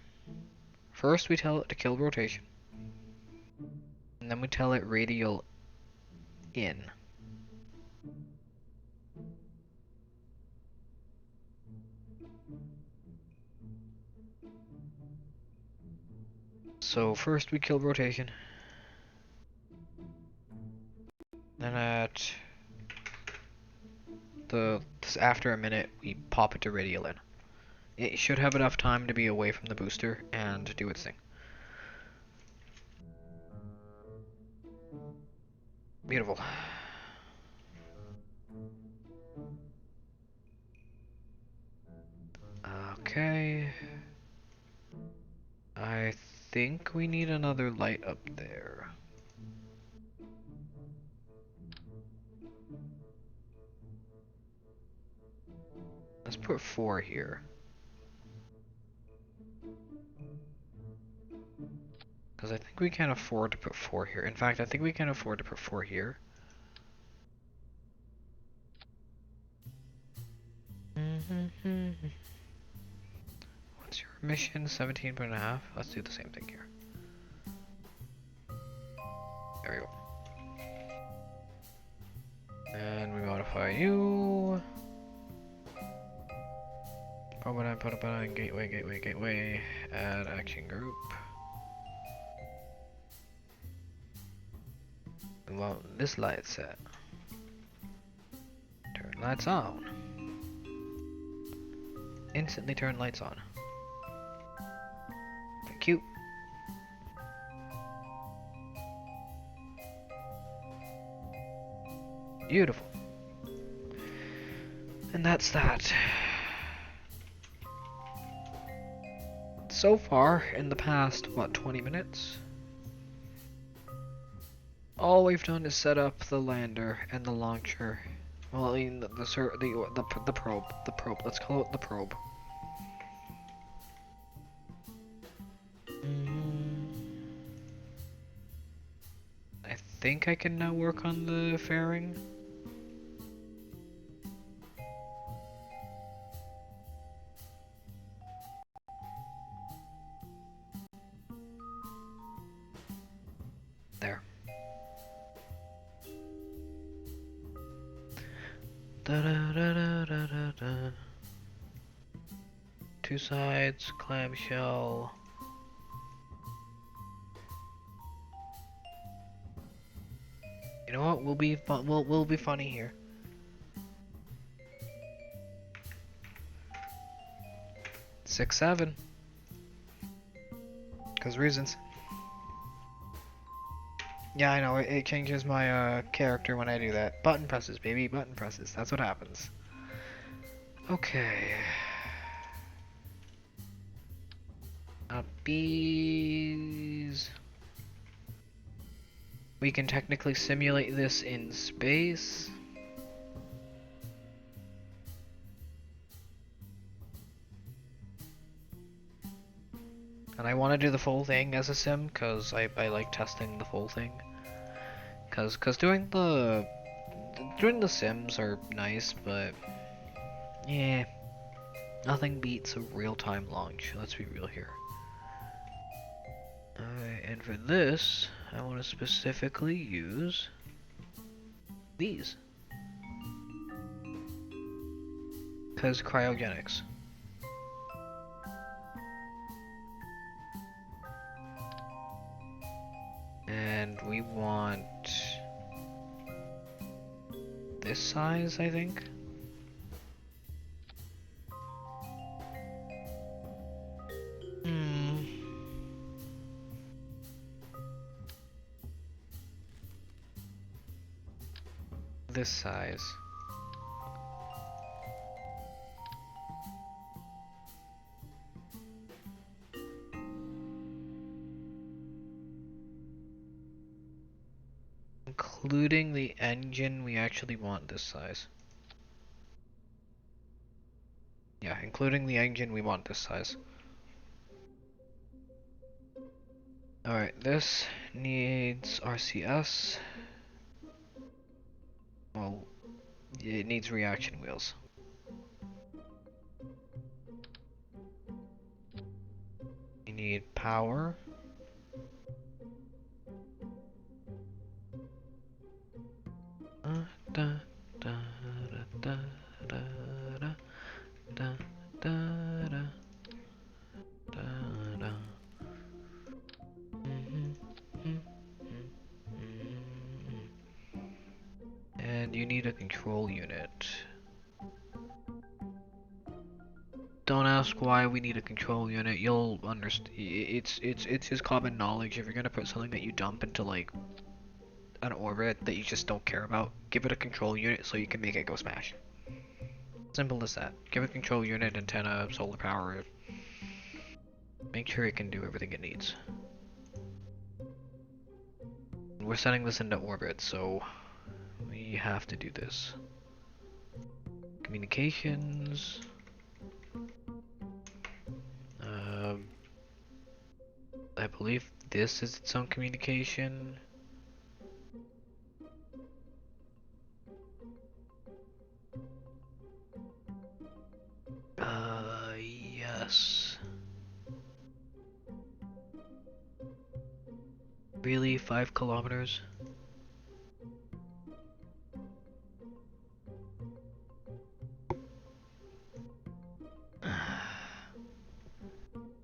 Speaker 2: First, we tell it to kill rotation, and then we tell it radial in. So first we kill rotation, then after a minute we pop it to radial in. It should have enough time to be away from the booster and do its thing. Beautiful. Okay. I think we need another light up there. Let's put 4 here. Because I think we can afford to put 4 here. In fact, I think we can afford to put 4 here. What's your mission? 17.5? Let's do the same thing here. There we go. And we want modify you. Put on gateway, add action group. Well, this light set. Turn lights on. Instantly turn lights on. Thank you. Beautiful. And that's that. So far, in the past, what, 20 minutes? All we've done is set up the lander and the launcher. Well, I mean, the probe. Let's call it the probe. I think I can now work on the fairing. There. Da. Two sides, clamshell. You know what? We'll be fun. We'll be funny here. Six, 7. 'Cause reasons. Yeah, I know. It changes my character when I do that. Button presses, baby. Button presses. That's what happens. Okay. Bees. We can technically simulate this in space. And I want to do the full thing as a sim, because I like testing the full thing. Cause doing the sims are nice, but yeah, nothing beats a real-time launch. Let's be real here. Alright, and for this, I want to specifically use these. Cause cryogenics. And we want this size, I think. This size. Including the engine, we actually want this size. Yeah, including the engine, we want this size. Alright, this needs RCS. Well, it needs reaction wheels. You need power. And you need a control unit. Don't ask why we need a control unit. You'll understand. It's just common knowledge. If you're gonna put something that you dump into like an orbit that you just don't care about, give it a control unit so you can make it go smash. Simple as that. Give it a control unit, antenna, solar power. Make sure it can do everything it needs. We're sending this into orbit, so we have to do this. Communications. I believe this is its own communication. Yes. Really? 5 kilometers?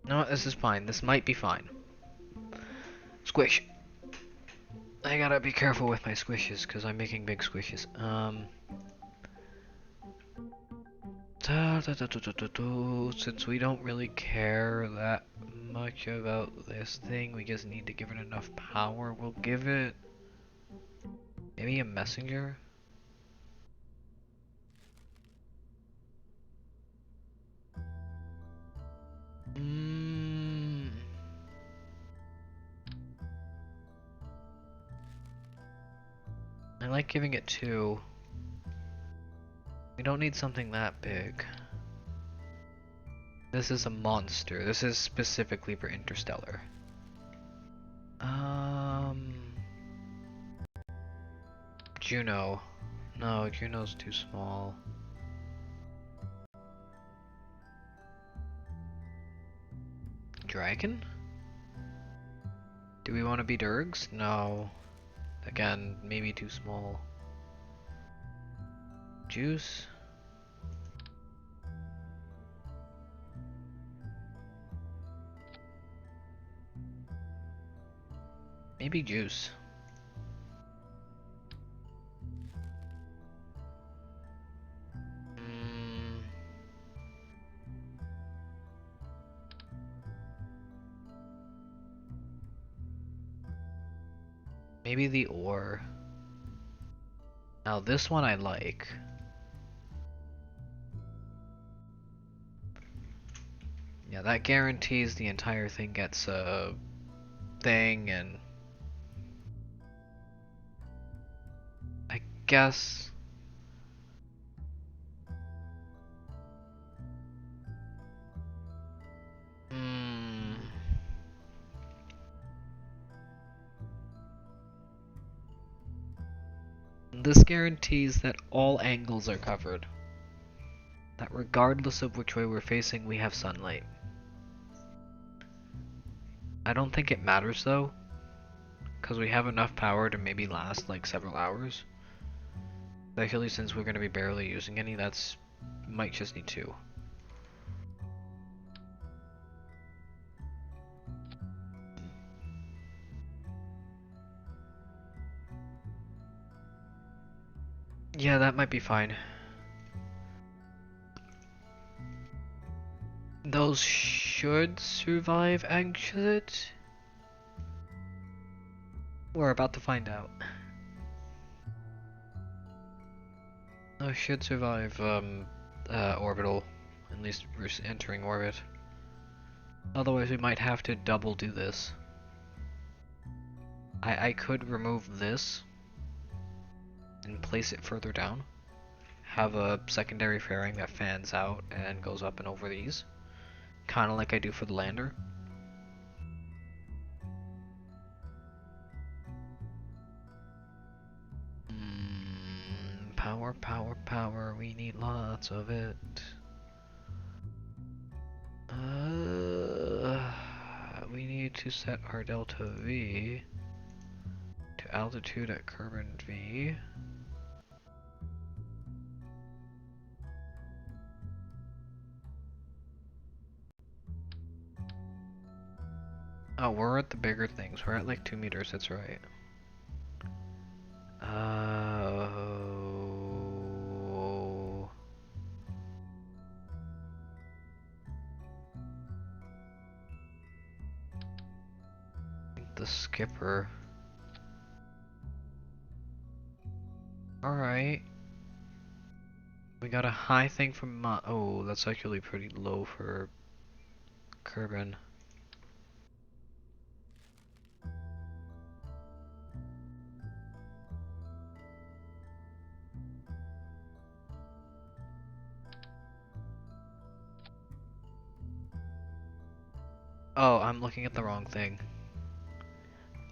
Speaker 2: No, this is fine. This might be fine. Squish. I gotta be careful with my squishes because I'm making big squishes. Since we don't really care that much about this thing, we just need to give it enough power. We'll give it maybe a messenger. I like giving it 2. We don't need something that big. This is a monster. This is specifically for Interstellar. Juno. No, Juno's too small. Dragon? Do we want to be Durgs? No. Again, maybe too small. Juice? Maybe Juice. Maybe the ore. Now this one I like. Yeah, that guarantees the entire thing gets a thing, and I guess this guarantees that all angles are covered. That regardless of which way we're facing, we have sunlight. I don't think it matters though, because we have enough power to maybe last like several hours. Especially since we're going to be barely using any, might just need 2. Yeah, that might be fine. Those should survive exit. We're about to find out. Those should survive orbital. At least we're entering orbit. Otherwise we might have to double do this. I could remove this and place it further down. Have a secondary fairing that fans out and goes up and over these. Kinda like I do for the lander. Power, power, power. We need lots of it. We need to set our delta V to altitude at Kerbin V. Oh, we're at the bigger things. We're at like 2 meters, that's right. The skipper. Alright. We got a high thing from oh, that's actually pretty low for Kerbin. Oh, I'm looking at the wrong thing.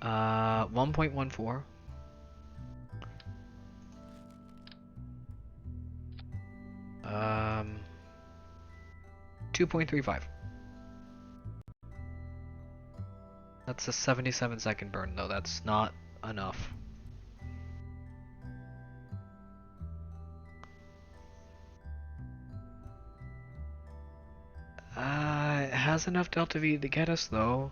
Speaker 2: 1.14. 2.35. That's a 77-second burn though, that's not enough. has enough delta V to get us though.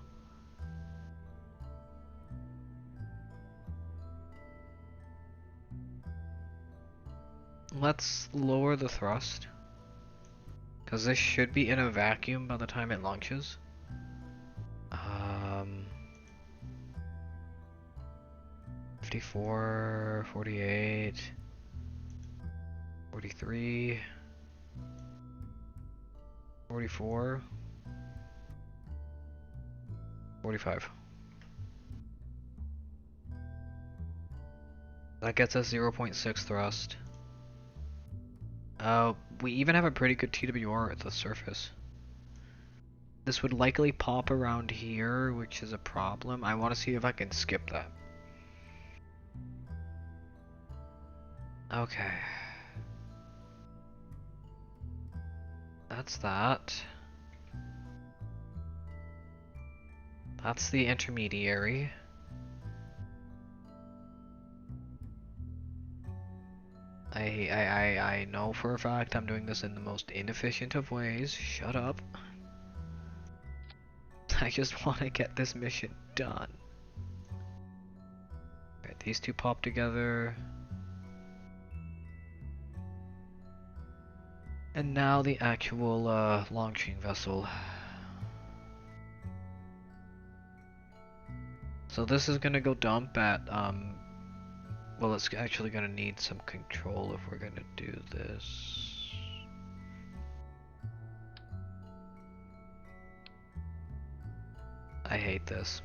Speaker 2: Let's lower the thrust, because this should be in a vacuum by the time it launches. 54, 48, 43, 44, 45. That gets us 0.6 thrust. We even have a pretty good TWR at the surface. This would likely pop around here, which is a problem. I want to see if I can skip that. Okay. That's that. That's the intermediary. I know for a fact I'm doing this in the most inefficient of ways. Shut up. I just want to get this mission done. Alright, these two pop together. And now the actual launching vessel. So this is gonna go dump at well, it's actually gonna need some control if we're gonna do this. I hate this.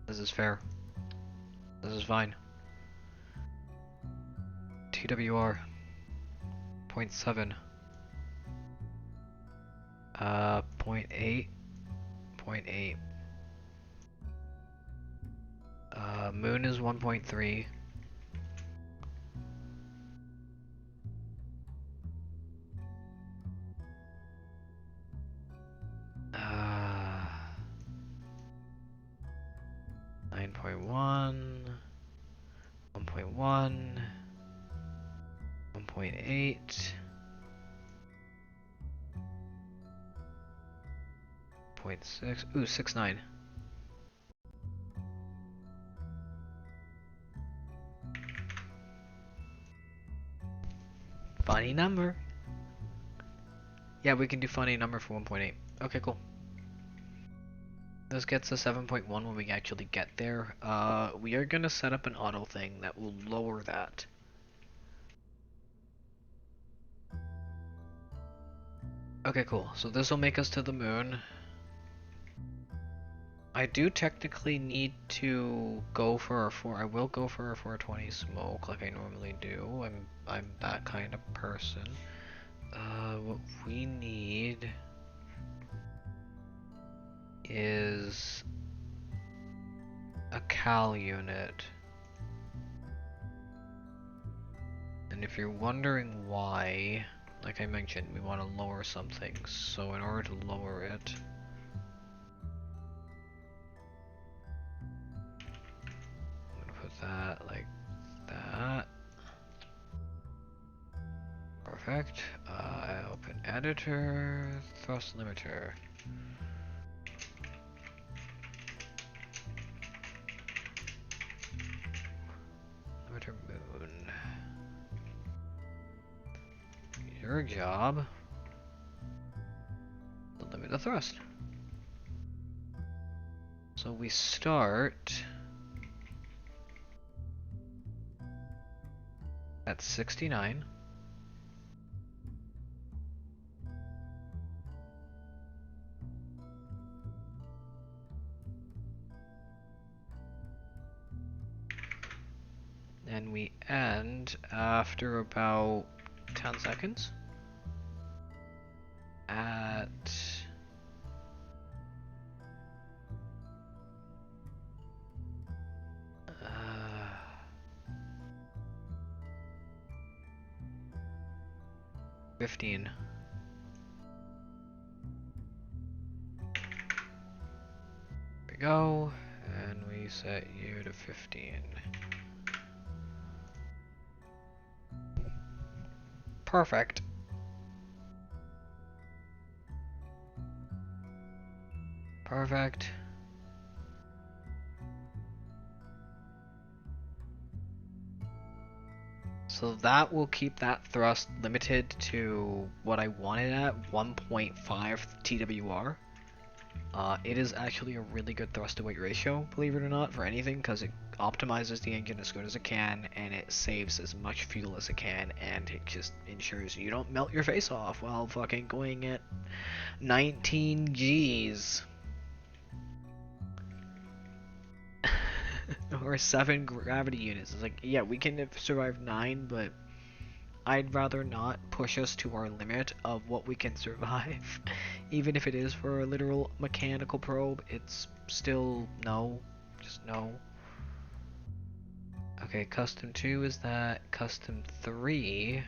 Speaker 2: This is fair. This is fine. TWR 0.7 0.8 0.8 moon is 1.3. Uh, 9.1 1.1 1.8 0.6. Ooh, 6.9. Funny number. Yeah, we can do funny number for 1.8. Okay, cool. This gets to 7.1 when we actually get there. We are gonna set up an auto thing that will lower that. Okay, cool. So this will make us to the moon. I do technically need to go for I will go for a 420 smoke like I normally do. I'm that kind of person. What we need is a cal unit. And if you're wondering why, like I mentioned, we want to lower something. So in order to lower it, I'm gonna put that like that. Perfect. Open editor, thrust limiter. Limiter moon. Your job to limit the thrust. So we start at 69. And we end after about 10 seconds at 15. we go, and we set you to 15. Perfect. Perfect. So that will keep that thrust limited to what I wanted at 1.5 TWR. It is actually a really good thrust to weight ratio, believe it or not, for anything, because it optimizes the engine as good as it can, and it saves as much fuel as it can, and it just ensures you don't melt your face off while fucking going at 19 Gs. Or 7 gravity units. It's like, yeah, we can survive 9, but I'd rather not push us to our limit of what we can survive. Even if it is for a literal mechanical probe, it's still no. Just no. Okay, custom 2 is that. Custom 3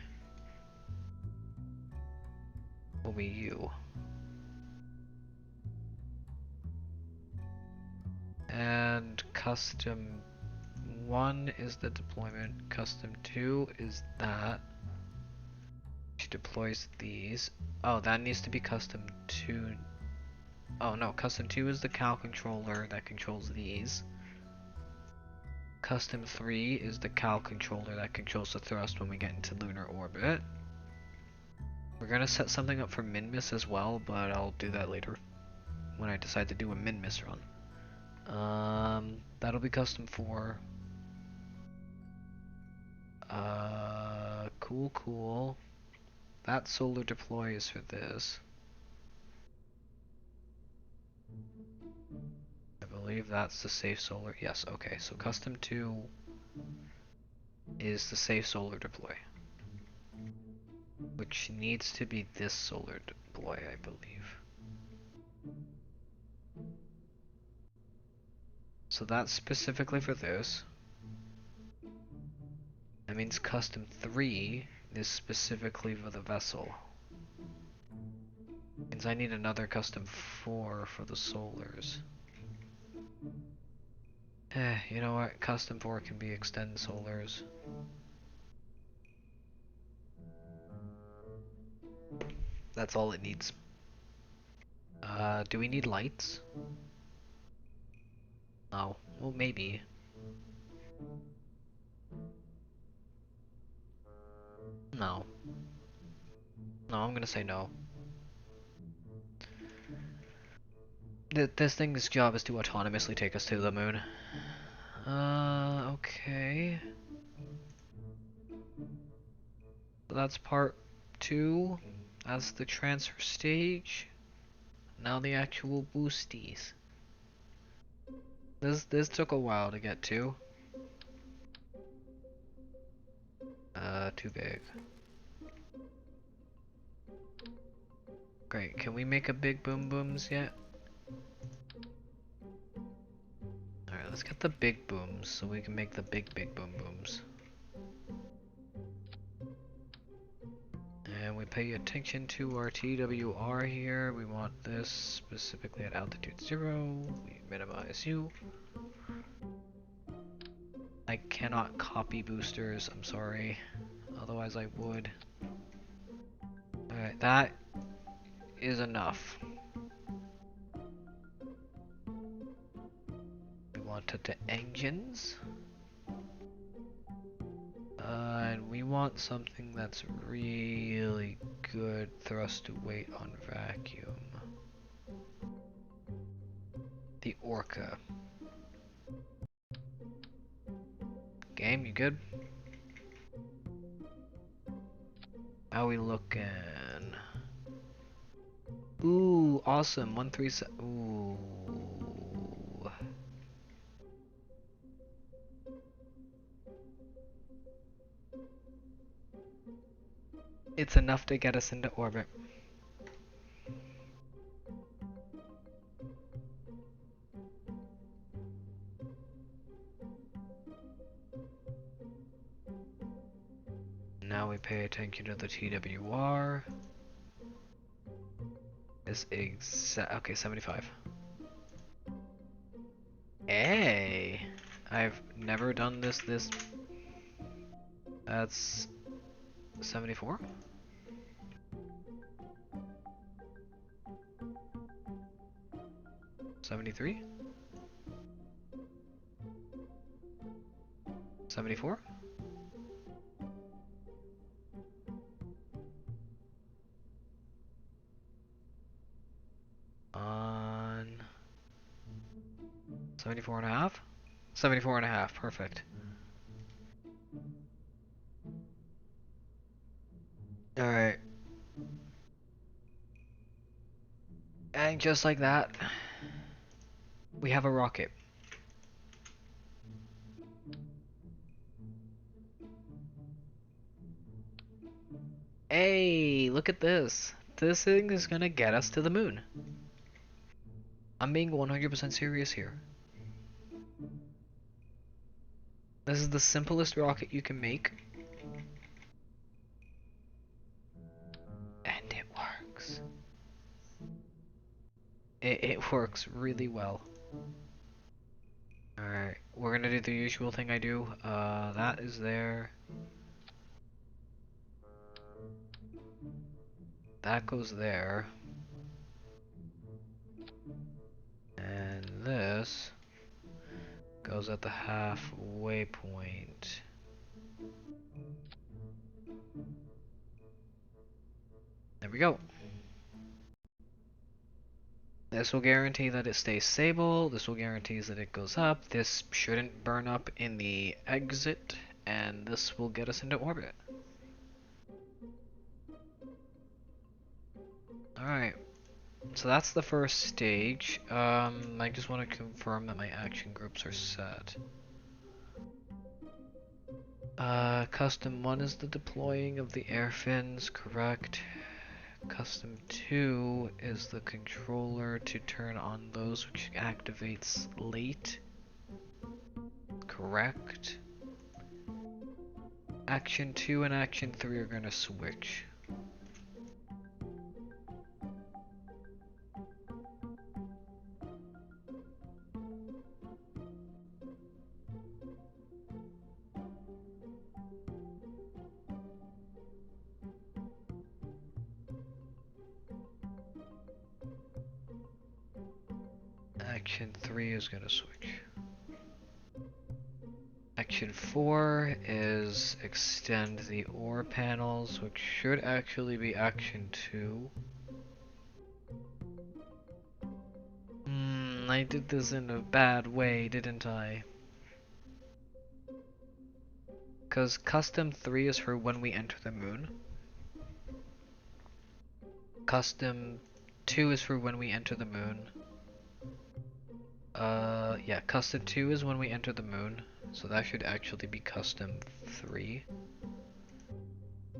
Speaker 2: will be you. And custom 1 is the deployment. Custom 2 is that. She deploys these. Oh, that needs to be custom 2. Oh no, custom 2 is the cow controller that controls these. Custom 3 is the cow controller that controls the thrust when we get into lunar orbit. We're gonna set something up for min-miss as well, but I'll do that later when I decide to do a min-miss run. That'll be custom 4. Cool. That solar deploy is for this. I believe that's the safe solar. Yes, okay, so custom 2 is the safe solar deploy, which needs to be this solar deploy, I believe. So that's specifically for this. That means custom 3 is specifically for the vessel. Means I need another custom 4 for the solars. You know what? Custom 4 can be extend solars. That's all it needs. Do we need lights? No. Well, maybe. No. No, I'm gonna say no. This thing's job is to autonomously take us to the moon. Okay. So that's part 2. That's the transfer stage. Now the actual boosties. This took a while to get to. Too big. Great, can we make a big boom booms yet? Alright, let's get the big booms so we can make the big boom booms. And we pay attention to our TWR here. We want this specifically at altitude 0. We minimize you. I cannot copy boosters, I'm sorry. Otherwise I would. Alright, that is enough. We wanted the engines. And we want something that's really good thrust to weight on vacuum. The Orca. Game, you good? How we looking? Ooh, awesome. 137. Ooh. It's enough to get us into orbit. Now we pay attention to the TWR. Is okay, 75. Hey, I've never done this. That's 74. 73. 74. On 74 and a half. 74 and a half. Perfect. All right. And just like that, we have a rocket. Hey, look at this. This thing is gonna get us to the moon. I'm being 100% serious here. This is the simplest rocket you can make. And it works. It works really well. Alright, we're gonna do the usual thing I do. That is there. That goes there. And this goes at the halfway point. There we go. This will guarantee that it stays stable. This will guarantee that it goes up. This shouldn't burn up in the exit. And this will get us into orbit. Alright. So that's the first stage. I just want to confirm that my action groups are set. Custom 1 is the deploying of the air fins, correct. Custom 2 is the controller to turn on those which activates late, correct. Action 2 and Action 3 are gonna switch. Action 3 is gonna switch. Action 4 is extend the ore panels, which should actually be Action 2. I did this in a bad way, didn't I? Because Custom 3 is for when we enter the moon. Custom 2 is for when we enter the moon. Yeah, Custom 2 is when we enter the moon. So that should actually be Custom 3.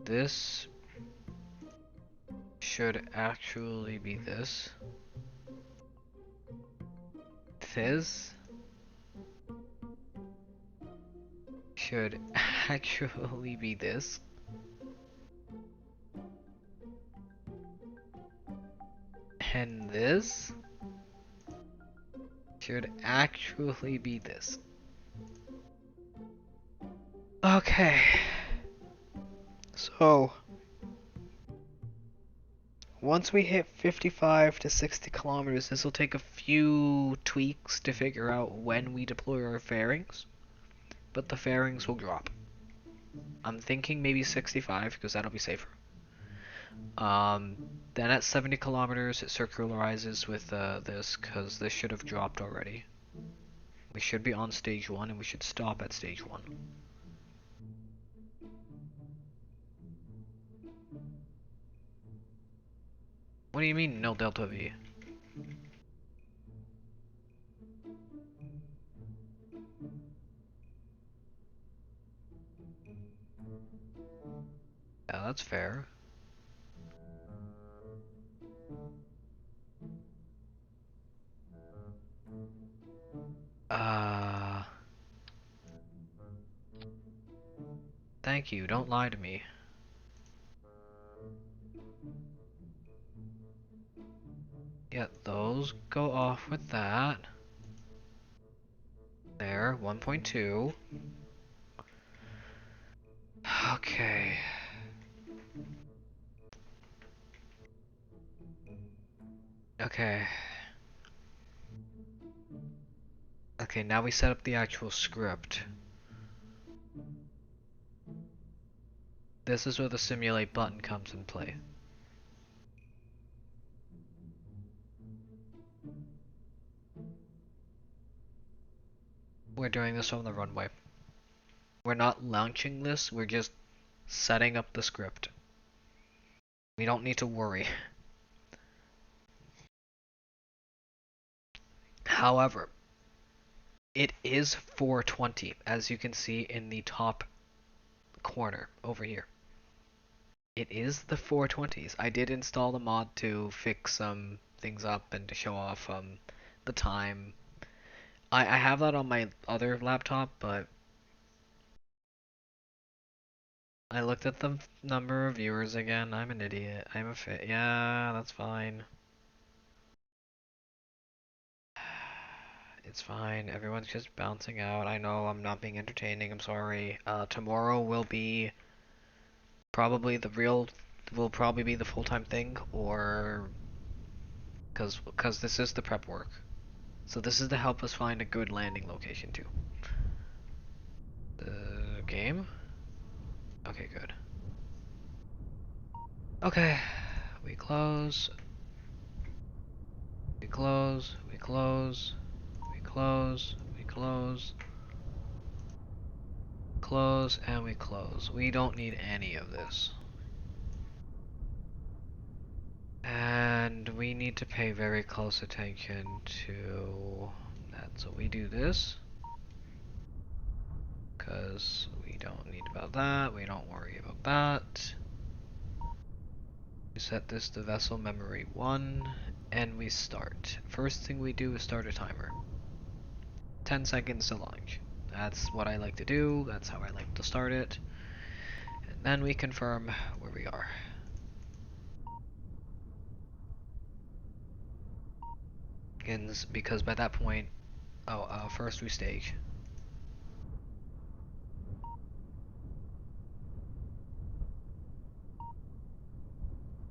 Speaker 2: This should actually be this. This should actually be this. And this should actually be this. Okay. So once we hit 55 to 60 kilometers, this will take a few tweaks to figure out when we deploy our fairings, but the fairings will drop. I'm thinking maybe 65 because that'll be safer. Then at 70 kilometers, it circularizes with this because this should have dropped already. We should be on stage 1 and we should stop at stage 1. What do you mean, no delta V? Yeah, that's fair. Thank you, don't lie to me. Yeah, those go off with that. There, 1.2. Okay. Okay. Okay, now we set up the actual script. This is where the simulate button comes in play. We're doing this on the runway. We're not launching this, we're just setting up the script. We don't need to worry. However, it is 420, as you can see in the top corner over here. It is the 420s. I did install the mod to fix some things up and to show off the time. I have that on my other laptop, but I looked at the number of viewers again. I'm an idiot. Yeah, that's fine. It's fine. Everyone's just bouncing out. I know I'm not being entertaining. I'm sorry. Tomorrow will be probably will probably be the full-time thing, or because this is the prep work. So this is to help us find a good landing location too. The game? Okay, good. Okay, we close. We close. We close. We close. We close. Close and we close. We don't need any of this. And we need to pay very close attention to that. So we do this. Because we don't need about that. We don't worry about that. We set this to vessel memory 1. And we start. First thing we do is start a timer. 10 seconds to launch. That's what I like to do. That's how I like to start it. And then we confirm where we are. Because by that point, first we stage.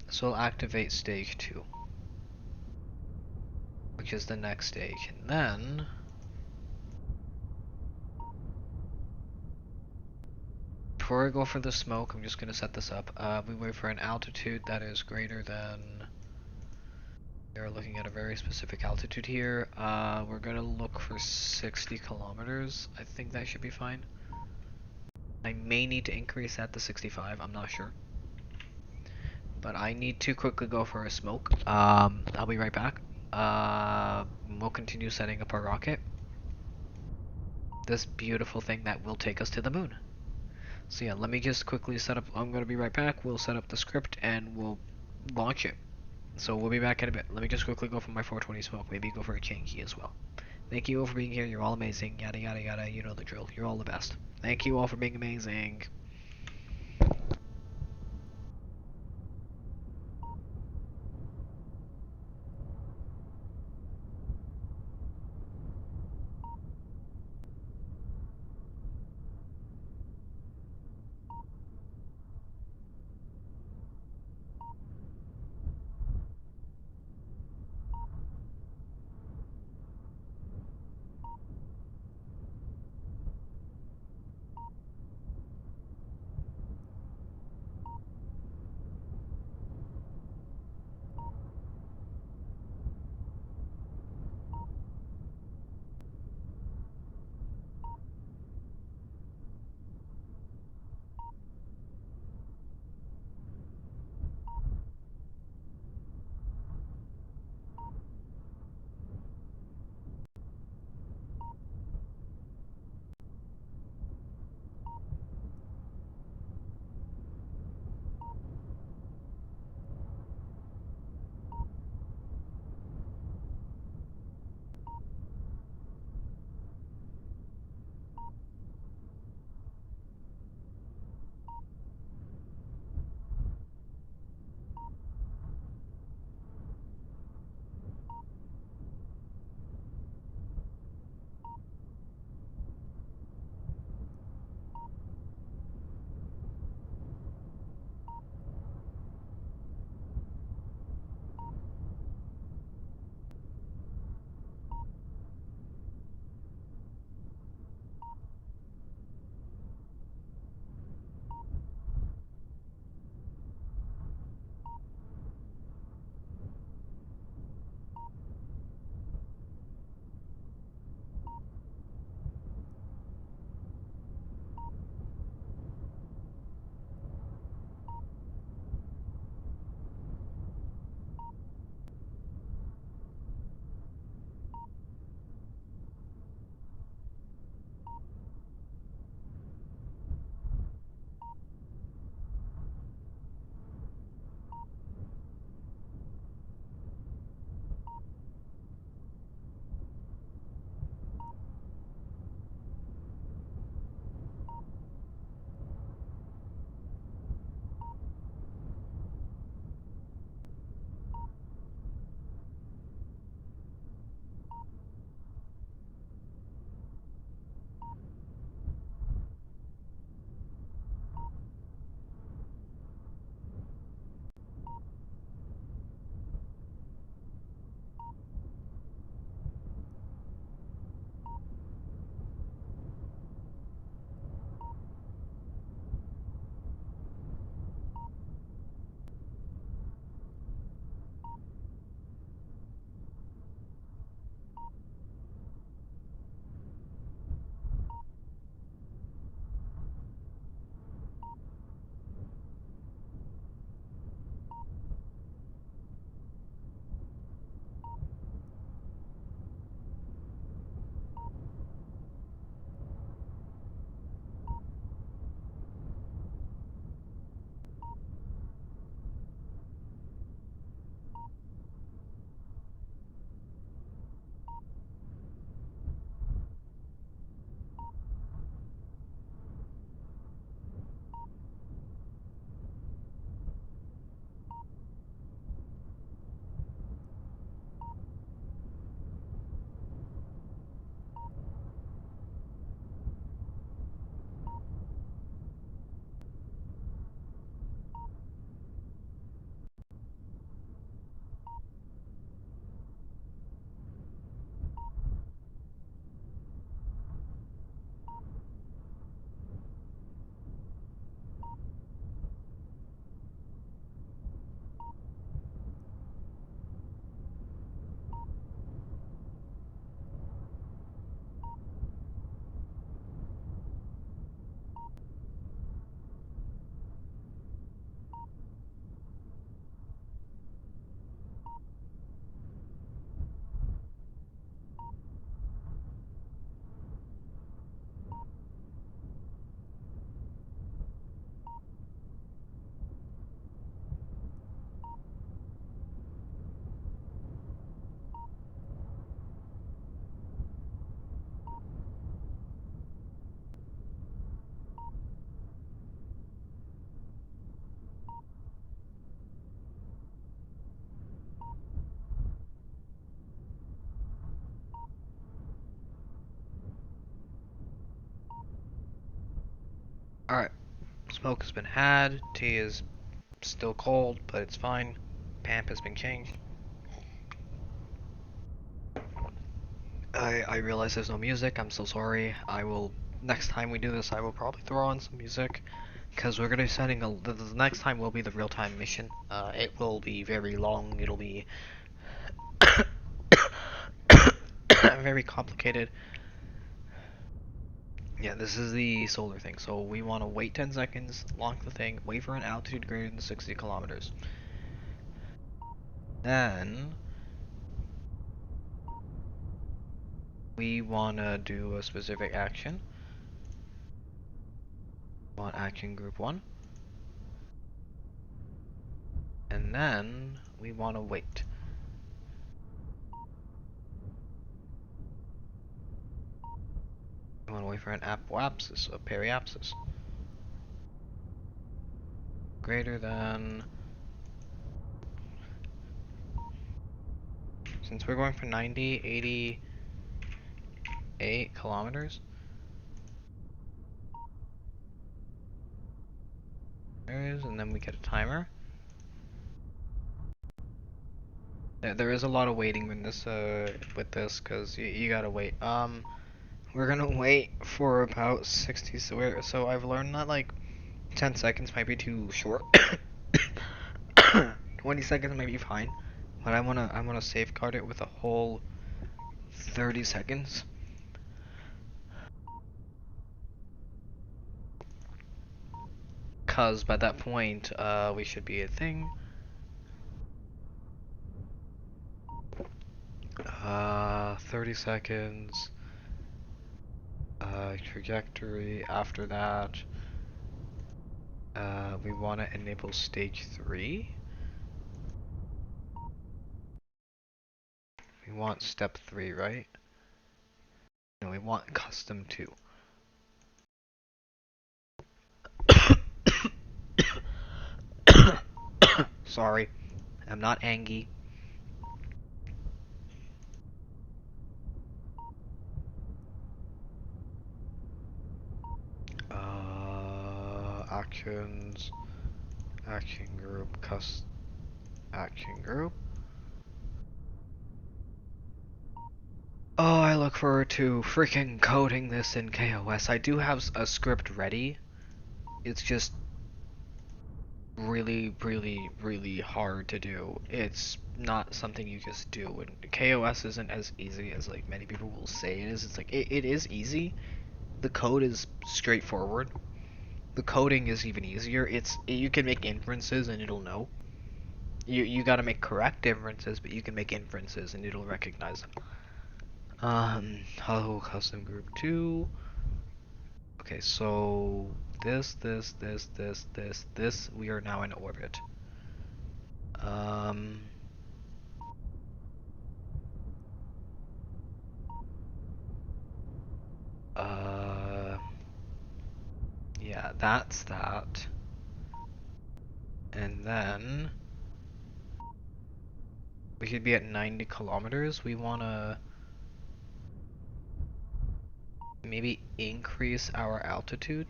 Speaker 2: So we'll activate stage 2, which is the next stage, and then before we go for the smoke, I'm just gonna set this up. We wait for an altitude that is greater than. We're looking at a very specific altitude here. We're gonna look for 60 kilometers. I think that should be fine. I may need to increase that to 65. I'm not sure. But I need to quickly go for a smoke. I'll be right back. We'll continue setting up our rocket. This beautiful thing that will take us to the moon. So yeah, let me just quickly set up. I'm gonna be right back. We'll set up the script and we'll launch it. So we'll be back in a bit. Let me just quickly go for my 420 smoke. Maybe go for a chain key as well. Thank you all for being here. You're all amazing. Yada yada yada. You know the drill. You're all the best. Thank you all for being amazing. Alright, smoke has been had, tea is still cold, but it's fine. Pamp has been changed. I realize there's no music, I'm so sorry. Next time we do this, I will probably throw on some music. Because we're going to be setting the next time will be the real-time mission. It will be very long, it'll be very complicated. Yeah, this is the solar thing, so we want to wait 10 seconds, lock the thing, wait for an altitude greater than 60 kilometers. Then we want to do a specific action. Want action group 1. And then we want to wait. We want to wait for an apoapsis, a periapsis. Greater than... Since we're going for 90, 88 kilometers. There is, and then we get a timer. There is a lot of waiting in this, with this, cause you gotta wait. We're gonna wait for about 60. So I've learned that like 10 seconds might be too short. 20 seconds might be fine, but I wanna safeguard it with a whole 30 seconds. Cause by that point, we should be a thing. 30 seconds. Trajectory after that. We want to enable stage 3. We want step 3, right? No, we want custom 2. Sorry, I'm not angry. Actions, action group, action group. Oh, I look forward to freaking coding this in KOS. I do have a script ready. It's just really hard to do. It's not something you just do, and KOS isn't as easy as like many people will say it is. It's like it is easy. The code is straightforward. The coding is even easier. You can make inferences and it'll know. You gotta make correct inferences, but you can make inferences and it'll recognize them. Hello custom group 2. Okay, so this, we are now in orbit. Yeah, that's that. And then we should be at 90 kilometers. We wanna maybe increase our altitude.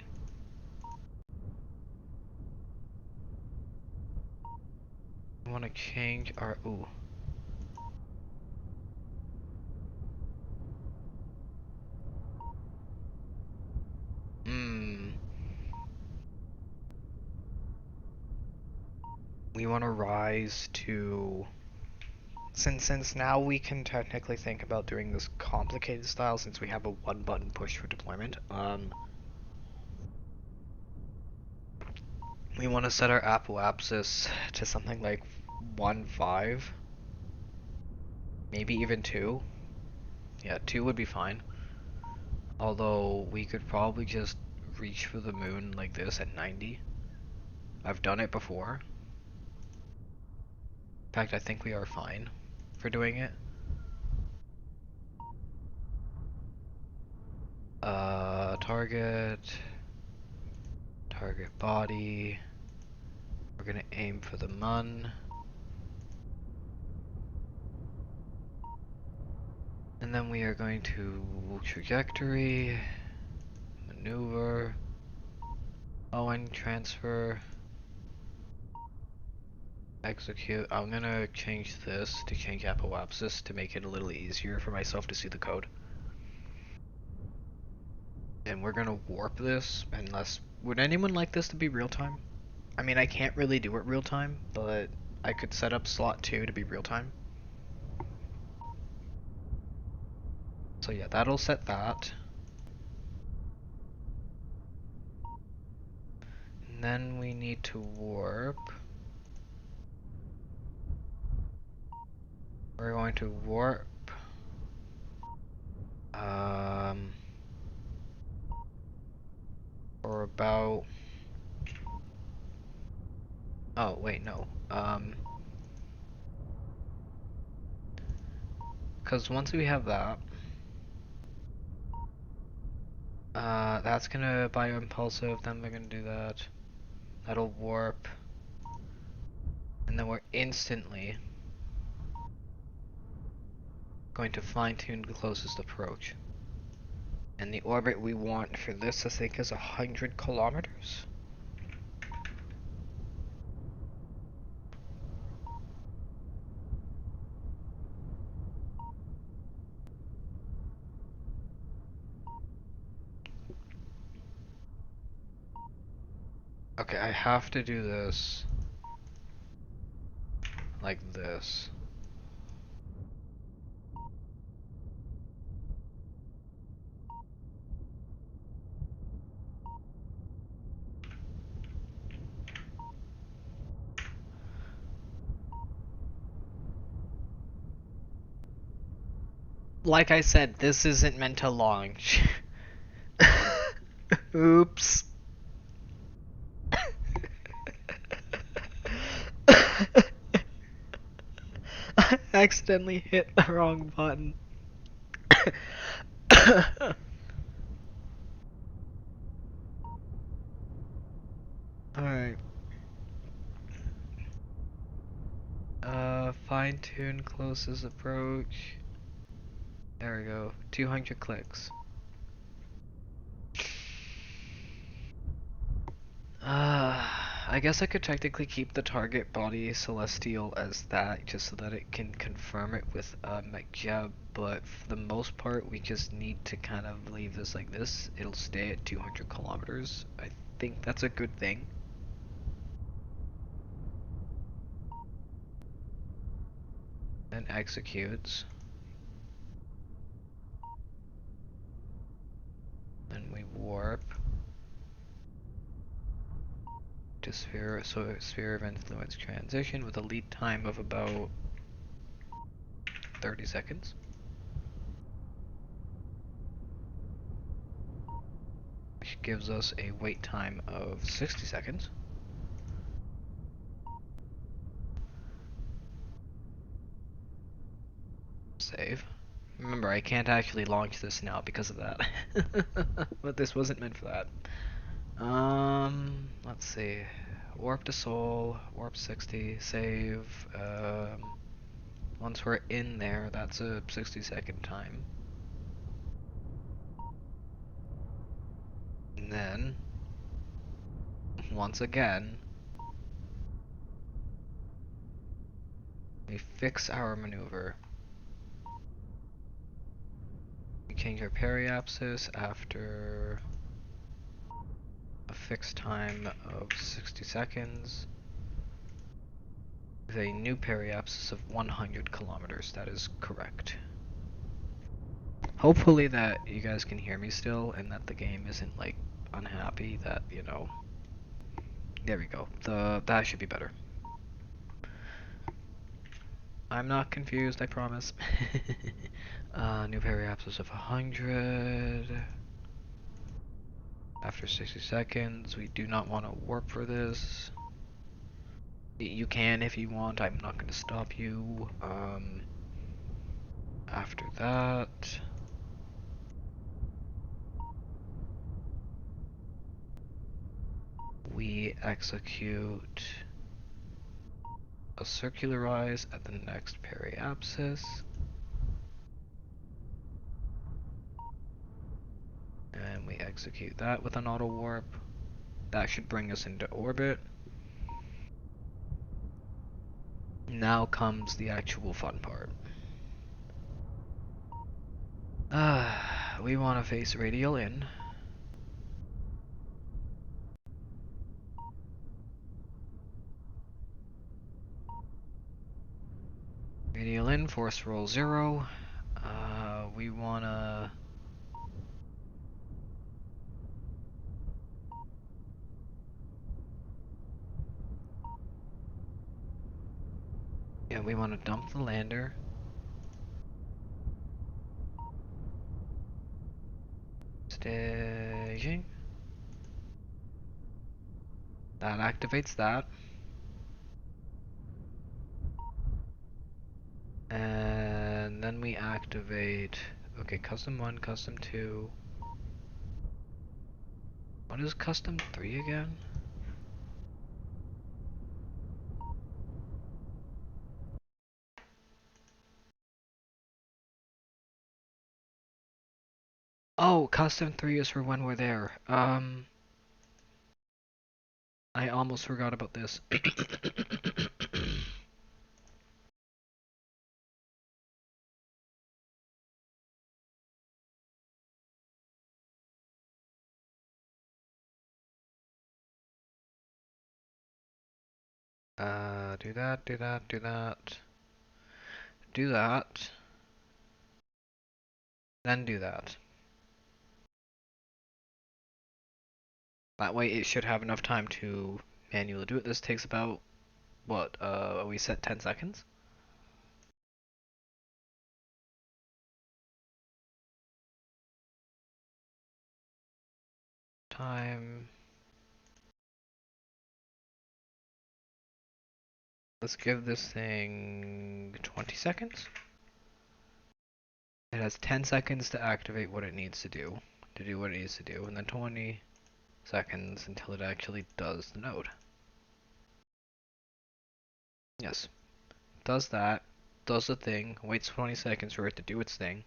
Speaker 2: We wanna change our, ooh. We wanna rise to, since now we can technically think about doing this complicated style since we have a one button push for deployment. We want to set our apoapsis to something like 1.5, maybe even 2. Yeah, 2 would be fine. Although we could probably just reach for the moon like this at 90. I've done it before. In fact, I think we are fine for doing it. Target body. We're gonna aim for the mun. And then we are going to trajectory, maneuver, Oh, and transfer, execute. I'm gonna change this to change apoapsis to make it a little easier for myself to see the code. And we're gonna warp this unless, would anyone like this to be real time? I mean, I can't really do it real time, but I could set up slot 2 to be real time. So yeah, that'll set that. And then we need to warp. We're going to warp for about, oh wait, no, because once we have that, that's gonna bioimpulsive, then we're gonna do that, that'll warp, and then we're instantly going to fine-tune the closest approach. And the orbit we want for this, I think, is 100 kilometers. Okay, I have to do this like this. Like I said, this isn't meant to launch. Oops. I accidentally hit the wrong button. Alright. Fine tune closest approach. There we go. 200 clicks. I guess I could technically keep the target body celestial as that, just so that it can confirm it with MacJeb, but for the most part, we just need to kind of leave this like this. It'll stay at 200 kilometers. I think that's a good thing. And executes. Then we warp to sphere, so sphere of influence transition with a lead time of about 30 seconds. Which gives us a wait time of 60 seconds. Save. Remember, I can't actually launch this now because of that. But this wasn't meant for that. Let's see. Warp to Soul, warp 60, save. Once we're in there, that's a 60-second time. And then, once again, we fix our maneuver. We change our periapsis after a fixed time of 60 seconds with a new periapsis of 100 kilometers. That is correct. Hopefully that you guys can hear me still and that the game isn't like unhappy that, you know. There we go. That should be better. I'm not confused, I promise. New periapsis of 100. After 60 seconds, we do not want to warp for this. You can if you want, I'm not going to stop you. After that, we execute a circularize at the next periapsis. And we execute that with an auto warp. That should bring us into orbit. Now comes the actual fun part. We want to face radial in. Radial in, force roll 0. We wanna... Yeah, we wanna dump the lander. Staging. That activates that. And then we activate... Okay, custom 1, custom 2. What is custom 3 again? Oh, custom 3 is for when we're there. I almost forgot about this. Do that, do that, do that. Do that. Then do that. That way it should have enough time to manually do it. This takes about, what, we set 10 seconds? Time. Let's give this thing 20 seconds. It has 10 seconds to activate what it needs to do what it needs to do, and then 20 seconds until it actually does the node. Yes. Does that, does the thing, waits 20 seconds for it to do its thing.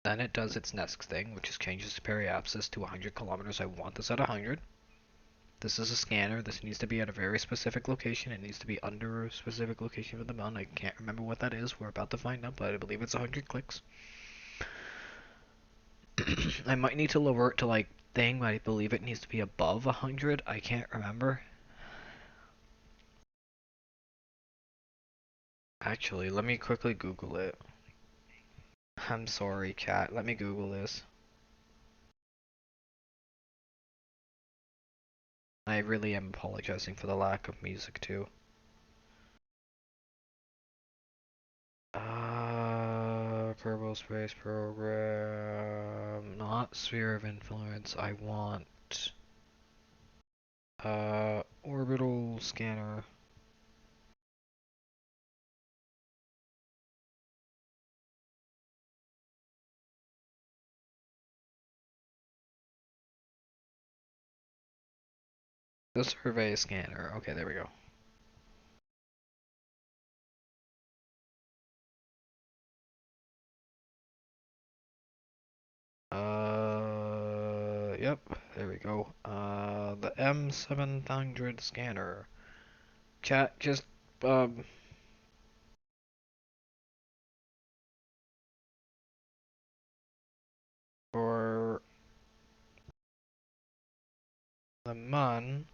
Speaker 2: Then it does its next thing, which is changes the periapsis to 100 kilometers. I want this at 100. This is a scanner. This needs to be at a very specific location. It needs to be under a specific location of the mountain. I can't remember what that is. We're about to find out, but I believe it's 100 clicks. I might need to lower it to like thing, but I believe it needs to be above 100. I can't remember. Actually, let me quickly Google it. I'm sorry, chat. Let me Google this. I really am apologizing for the lack of music too. Kerbal Space Program, not Sphere of Influence. I want orbital scanner. The survey scanner. Okay, there we go. Yep, there we go. The M700 scanner. Chat, just, for the MUN.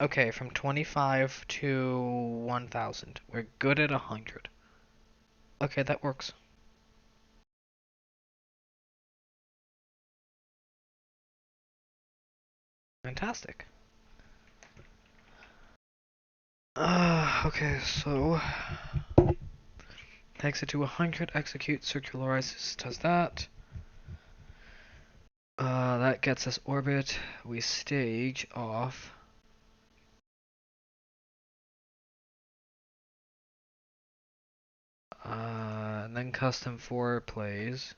Speaker 2: Okay, from 25 to 1000. We're good at 100. Okay, that works. Fantastic. Okay, so takes it to 100, execute, circularizes, does that. That gets us orbit. We stage off. And then custom 4 plays.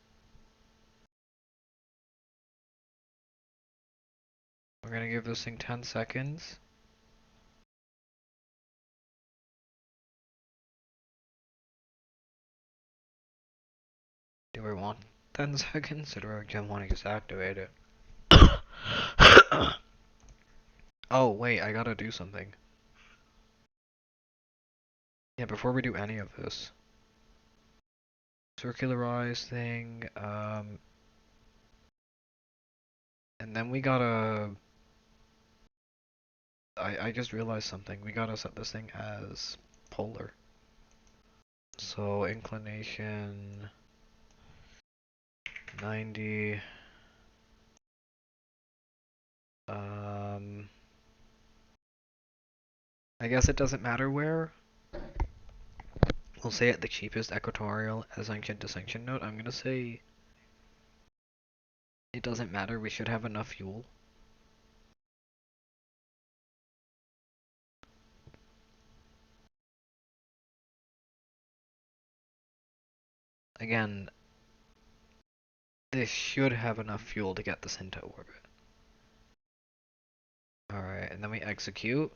Speaker 2: We're gonna give this thing 10 seconds. Do we want 10 seconds, or do I just want to just activate it? Oh, wait, I gotta do something. Yeah, before we do any of this. Circularize thing, and then we gotta... I just realized something. We gotta set this thing as polar. So, inclination... 90... I guess it doesn't matter where. We'll say at the cheapest equatorial ascension distinction node. I'm gonna say it doesn't matter. We should have enough fuel. Again, this should have enough fuel to get this into orbit. Alright, and then we execute.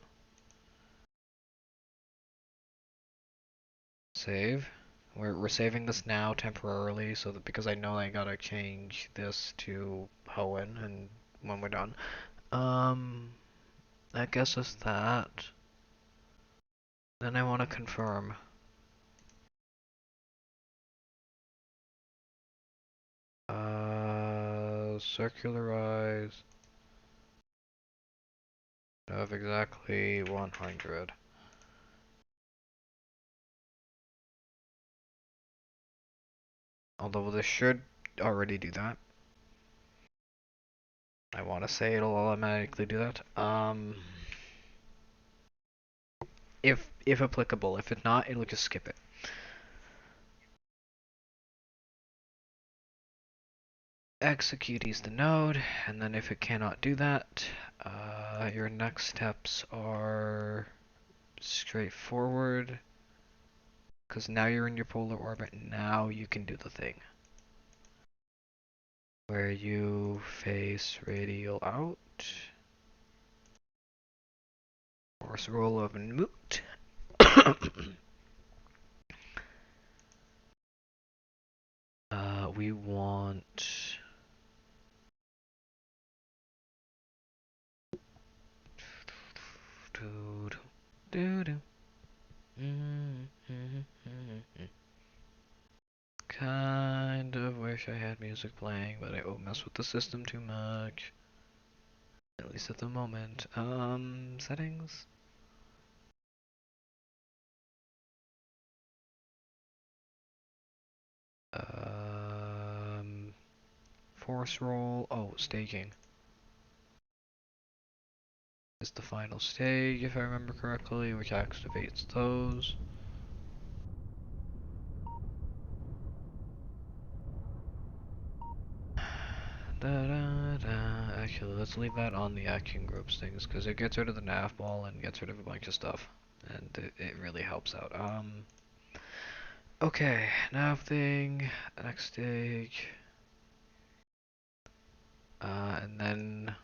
Speaker 2: Save. We're saving this now temporarily, so that because I know I gotta change this to Hoenn and when we're done. I guess it's that. Then I want to confirm. Circularize of exactly 100. Although this should already do that. I want to say it'll automatically do that. If applicable. If it's not, it'll just skip it. Execute is the node, and then if it cannot do that, your next steps are straightforward. Because now you're in your polar orbit, now you can do the thing. Where you face radial out. Force roll of moot. We want... Kind of wish I had music playing, but I won't mess with the system too much. At least at the moment. Settings? Force roll. Oh, staging. Is the final stage, if I remember correctly, which activates those. Actually, let's leave that on the action groups things, because it gets rid of the nav ball and gets rid of a bunch of stuff. And it really helps out. Okay, nav thing, next stage. And then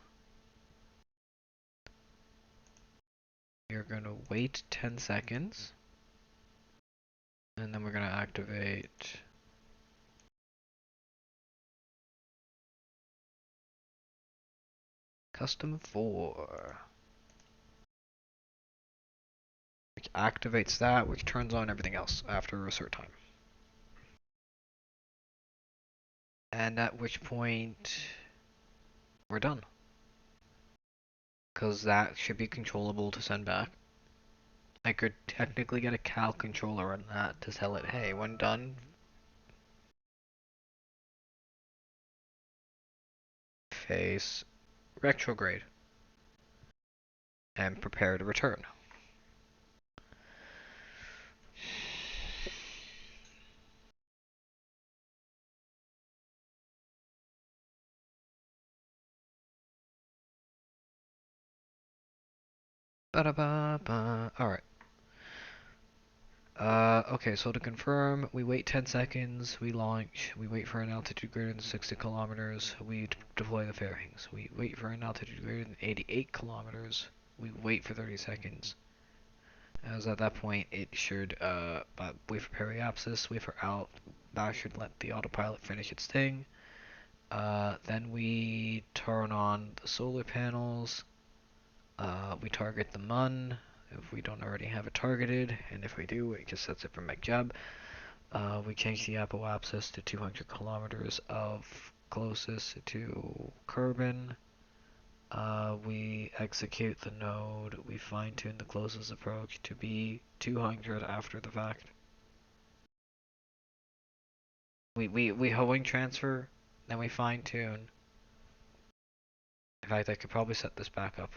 Speaker 2: you're gonna wait 10 seconds. And then we're gonna activate Custom 4. Which activates that, which turns on everything else after a certain time. And at which point we're done. Because that should be controllable to send back. I could technically get a Cal controller on that to tell it, hey, when done, face retrograde. And prepare to return. Ba-da-ba-ba. Alright. Okay, so to confirm, we wait 10 seconds, we launch, we wait for an altitude greater than 60 kilometers, we deploy the fairings. We wait for an altitude greater than 88 kilometers, we wait for 30 seconds. As at that point, it should, wait for periapsis, wait for That should let the autopilot finish its thing. Then we turn on the solar panels. We target the MUN if we don't already have it targeted, and if we do, it just sets it for McJab. We change the apoapsis to 200 kilometers of closest to Kerbin. We execute the node. We fine-tune the closest approach to be 200 after the fact. We hoeing transfer, then we fine-tune. In fact, I could probably set this back up.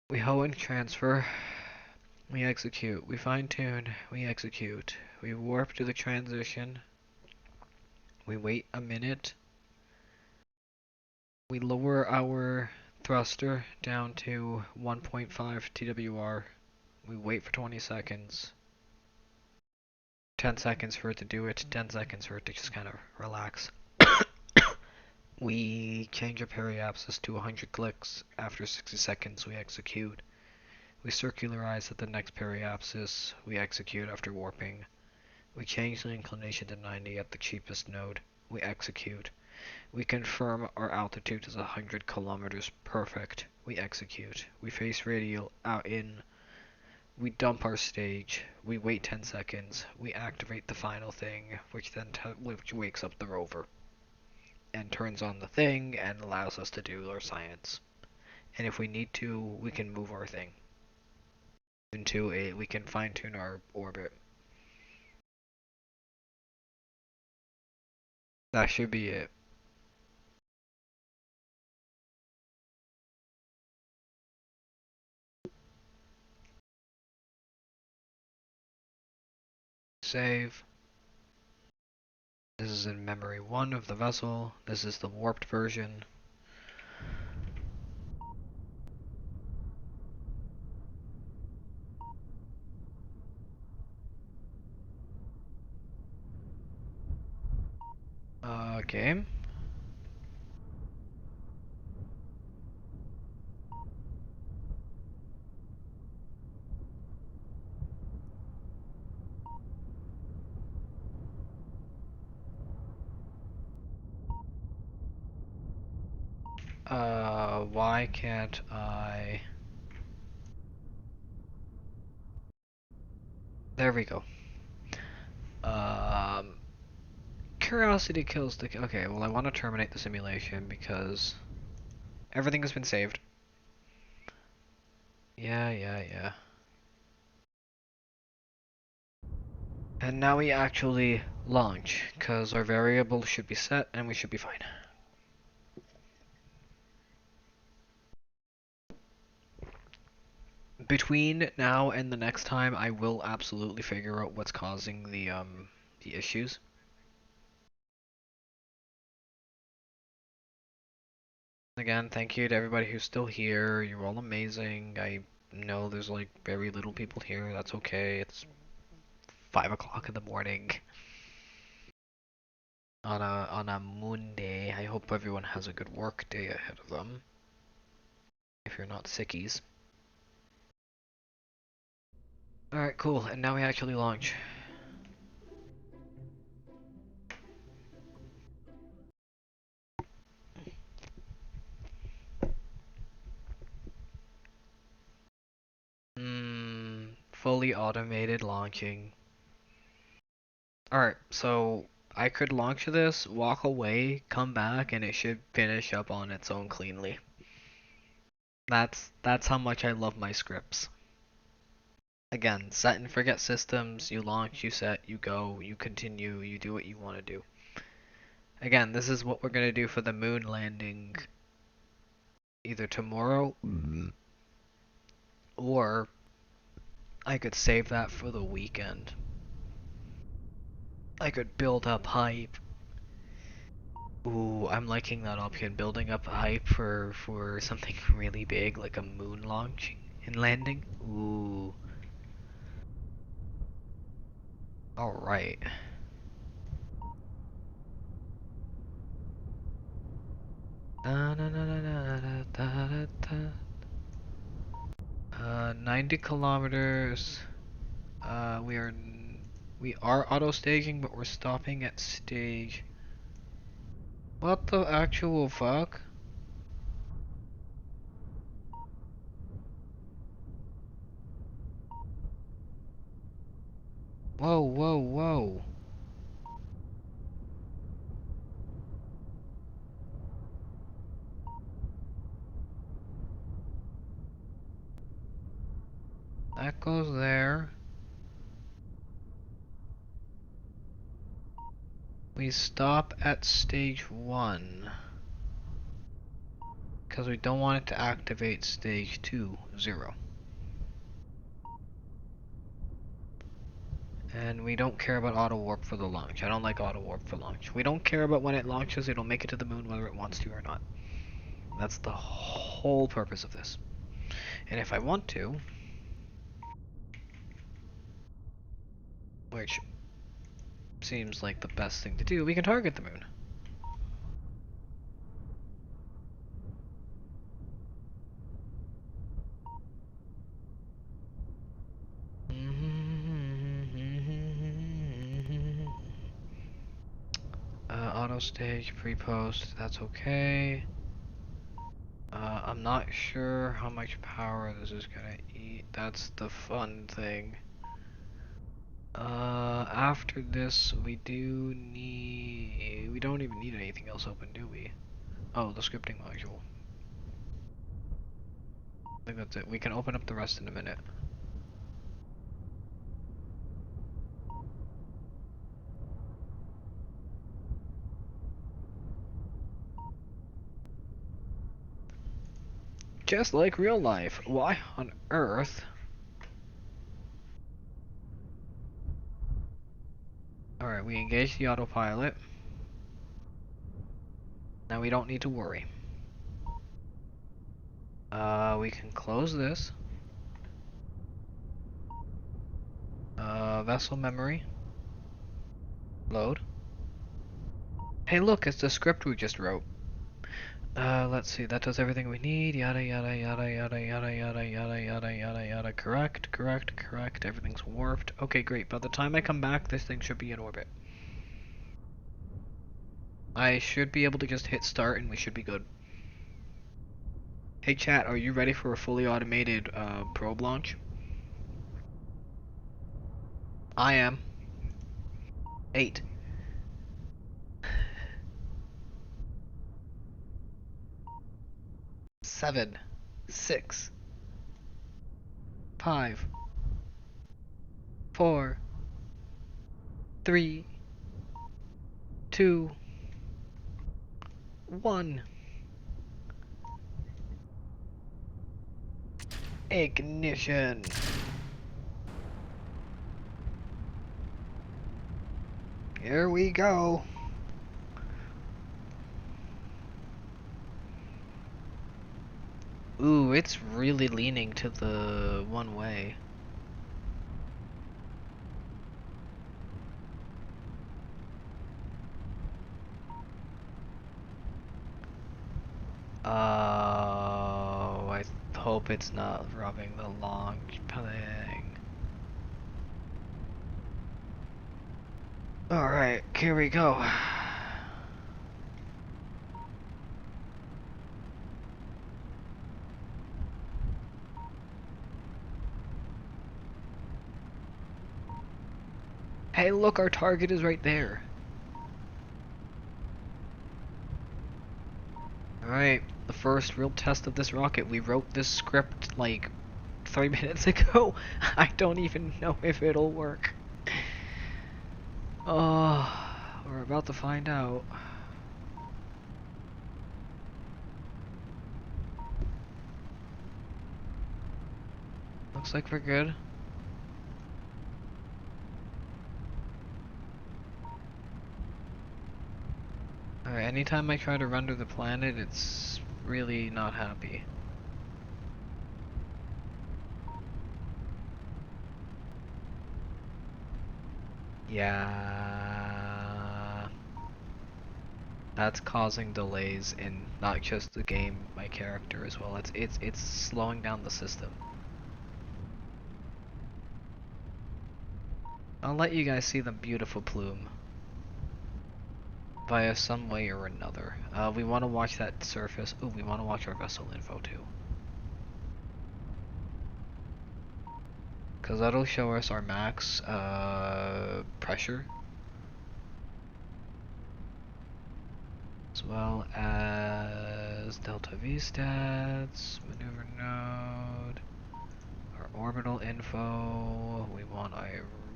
Speaker 2: We hoeing transfer. We execute. We fine-tune. We execute. We warp to the transition. We wait a minute. We lower our thruster down to 1.5 TWR. We wait for 20 seconds. 10 seconds for it to do it. 10 seconds for it to just kind of relax. We change our periapsis to 100 clicks. After 60 seconds, we execute. We circularize at the next periapsis. We execute after warping. We change the inclination to 90 at the cheapest node. We execute. We confirm our altitude is 100 kilometers perfect. We execute. We face radial out in. We dump our stage. We wait 10 seconds. We activate the final thing, which then which wakes up the rover and turns on the thing and allows us to do our science. And if we need to, we can move our thing into we can fine tune our orbit. That should be it. Save. This is in memory 1 of the vessel. This is the warped version. Okay. Why can't I? There we go. Curiosity kills the. Okay, well, I want to terminate the simulation because everything has been saved. Yeah. And now we actually launch, because our variable should be set and we should be fine. Between now and the next time, I will absolutely figure out what's causing the issues. Again, thank you to everybody who's still here. You're all amazing. I know there's like very little people here. That's okay. It's 5 o'clock in the morning on a Monday. I hope everyone has a good work day ahead of them. If you're not sickies. Alright, cool. And now we actually launch. Fully automated launching. Alright, so I could launch this, walk away, come back, and it should finish up on its own cleanly. That's how much I love my scripts. Again, set and forget systems, you launch, you set, you go, you continue, you do what you want to do. Again, this is what we're going to do for the moon landing either tomorrow or I could save that for the weekend. I could build up hype. Ooh, I'm liking that option, building up hype for something really big like a moon launch and landing. Ooh. Alright. 90 kilometers. We are auto staging, but we're stopping at stage. What the actual fuck? Whoa, whoa, whoa. That goes there. We stop at stage 1. Because we don't want it to activate stage 2, 0. And we don't care about auto warp for the launch. I don't like auto warp for launch. We don't care about when it launches, it'll make it to the moon whether it wants to or not. That's the whole purpose of this. And if I want to, which seems like the best thing to do, we can target the moon. Auto stage, pre-post, that's okay. I'm not sure how much power this is gonna eat. That's the fun thing. After this, we don't even need anything else open, do we? Oh, the scripting module. I think that's it. We can open up the rest in a minute. Just like real life. Why on earth? Alright, we engage the autopilot. Now we don't need to worry. We can close this. Vessel memory. Load. Hey look, it's the script we just wrote. Let's see, that does everything we need. Yada yada yada yada yada yada yada yada yada yada. Correct, correct, correct. Everything's warped. Okay, great. By the time I come back, this thing should be in orbit. I should be able to just hit start and we should be good. Hey chat, are you ready for a fully automated probe launch? I am. 8. 7. 6. 5. 4. 3. 2. 1. Ignition. Here we go. Ooh, it's really leaning to the one way. I hope it's not rubbing the launch thing. Alright, here we go. Hey, look, our target is right there. Alright, the first real test of this rocket. We wrote this script like 3 minutes ago. I don't even know if it'll work. Oh, we're about to find out. Looks like we're good. Alright, anytime I try to render the planet, it's really not happy. Yeah, that's causing delays in not just the game, my character as well. It's slowing down the system. I'll let you guys see the beautiful plume via some way or another. We want to watch that surface. Ooh, we want to watch our vessel info too. Because that'll show us our max pressure. As well as delta V stats, maneuver node, our orbital info.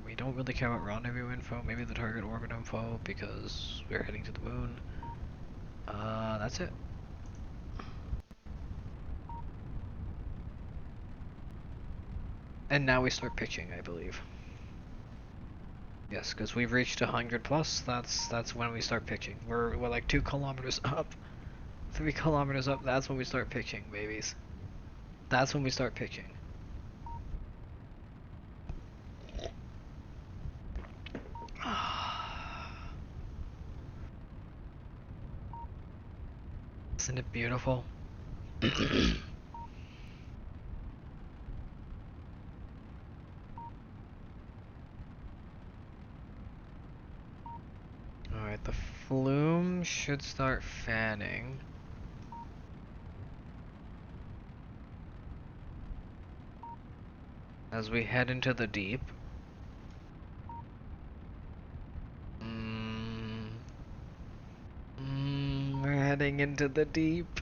Speaker 2: We don't really care about rendezvous info, maybe the target orbit info because we're heading to the moon. That's it. And now we start pitching, I believe. Yes, because we've reached 100 plus. That's when we start pitching. We're like 2 kilometers up, 3 kilometers up. That's when we start pitching, babies. That's when we start pitching. Isn't it beautiful? Alright, the flume should start fanning. As we head into the deep. We're heading into the deep.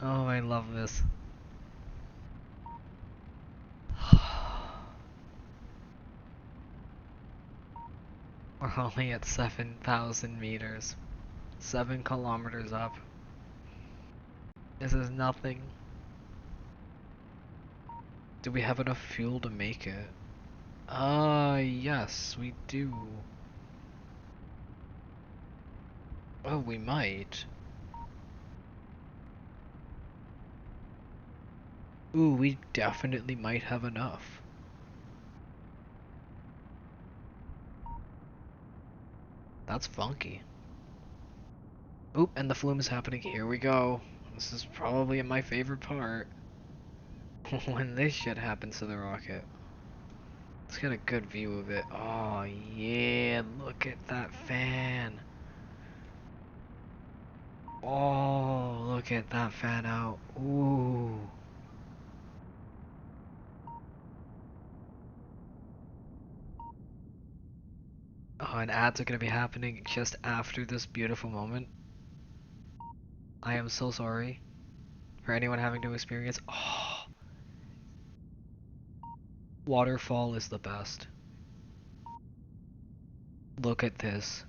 Speaker 2: Oh, I love this. We're only at 7,000 meters. 7 kilometers up. This is nothing. Do we have enough fuel to make it? Yes, we do. Oh, we might. Ooh, we definitely might have enough. That's funky. Oop, and the flume is happening. Here we go. This is probably my favorite part. When this shit happens to the rocket. Let's get a good view of it. Oh yeah, look at that fan. Oh, look at that fan out. Ooh. Oh, and ads are gonna be happening just after this beautiful moment. I am so sorry for anyone having to experience. Oh, waterfall is the best. Look at this.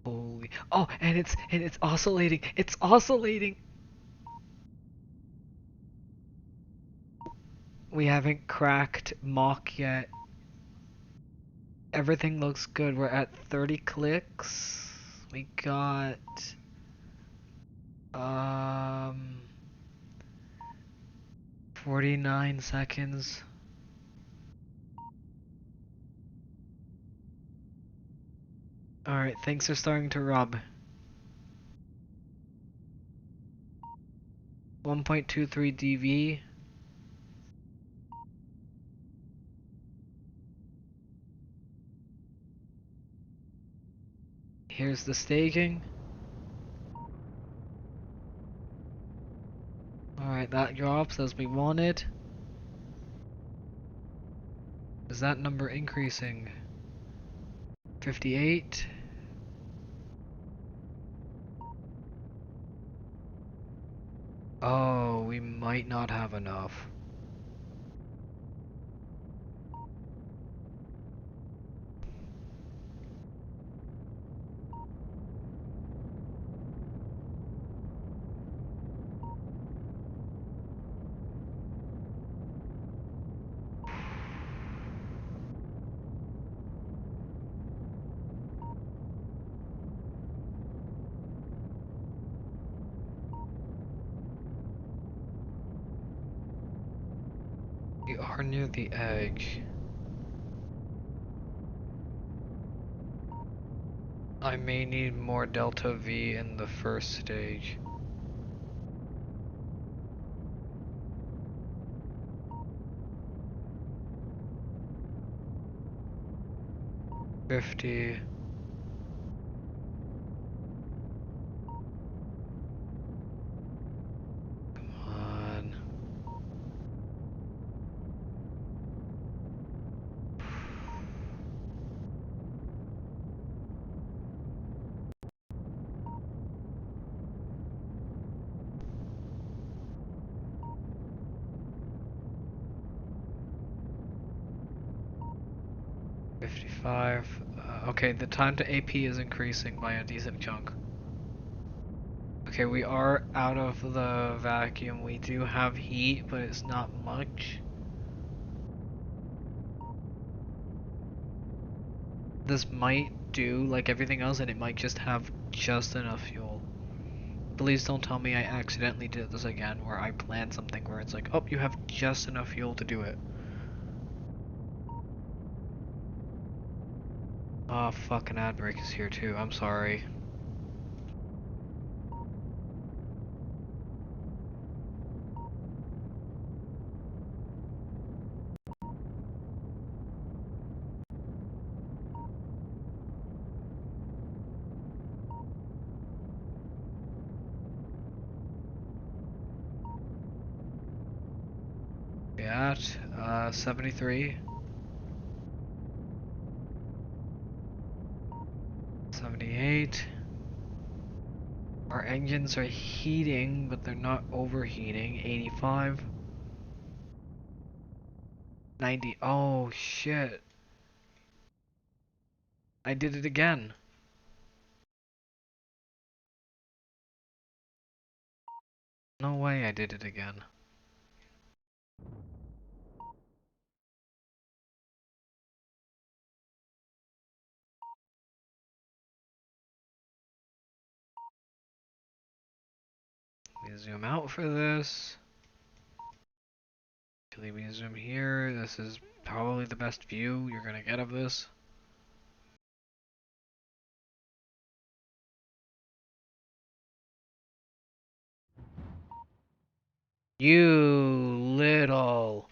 Speaker 2: Holy. Oh, and it's oscillating. It's oscillating. We haven't cracked Mach yet. Everything looks good. We're at 30 clicks. We got 49 seconds. Alright, things are starting to rub. 1.23 dV. Here's the staging. Alright, that drops as we wanted. Is that number increasing? 58. Oh, we might not have enough. We are near the edge. I may need more delta V in the first stage. 50. Come on. Okay, the time to AP is increasing by a decent chunk. Okay, we are out of the vacuum. We do have heat, but it's not much. This might do like everything else, and it might just have just enough fuel. Please don't tell me I accidentally did this again, where I planned something where it's like, oh, you have just enough fuel to do it. Oh, fucking ad break is here too. I'm sorry. At 73, 78. Our engines are heating, but they're not overheating. 85, 90. Oh shit. I did it again. No way I did it again. Let me zoom out for this. Actually, we zoom here. This is probably the best view you're gonna get of this. You little.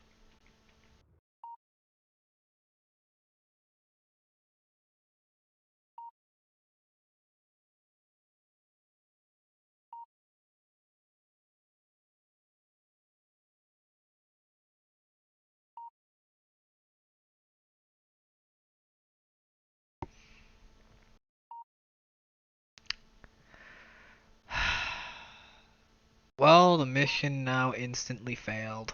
Speaker 2: Well, the mission now instantly failed.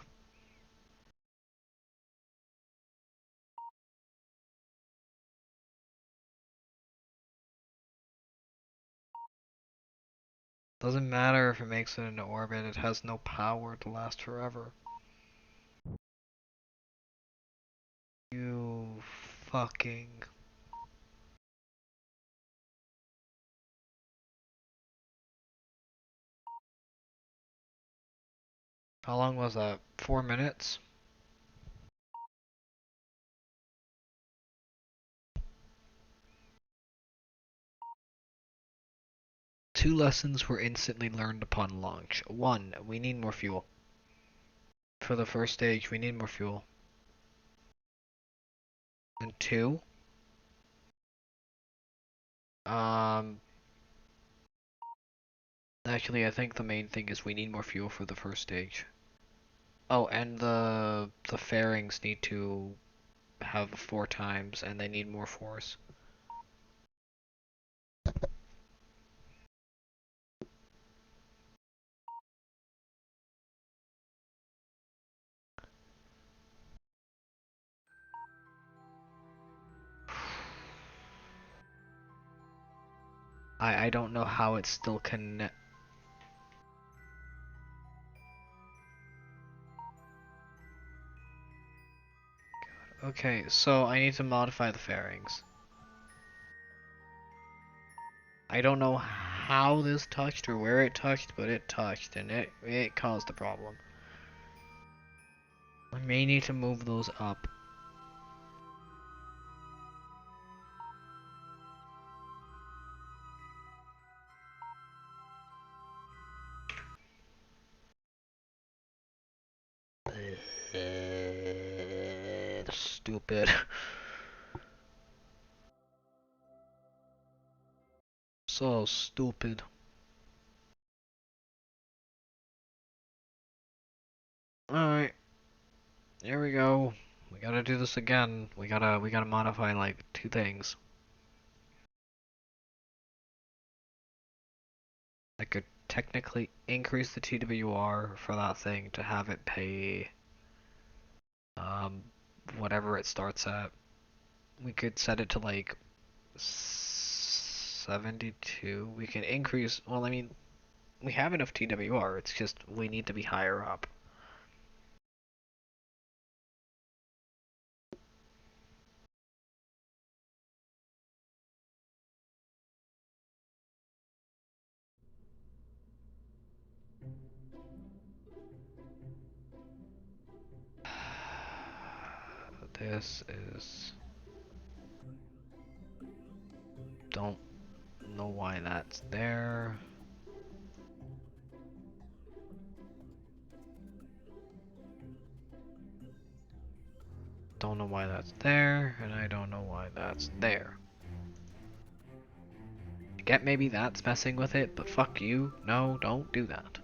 Speaker 2: Doesn't matter if it makes it into orbit, it has no power to last forever. You fucking... How long was that? 4 minutes? Two lessons were instantly learned upon launch. One, we need more fuel. For the first stage, we need more fuel. And two, um, actually I think the main thing is we need more fuel for the first stage. Oh, and the fairings need to have 4 times, and they need more force. I don't know how it's still connect. Okay, so I need to modify the fairings. I don't know how this touched or where it touched, but it touched, and it caused a problem. I may need to move those up. Stupid. So stupid. Alright, here we go. We gotta do this again. We gotta modify like 2 things. I could technically increase the TWR for that thing to have it pay whatever it starts at. We could set it to like 72. We can increase, well, I mean, we have enough TWR, it's just we need to be higher up. This is... Don't know why that's there. Don't know why that's there, and I don't know why that's there. I get maybe that's messing with it, but fuck you. No, don't do that.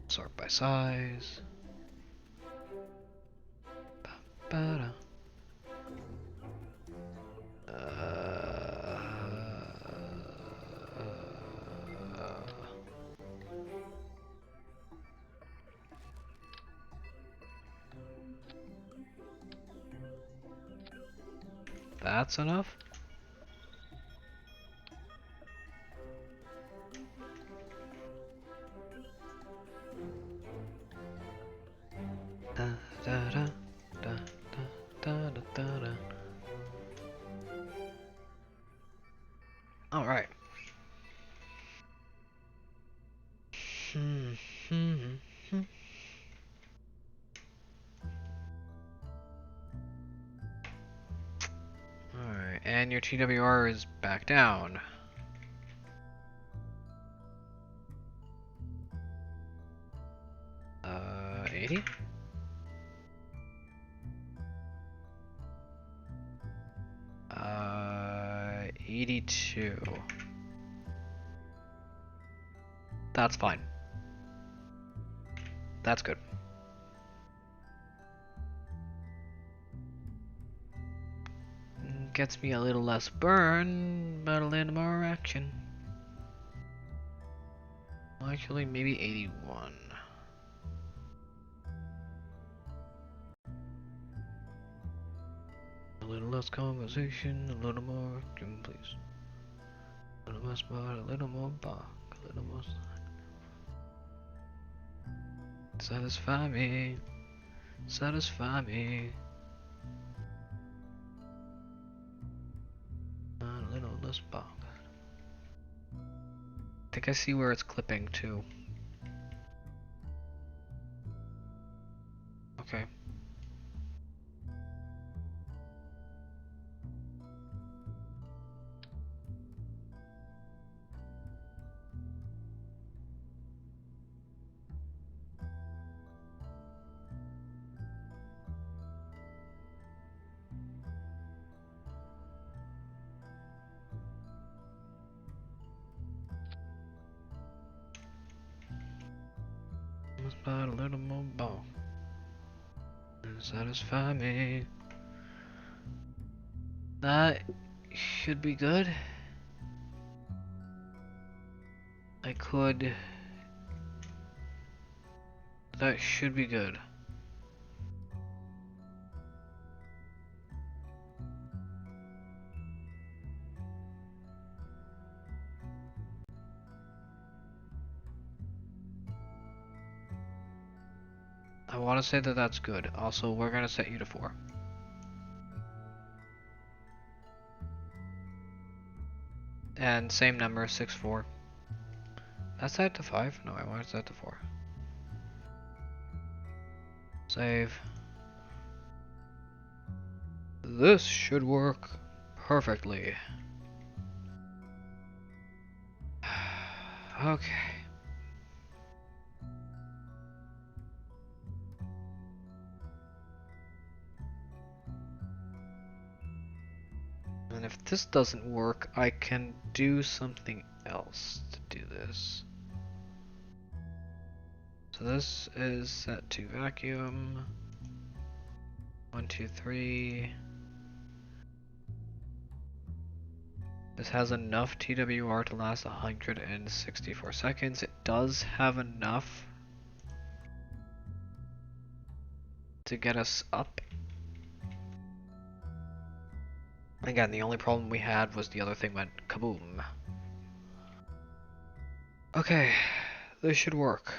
Speaker 2: Sort by size. Ba-da. That's enough? Da, da, da, da, da, da, da, da. All right. Alright, and your TWR is back down. 80? 82. That's fine. That's good. Gets me a little less burn, but a little more action. Actually, maybe 81. A little less conversation, a little more action, please. A little more smart, a little more bark, a little more... Satisfy me. Satisfy me. A little less bark. I think I see where it's clipping too. Okay. Let's buy a little more ball. Satisfy me. That should be good. I could... That should be good. I want to say that that's good. Also, we're going to set you to 4. And same number, 6, 4. That's set to 5? No, I want it set to 4. Save. This should work perfectly. Okay. this doesn't work, I can do something else to do this. So this is set to vacuum. 1, 2, 3. This has enough TWR to last 164 seconds. It does have enough to get us up. Again, the only problem we had was the other thing went kaboom. Okay, this should work.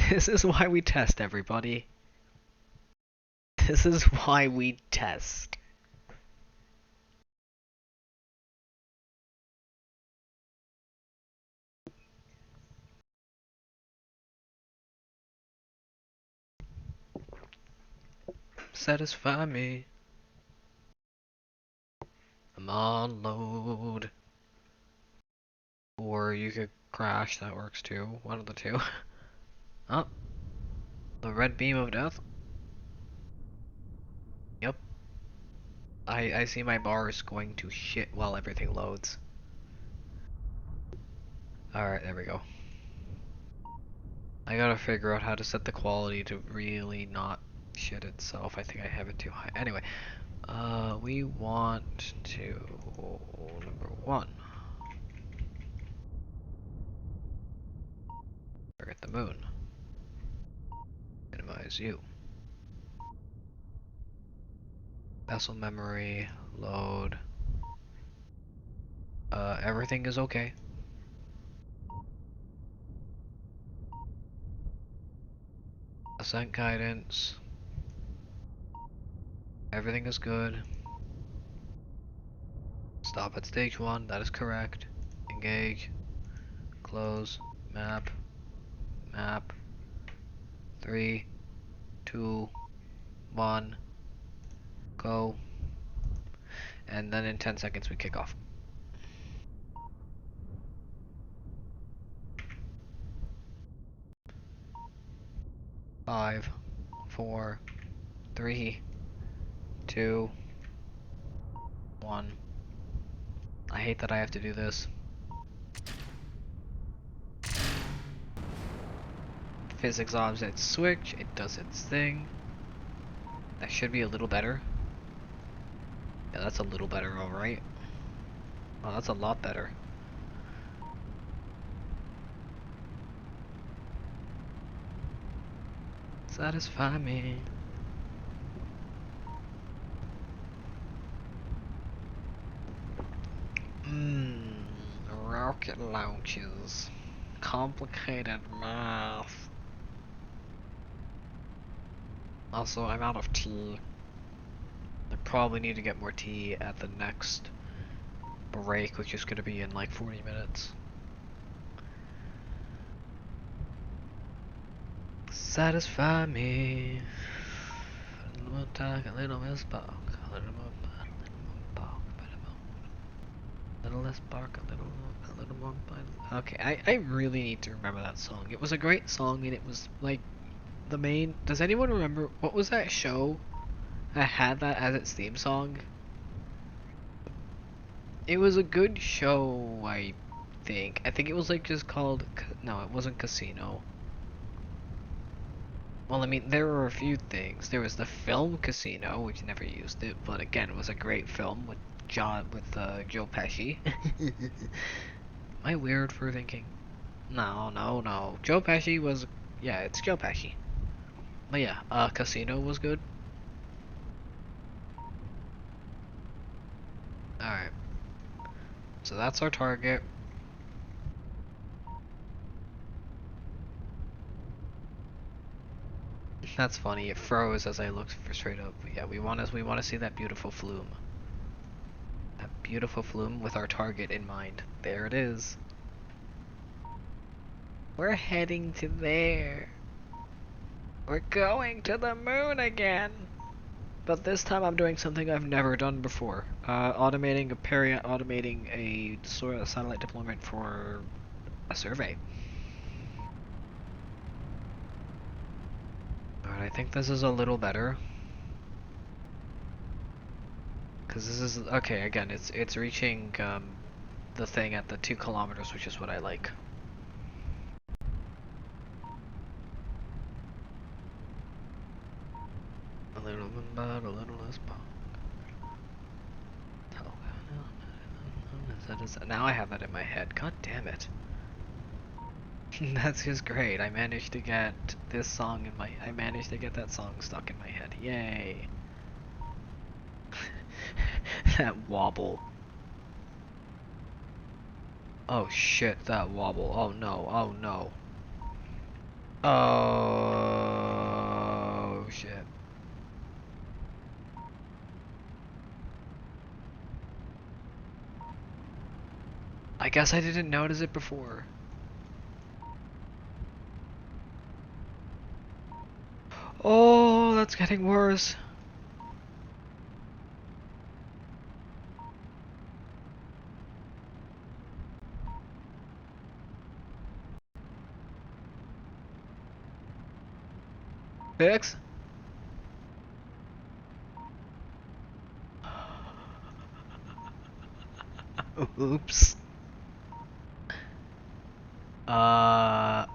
Speaker 2: This is why we test, everybody. This is why we test. Satisfy me. I'm on load. Or you could crash, that works too. One of the two. Oh. The red beam of death? Yep. I see my bars going to shit while everything loads. Alright, there we go. I gotta figure out how to set the quality to really not shit itself. I think I have it too high. Anyway, we want to number 1. Target the moon. Minimize you. Vessel memory, load. Everything is okay. Ascent guidance. Everything is good. Stop at stage 1, that is correct. Engage. Close. Map. Map. 3, 2, 1. Go. And then in 10 seconds we kick off. Five, 4, 3, 2, 1. I hate that I have to do this. Physics object switch, it does its thing. That should be a little better. Yeah, that's a little better, alright. Oh, that's a lot better. Satisfy me. Rocket launches. Complicated math. Also, I'm out of tea. I probably need to get more tea at the next break, which is going to be in like 40 minutes. Satisfy me. A little more talk, a little less bark, a little more bark, a little more bark, a little less bark, a little more bark. Okay, I really need to remember that song. It was a great song, and it was like the main. Does anyone remember what was that show that had that as its theme song? It was a good show, I think. I think it was like just called. No, it wasn't Casino. Well, I mean, there were a few things. There was the film Casino, which never used it, but again, it was a great film with Joe Pesci. Am I weird for thinking? No. Joe Pesci was, yeah, it's Joe Pesci. But yeah, Casino was good. Alright. So that's our target. That's funny. It froze as I looked for straight up. But yeah, we want to see that beautiful flume. That beautiful flume with our target in mind. There it is. We're heading to there. We're going to the moon again. But this time I'm doing something I've never done before. Automating a satellite deployment for a survey. I think this is a little better. Cause this is okay. Again, it's reaching the thing at the 2 kilometers, which is what I like. A little bit bad, a little less bad. Now I have that in my head. God damn it. That's just great. I managed to get this song in my. I managed to get that song stuck in my head. Yay. That wobble. Oh shit, that wobble. Oh no, oh no. Oh shit. I guess I didn't notice it before. Oh, that's getting worse. Fix? Oops.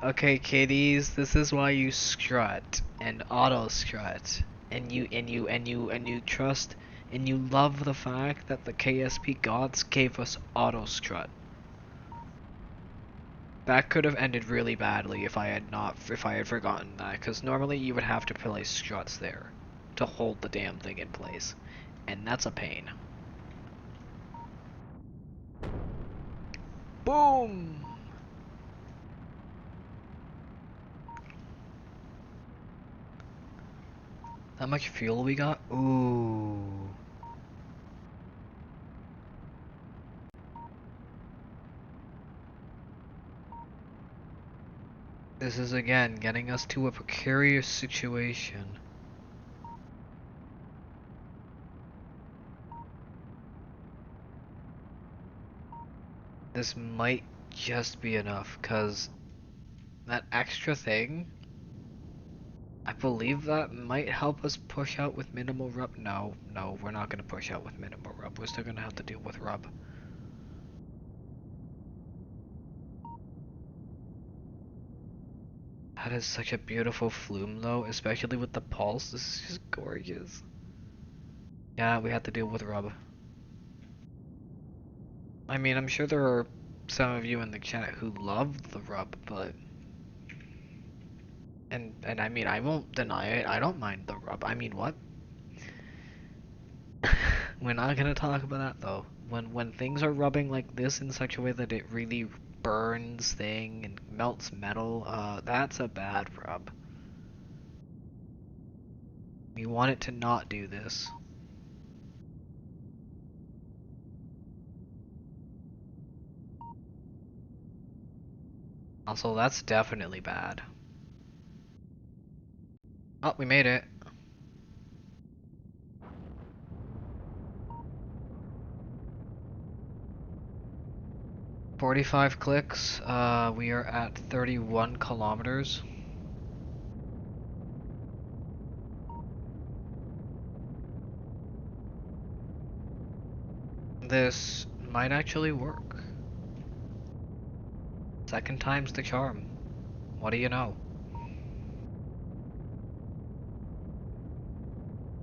Speaker 2: Okay, kiddies, this is why you strut and auto strut, and you trust and you love the fact that the KSP gods gave us auto strut. That could have ended really badly if I had forgotten that, because normally you would have to place struts there to hold the damn thing in place, and that's a pain. Boom! How much fuel we got? Ooh. This is again getting us to a precarious situation. This might just be enough, cause that extra thing, I believe that might help us push out with minimal rub. No, we're not gonna push out with minimal rub. We're still gonna have to deal with rub. That is such a beautiful flume though, especially with the pulse. This is just gorgeous. Yeah, we have to deal with rub. I mean, I'm sure there are some of you in the chat who love the rub, but and I mean, I won't deny it. I don't mind the rub. I mean, what? We're not gonna talk about that though. When things are rubbing like this in such a way that it really burns thing and melts metal, that's a bad rub. We want it to not do this. Also, that's definitely bad. Oh, we made it. "45 clicks, we are at 31 kilometers. This might actually work. Second time's the charm. What do you know?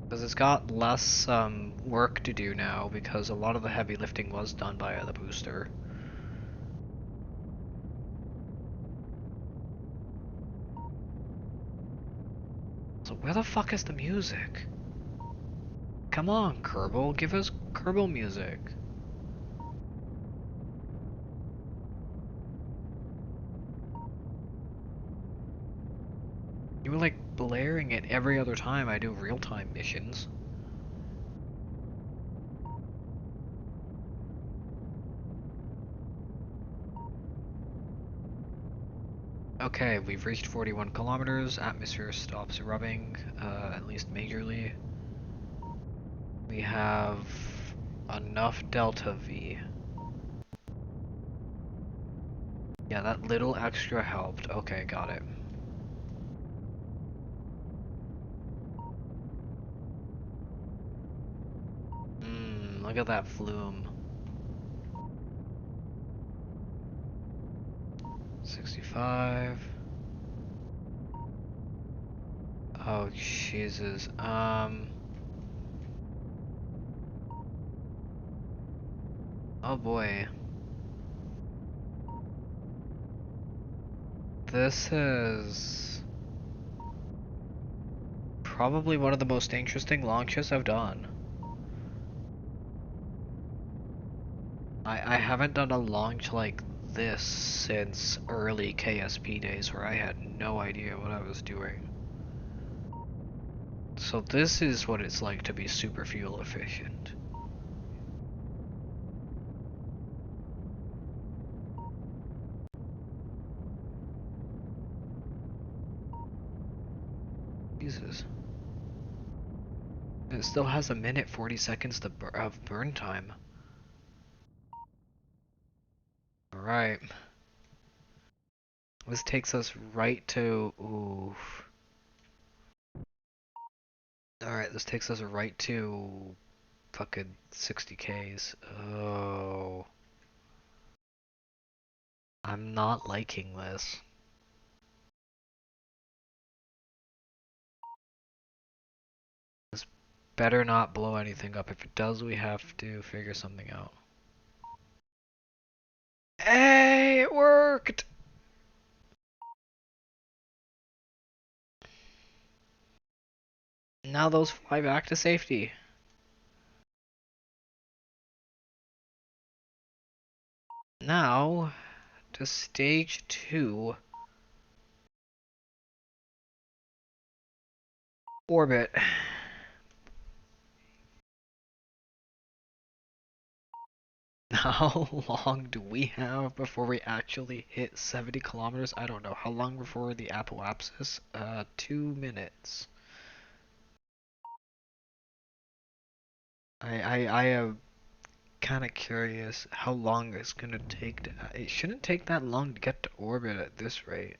Speaker 2: Because it's got less work to do now because a lot of the heavy lifting was done by the booster. So where the fuck is the music? Come on, Kerbal, give us Kerbal music. You were like blaring it every other time I do real-time missions. Okay, we've reached 41 kilometers. Atmosphere stops rubbing, at least majorly. We have enough delta V. Yeah, that little extra helped. Okay, got it. look at that flume. 65. Oh, Jesus. Oh boy. This is probably one of the most interesting launches I've done. I haven't done a launch like this since early KSP days where I had no idea what I was doing. So this is what it's like to be super fuel efficient. Jesus. It still has a minute 40 seconds of burn time. Alright. This takes us right to... Oof. Alright, this takes us right to... fucking 60Ks. Oh. I'm not liking this. This better not blow anything up. If it does, we have to figure something out. Hey, it worked! Now those fly back to safety. Now, to stage 2. Orbit. How long do we have before we actually hit 70 kilometers? I don't know. How long before the apoapsis? 2 minutes. I am kind of curious how long it's gonna take to... It shouldn't take that long to get to orbit at this rate.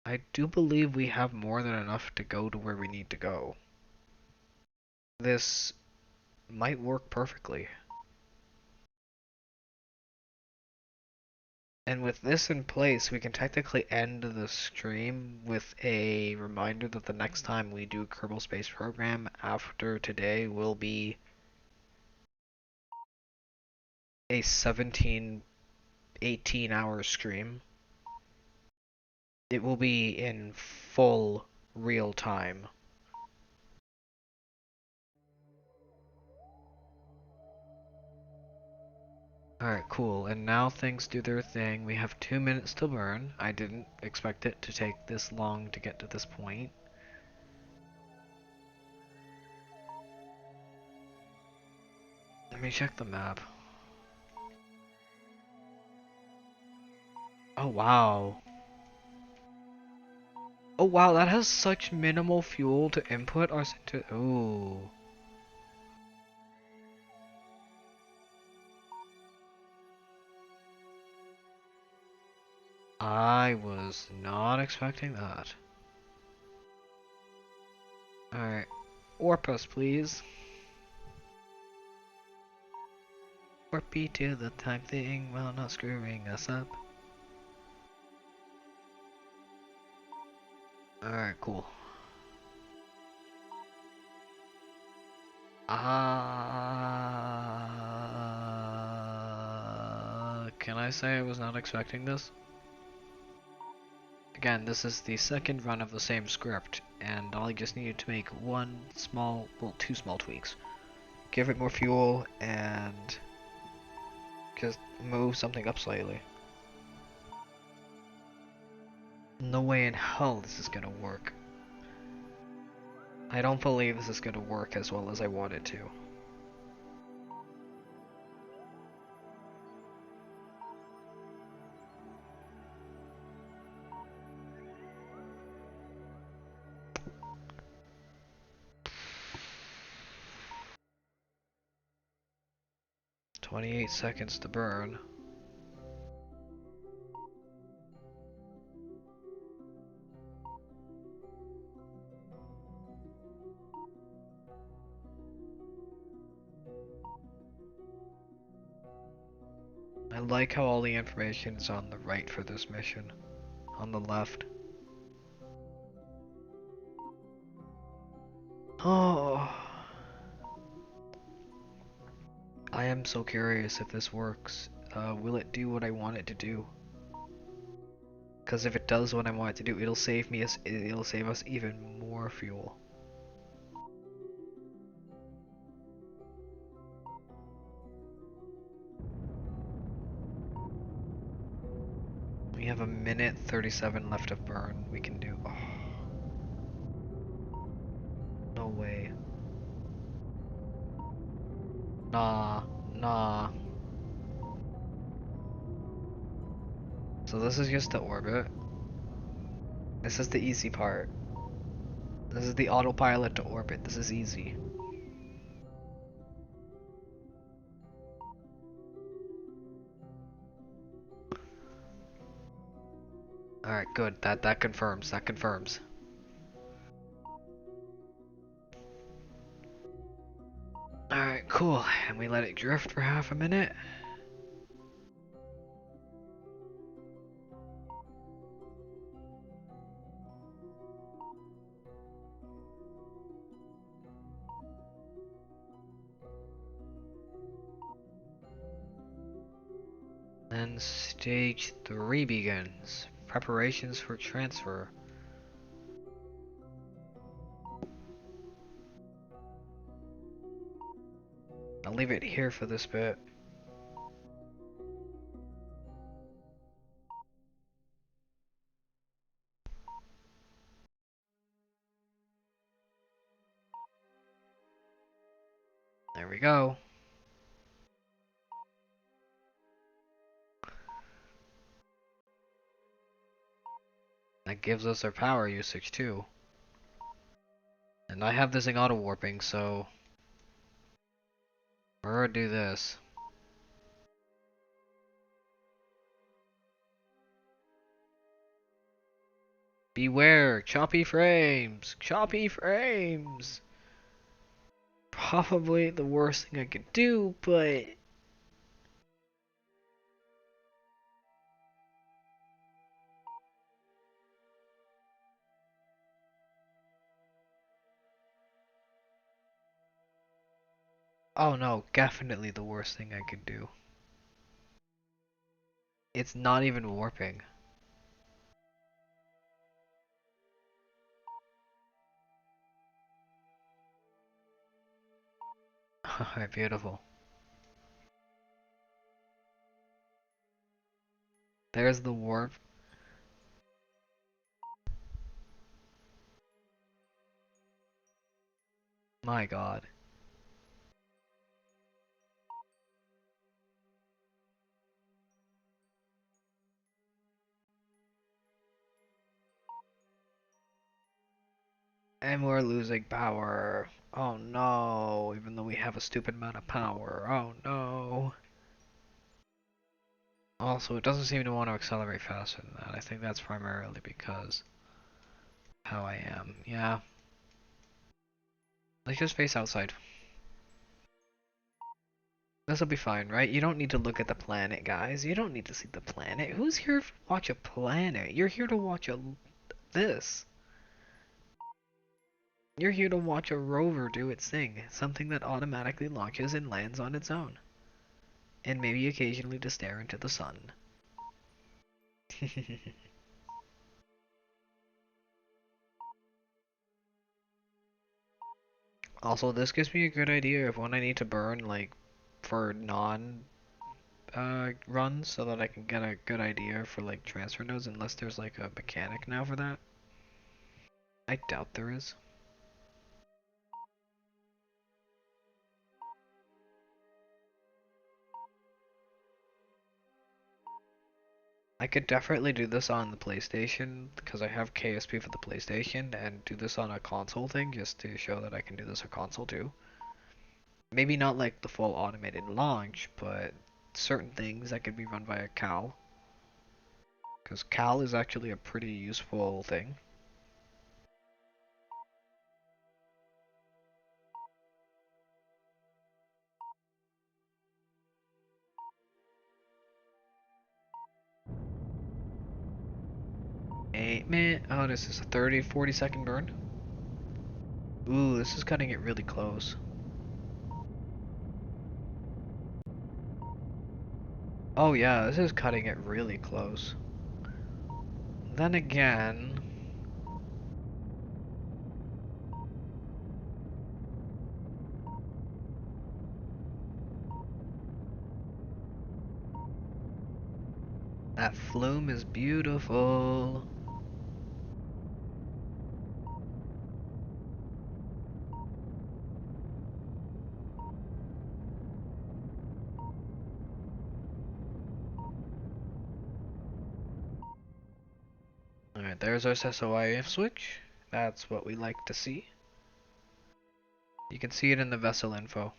Speaker 2: I do believe we have more than enough to go to where we need to go. This might work perfectly. And with this in place, we can technically end the stream with a reminder that the next time we do Kerbal Space Program after today will be a 17, 18-hour stream. It will be in full real time. Alright, cool. And now things do their thing. We have 2 minutes to burn. I didn't expect it to take this long to get to this point. Let me check the map. Oh, wow. Oh, wow, that has such minimal fuel to input our center. Ooh. I was not expecting that. Alright. Warp us, please. Warpy to the time thing while not screwing us up. Alright, cool. Can I say I was not expecting this? Again, this is the second run of the same script, and all I just needed to make two small tweaks. Give it more fuel, and just move something up slightly. No way in hell this is gonna work. I don't believe this is gonna work as well as I want it to. "28 seconds to burn." like how all the information is on the right for this mission. On the left. Oh. I am so curious if this works. Will it do what I want it to do? Because if it does what I want it to do, it'll save us even more fuel. We have a minute 37 left of burn. We can do. Oh. No way. Nah, nah. So this is just the orbit. This is the easy part. This is the autopilot to orbit. This is easy. Alright, good. That confirms. That confirms. Alright, cool. And we let it drift for half a minute. Then stage 3 begins. Preparations for transfer. I'll leave it here for this bit. There we go. That gives us our power usage too. And I have this thing auto warping, so we're gonna do this. Beware, choppy frames! Choppy frames! Probably the worst thing I could do, but oh no, definitely the worst thing I could do. It's not even warping. Alright, beautiful. There's the warp. My god. And we're losing power. Oh no, even though we have a stupid amount of power. Oh no. Also, it doesn't seem to want to accelerate faster than that. I think that's primarily because how I am. Yeah. Let's just face outside. This'll be fine, right? You don't need to look at the planet, guys. You don't need to see the planet. Who's here to watch a planet? You're here to watch this. You're here to watch a rover do its thing. Something that automatically launches and lands on its own. And maybe occasionally to stare into the sun. Also, this gives me a good idea of when I need to burn, like, for non runs, so that I can get a good idea for, like, transfer nodes, unless there's, like, a mechanic now for that. I doubt there is. I could definitely do this on the PlayStation, because I have KSP for the PlayStation, and do this on a console thing, just to show that I can do this on console too. Maybe not like the full automated launch, but certain things that could be run by a CAL. Because CAL is actually a pretty useful thing. man. Oh, this is a 40 second burn. Ooh, this is cutting it really close. Oh yeah, this is cutting it really close. Then again... that flume is beautiful. Alright, there's our SOIF switch. That's what we like to see. You can see it in the vessel info.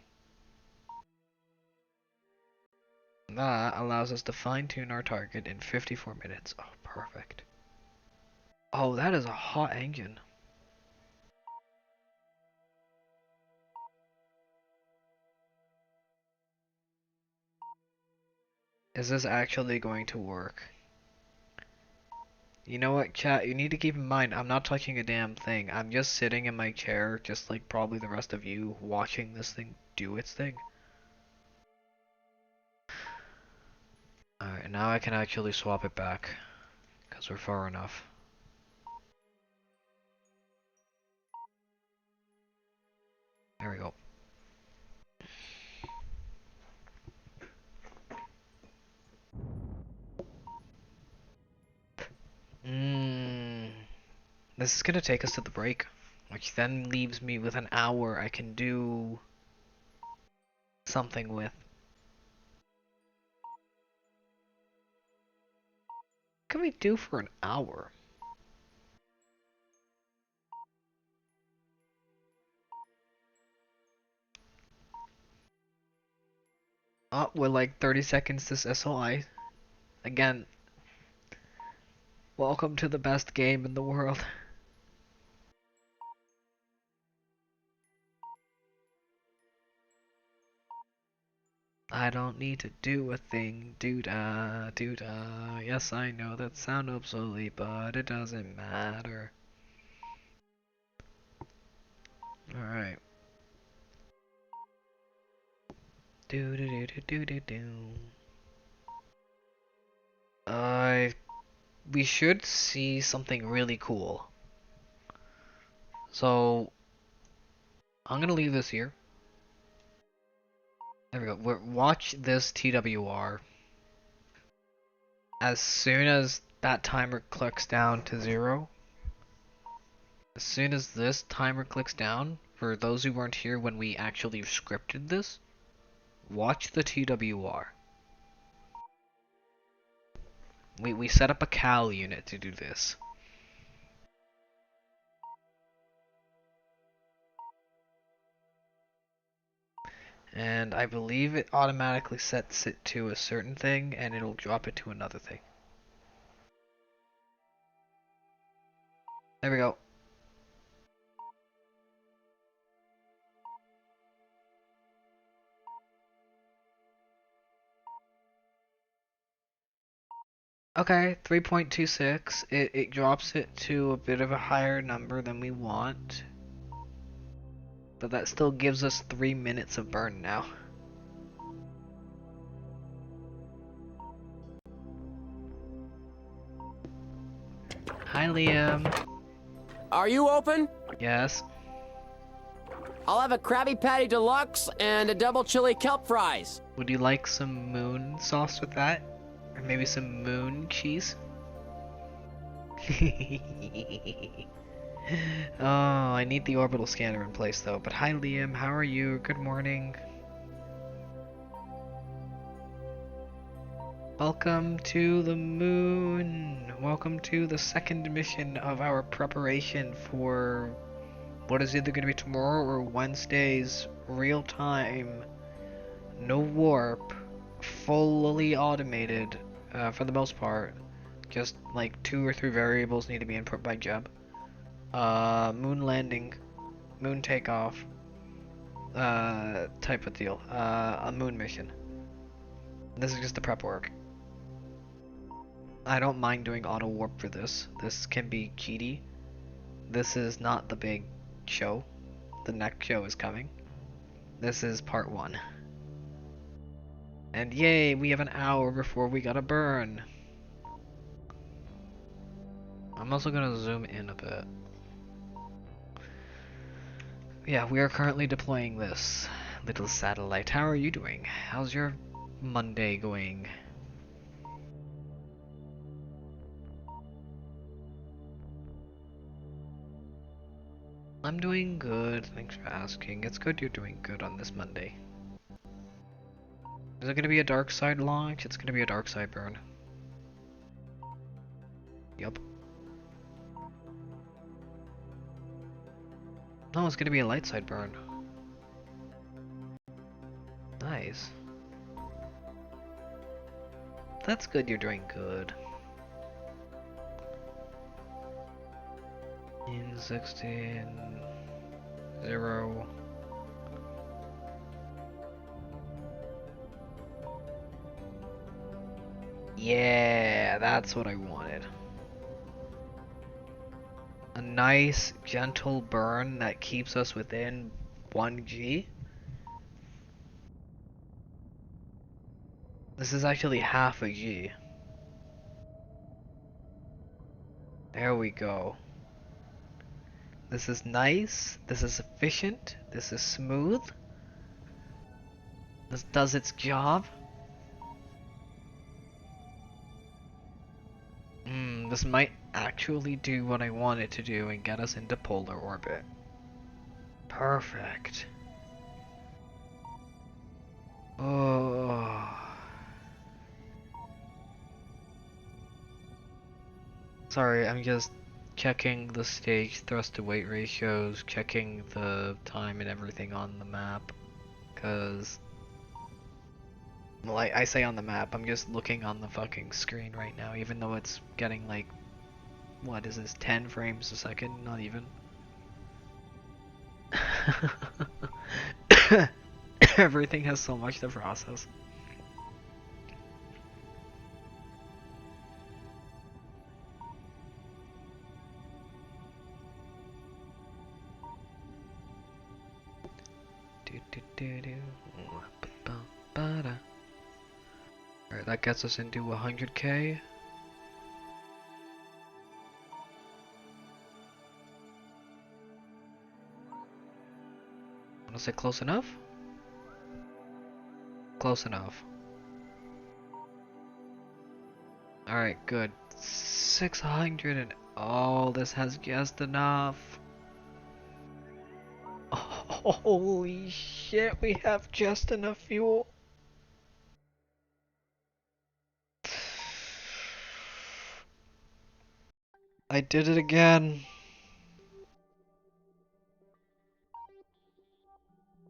Speaker 2: That allows us to fine-tune our target in 54 minutes. Oh, perfect. Oh, that is a hot engine. Is this actually going to work? You know what, chat? You need to keep in mind, I'm not touching a damn thing. I'm just sitting in my chair, just like probably the rest of you, watching this thing do its thing. Alright, now I can actually swap it back, because we're far enough. There we go. This is gonna take us to the break, which then leaves me with an hour I can do something with. What can we do for an hour? Oh, we're like 30 seconds to SOI. Again, welcome to the best game in the world. I don't need to do a thing, doo-da, doo-da. Yes, I know that sound obsolete, but it doesn't matter. Alright. Do-do-do-do-do-do-do. We should see something really cool. So, I'm gonna leave this here. There we go. Watch this TWR. As soon as that timer clicks down to 0, as soon as this timer clicks down, for those who weren't here when we actually scripted this, watch the TWR. We set up a CAL unit to do this. And I believe it automatically sets it to a certain thing and it'll drop it to another thing. There we go. Okay, 3.26. It drops it to a bit of a higher number than we want. But that still gives us 3 minutes of burn now. Hi, Liam.
Speaker 6: Are you open?
Speaker 2: Yes.
Speaker 6: I'll have a Krabby Patty Deluxe and a double chili kelp fries.
Speaker 2: Would you like some moon sauce with that? Or maybe some moon cheese? Oh, I need the orbital scanner in place though. But hi Liam, how are you? Good morning. Welcome to the moon. Welcome to the second mission of our preparation for what is either going to be tomorrow or Wednesday's real time, no warp, fully automated for the most part. Just like 2 or 3 variables need to be input by Jeb. Moon landing, moon takeoff, type of deal. A moon mission. This is just the prep work. I don't mind doing auto warp for this. This can be cheaty. This is not the big show. The next show is coming. This is part 1. And yay, we have an hour before we gotta burn. I'm also gonna zoom in a bit. Yeah, we are currently deploying this little satellite. How are you doing? How's your Monday going? I'm doing good, thanks for asking. It's good you're doing good on this Monday. Is it gonna be a dark side launch? It's gonna be a dark side burn. Yup. No, it's gonna be a light side burn. Nice. That's good you're doing good. In 16... 0... Yeah, that's what I wanted. A nice, gentle burn that keeps us within 1G. This is actually half a G. There we go. This is nice, this is efficient, this is smooth. This does its job. This might actually do what I want it to do and get us into polar orbit. Perfect. Oh. Sorry, I'm just checking the stage thrust to weight ratios, checking the time and everything on the map, cause, well, I say on the map, I'm just looking on the fucking screen right now, even though it's getting like, what is this, 10 frames a second? Not even. Everything has so much to process. Alright, that gets us into 100k. Wanna say close enough? Close enough. Alright, good. 600 and oh, this has just enough. Oh, holy shit, we have just enough fuel. I did it again.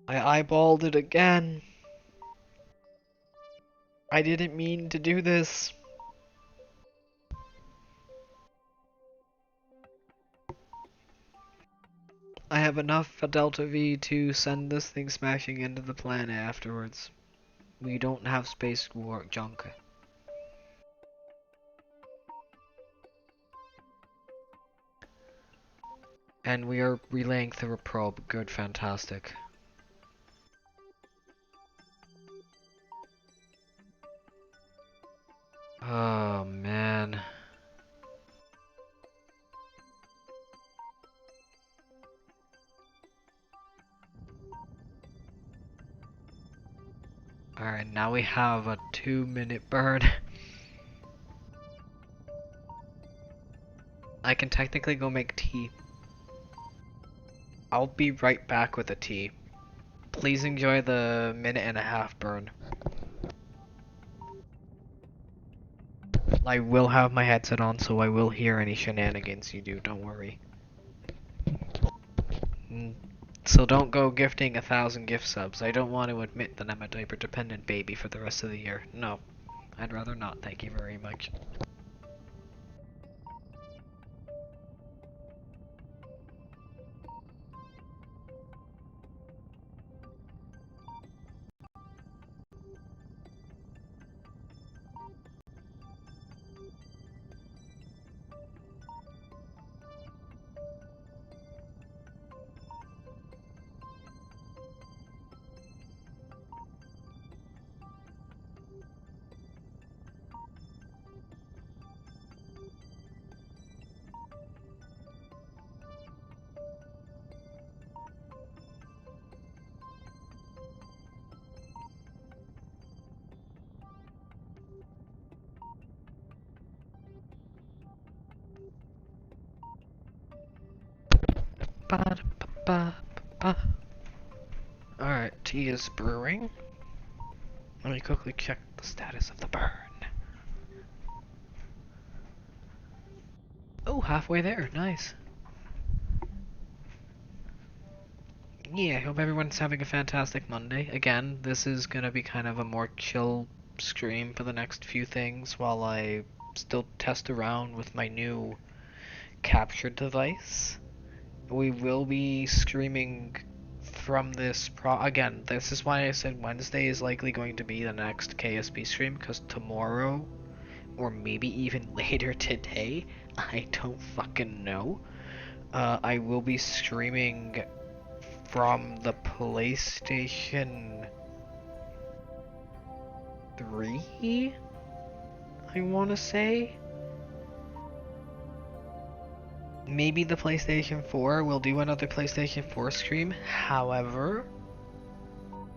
Speaker 2: I eyeballed it again. I didn't mean to do this. I have enough for Delta V to send this thing smashing into the planet afterwards. We don't have space war junk. And we are relaying through a probe. Good, fantastic. Oh, man. Alright, now we have a 2-minute burn. I can technically go make tea. I'll be right back with a tea. Please enjoy the 1.5-minute burn. I will have my headset on, so I will hear any shenanigans you do, don't worry. So don't go gifting 1,000 gift subs. I don't want to admit that I'm a diaper dependent baby for the rest of the year. No, I'd rather not, thank you very much. Alright, tea is brewing. Let me quickly check the status of the burn. Oh, halfway there. Nice. Yeah, I hope everyone's having a fantastic Monday. Again, this is gonna be kind of a more chill stream for the next few things while I still test around with my new capture device. We will be streaming from this again, this is why I said Wednesday is likely going to be the next KSP stream, because tomorrow, or maybe even later today, I don't fucking know, I will be streaming from the PlayStation 3, I want to say. Maybe the PlayStation 4, we'll do another PlayStation 4 stream. However,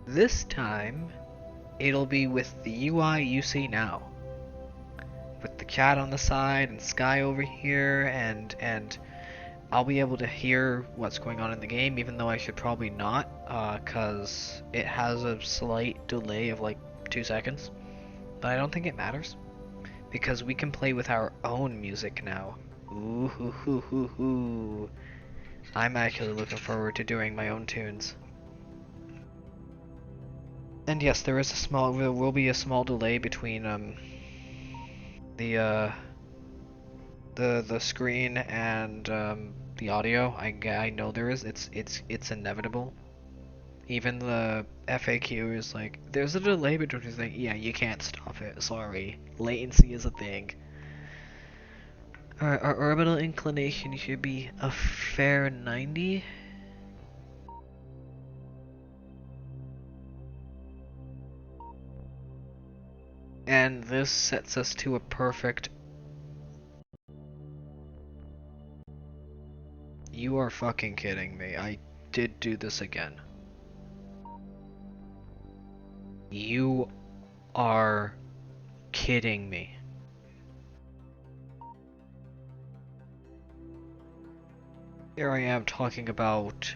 Speaker 2: this time, it'll be with the UI you see now. With the chat on the side and Sky over here, and I'll be able to hear what's going on in the game, even though I should probably not, cause it has a slight delay of like 2 seconds. But I don't think it matters, because we can play with our own music now. Ooh hoo hoo hoo hoo. I'm actually looking forward to doing my own tunes. And yes, there will be a small delay between the screen and the audio. I know there is. It's inevitable. Even the FAQ is like, there's a delay between things. Like, yeah, you can't stop it. Sorry, latency is a thing. Our orbital inclination should be a fair 90. And this sets us to a perfect... You are fucking kidding me. I did do this again. You are kidding me. Here I am talking about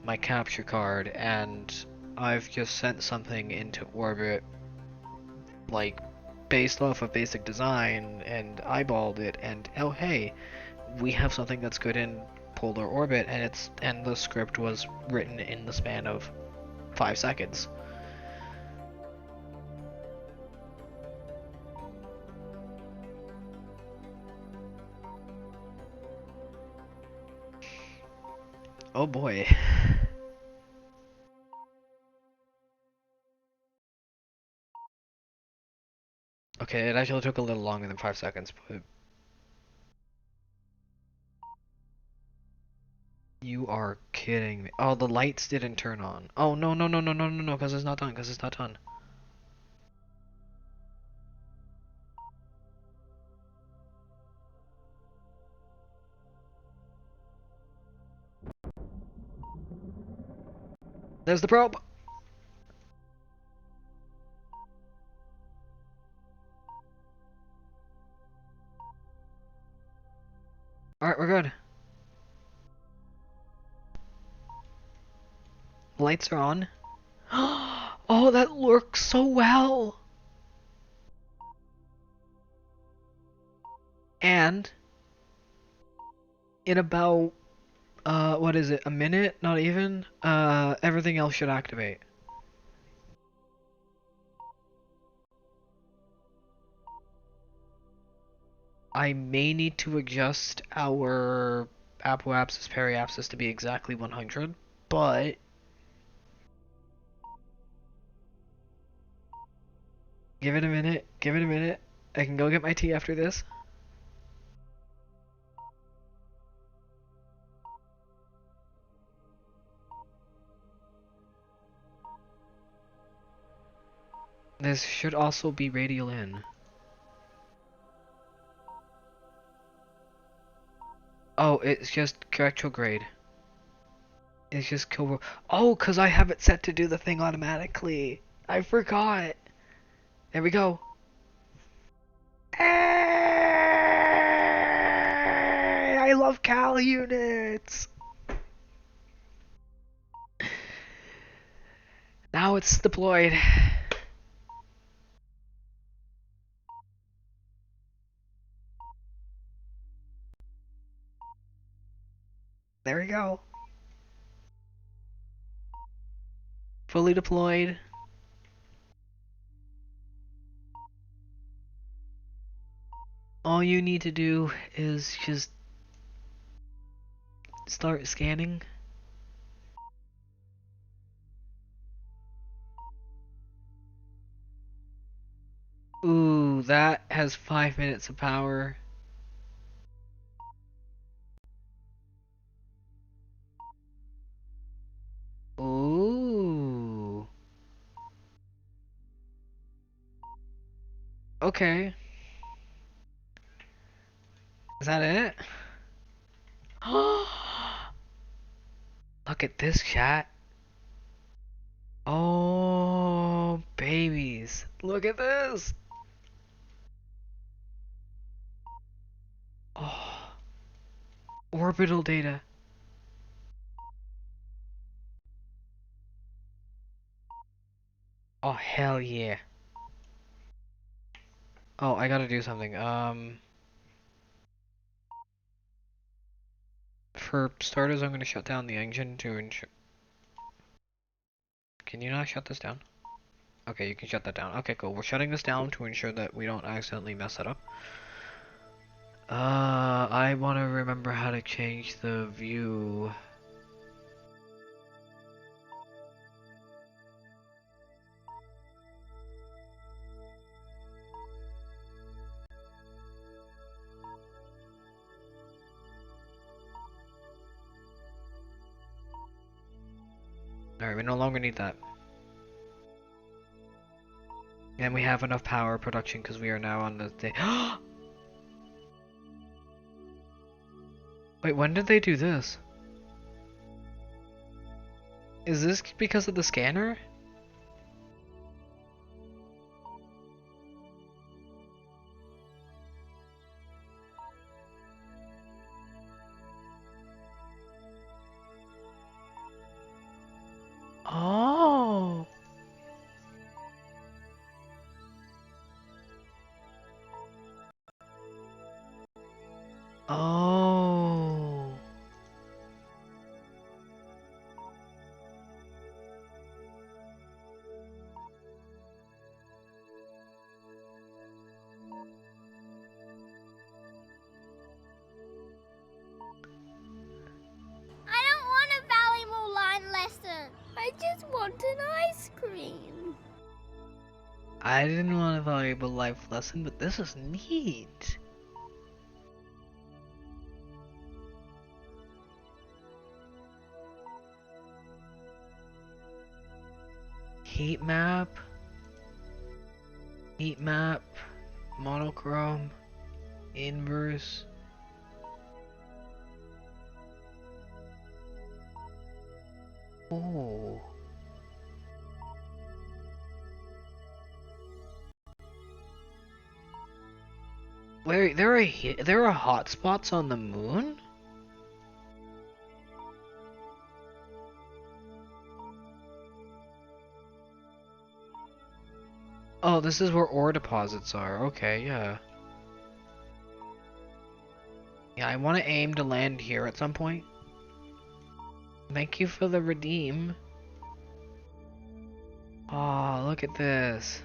Speaker 2: my capture card, and I've just sent something into orbit, like, based off of basic design, and eyeballed it, and oh hey, we have something that's good in polar orbit, and the script was written in the span of 5 seconds. Oh boy. Okay, it actually took a little longer than 5 seconds, but... You are kidding me. Oh, the lights didn't turn on. Oh, no, no, no, no, no, no, no, because it's not done, because it's not done. There's the probe! Alright, we're good. Lights are on. Oh, that works so well! And in about, what is it, a minute? Not even? Everything else should activate. I may need to adjust our apoapsis periapsis to be exactly 100, but give it a minute, give it a minute. I can go get my tea after this. This should also be radial in. Oh, it's just retrograde. It's just co. Oh, cause I have it set to do the thing automatically. I forgot. There we go. Hey, I love Cal units. now it's deployed. There we go. Fully deployed. All you need to do is just start scanning. Ooh, that has 5 minutes of power. Ooh. Okay. Is that it? Look at this, chat. Oh, babies. Look at this. Oh, orbital data. Oh, hell yeah. Oh, I gotta do something. For starters, I'm gonna shut down the engine to ensure. Can you not shut this down? Okay, you can shut that down. Okay, cool. We're shutting this down to ensure that we don't accidentally mess it up. I want to remember how to change the view. Alright, we no longer need that. And we have enough power production because we are now on the day. Wait, when did they do this? Is this because of the scanner? Oh. Oh.
Speaker 7: I don't want a valuable line lesson. I just want an ice cream.
Speaker 2: I didn't want a valuable life lesson, but this is neat. Heat map, monochrome, inverse. Oh. Wait, there are hotspots on the moon? Oh, this is where ore deposits are. Okay, yeah. Yeah, I want to aim to land here at some point. Thank you for the redeem. Oh, look at this.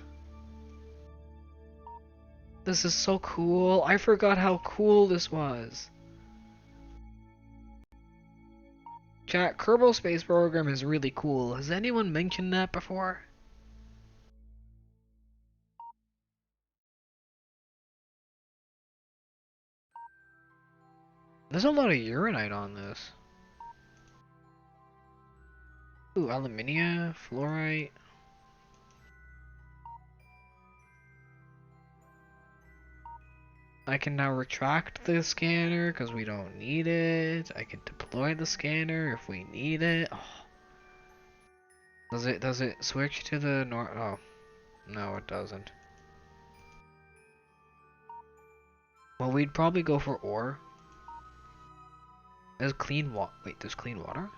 Speaker 2: This is so cool. I forgot how cool this was. Chat, Kerbal Space Program is really cool. Has anyone mentioned that before? There's a lot of uranite on this. Ooh, aluminium, fluorite. I can now retract the scanner because we don't need it. I can deploy the scanner if we need it. Oh. Does it switch to the Oh, no, it doesn't. Well, we'd probably go for ore. There's clean water. Wait, there's clean water?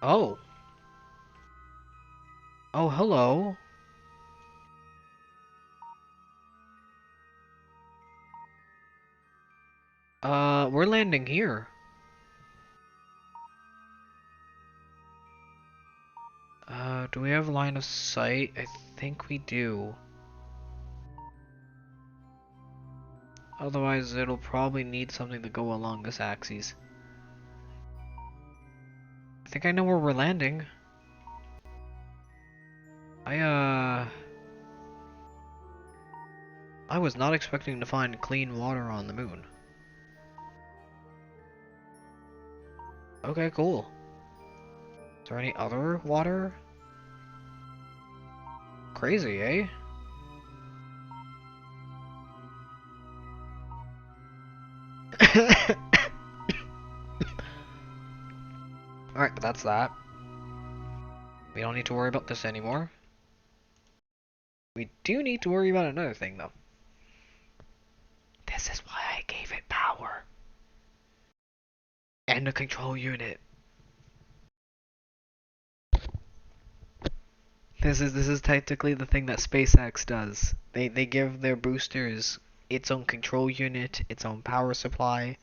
Speaker 2: Oh. Oh, hello. We're landing here. Do we have line of sight? I think we do. Otherwise, it'll probably need something to go along this axis. I think I know where we're landing. I was not expecting to find clean water on the moon. Okay, cool. Is there any other water? Crazy, eh? Alright, but that's that. We don't need to worry about this anymore. We do need to worry about another thing, though. This is why I gave it power. And a control unit. This is technically the thing that SpaceX does. They give their boosters its own control unit, its own power supply,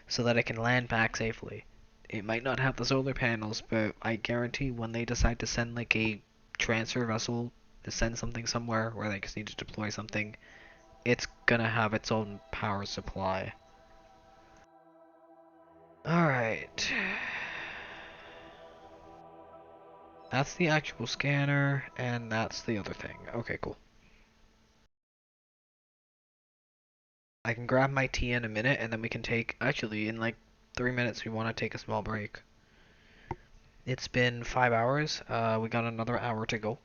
Speaker 2: so that it can land back safely. It might not have the solar panels, but I guarantee when they decide to send like a transfer vessel to send something somewhere where they just need to deploy something, it's gonna have its own power supply. Alright. That's the actual scanner, and that's the other thing. Okay, cool. I can grab my tea in a minute, and then we can take... Actually, in like 3 minutes, we want to take a small break. It's been 5 hours. We got another hour to go.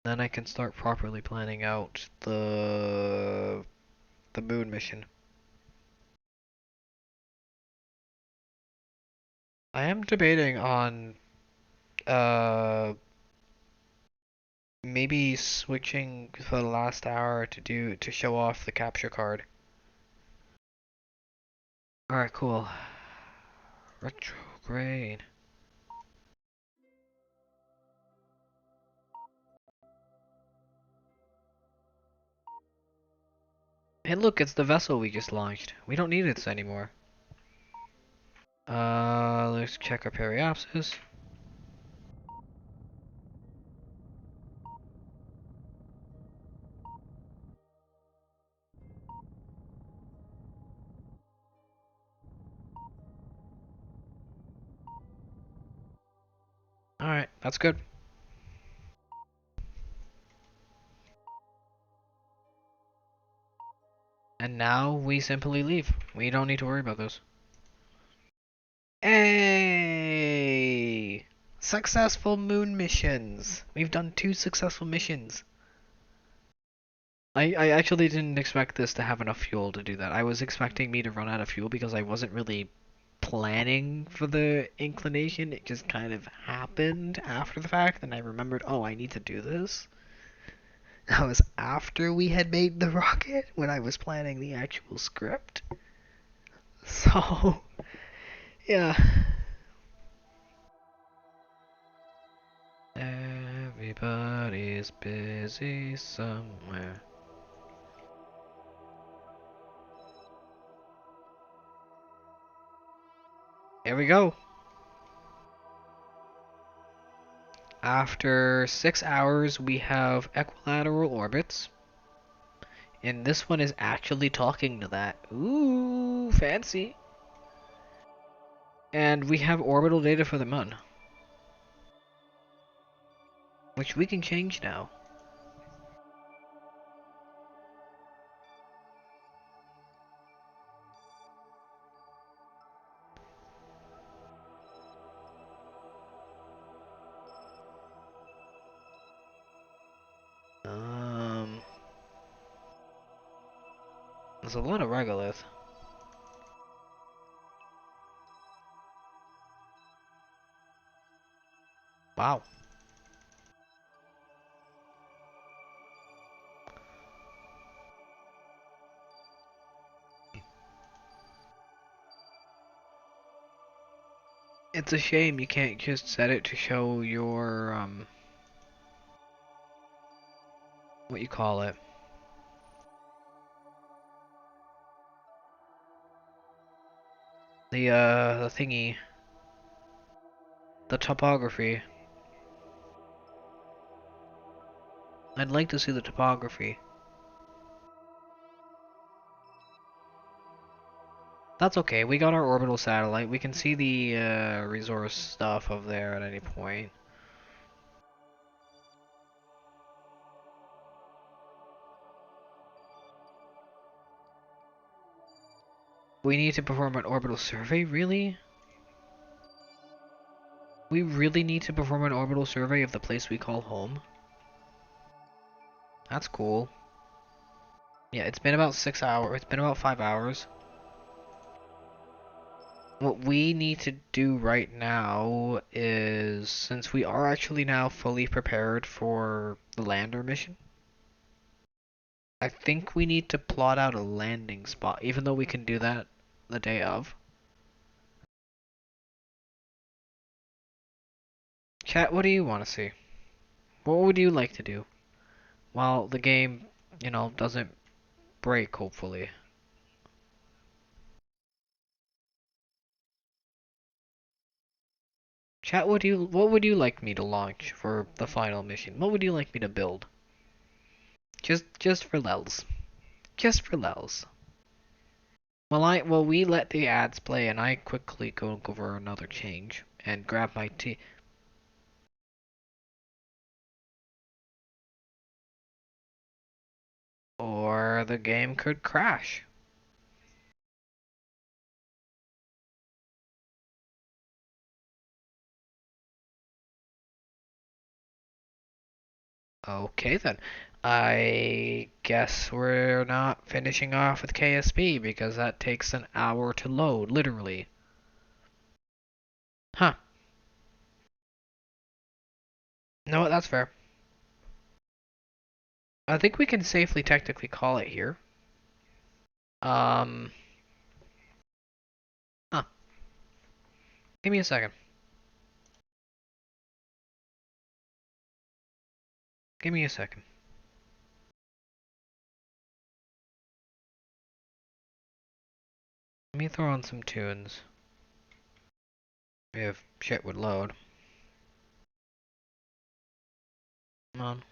Speaker 2: Then I can start properly planning out the moon mission. I am debating on maybe switching for the last hour to show off the capture card. Alright, cool. Retrograde. Hey look, it's the vessel we just launched. We don't need this anymore. Let's check our periapsis. Alright, that's good. And now we simply leave. We don't need to worry about this. Hey! Successful moon missions! We've done 2 successful missions. I actually didn't expect this to have enough fuel to do that. I was expecting me to run out of fuel because I wasn't really planning for the inclination. It just kind of happened after the fact, and I remembered, oh, I need to do this. That was after we had made the rocket, when I was planning the actual script. So, yeah. Everybody's busy somewhere. Here we go. After 6 hours, we have equilateral orbits. And this one is actually talking to that. Ooh, fancy. And we have orbital data for the moon, which we can change now. There's a lot of regolith. Wow. It's a shame you can't just set it to show your, what you call it. The thingy. The topography. I'd like to see the topography. That's okay, we got our orbital satellite. We can see the resource stuff over there at any point. We need to perform an orbital survey, really? We really need to perform an orbital survey of the place we call home? That's cool. Yeah, it's been about 6 hours. It's been about 5 hours. What we need to do right now is, since we are actually now fully prepared for the lander mission, I think we need to plot out a landing spot, even though we can do that the day of. Chat, what do you want to see? What would you like to do? While the game, you know, doesn't break, hopefully. Chat, what would you like me to launch for the final mission? What would you like me to build? Just for lels. Just for lels. While we let the ads play and I quickly go over another change and grab my tea. Or the game could crash. Okay then. I guess we're not finishing off with KSP because that takes an hour to load, literally. Huh. No, that's fair. I think we can safely technically call it here. Huh. Give me a second. Give me a second. Let me throw on some tunes. If shit would load. Come on.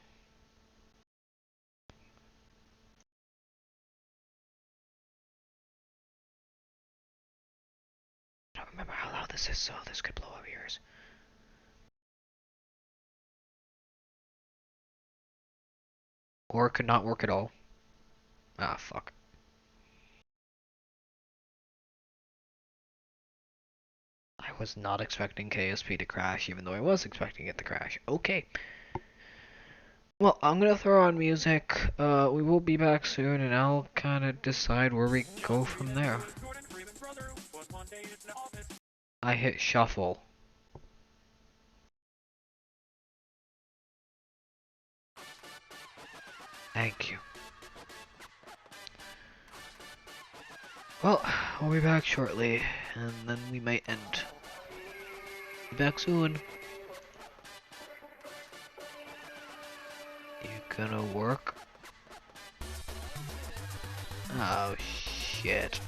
Speaker 2: I don't remember how loud this is, so this could blow our ears. Or it could not work at all. Ah, fuck. I was not expecting KSP to crash, even though I was expecting it to crash. Okay. Well, I'm gonna throw on music. We will be back soon, and I'll kind of decide where we go from there. I hit shuffle. Thank you. Well, we'll be back shortly, and then we might end. Be back soon. You gonna work? Oh, shit.